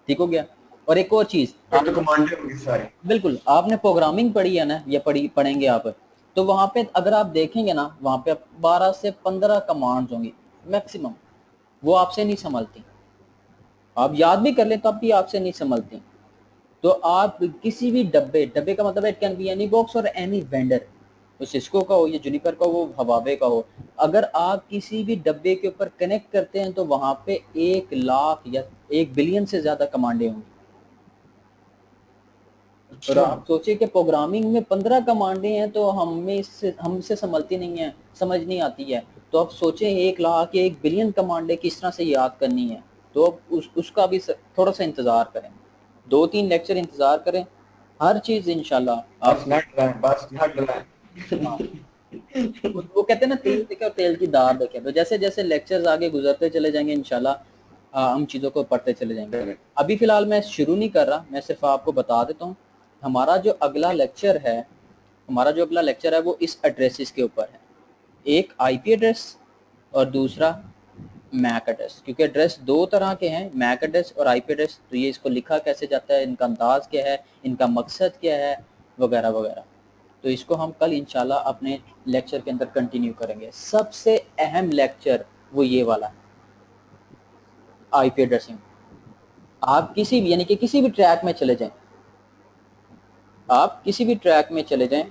S1: ठीक हो गया। और एक और चीज़,
S2: ये तो कमांडर होंगे सारे।
S1: बिल्कुल आपने प्रोग्रामिंग पढ़ी है ना, या पढ़ेंगे आप, तो वहाँ पे अगर आप देखेंगे ना, वहाँ पे 12 से 15 कमांड्स होंगी मैक्सिमम, वो आपसे नहीं संभलती, आप याद भी कर लें तब भी आपसे नहीं संभलती। तो आप किसी भी डब्बे का मतलब it can be any box और एनी वेंडर, वो सिस्को का हो या जुनिपर का हो, हवावे का हो, अगर आप किसी भी डब्बे के ऊपर कनेक्ट करते हैं तो वहाँ पे 1 लाख या 1 बिलियन से ज़्यादा कमांडें होंगी। और
S2: अच्छा,
S1: आप सोचिए कि प्रोग्रामिंग में 15 कमांडें हैं तो हमसे संभलती नहीं है, समझ नहीं आती है। तो आप सोचें 1 लाख या 1 बिलियन कमांडें किस तरह से याद करनी है। तो अब उसका भी थोड़ा सा इंतज़ार करें, 2-3 लेक्चर इंतज़ार करें, हर चीज़ इंशाल्लाह
S2: बस
S1: आपको।
S2: ना डराएं, बस ना डराएं।
S1: हाँ, वो कहते हैं ना, तेल देखे और तेल की दार देखे, तो जैसे जैसे लेक्चर्स आगे गुजरते चले जाएंगे इंशाल्लाह हम चीज़ों को पढ़ते चले जाएंगे। अभी फ़िलहाल मैं शुरू नहीं कर रहा, मैं सिर्फ आपको बता देता हूँ हमारा जो अगला लेक्चर है, वो इस एड्रेसेस के ऊपर है, एक IP एड्रेस और दूसरा मैक एड्रेस। क्योंकि एड्रेस दो तरह के हैं, मैक एड्रेस और IP एड्रेस, तो ये इसको लिखा कैसे जाता है, इनका अंदाज क्या है, इनका मकसद क्या है, वगैरह वगैरह। तो इसको हम कल इंशाल्लाह अपने लेक्चर के अंदर कंटिन्यू करेंगे। सबसे अहम लेक्चर वो ये वाला है, IP एड्रेसिंग। आप किसी भी यानी कि किसी भी ट्रैक में चले जाएं, आप किसी भी ट्रैक में चले जाएं,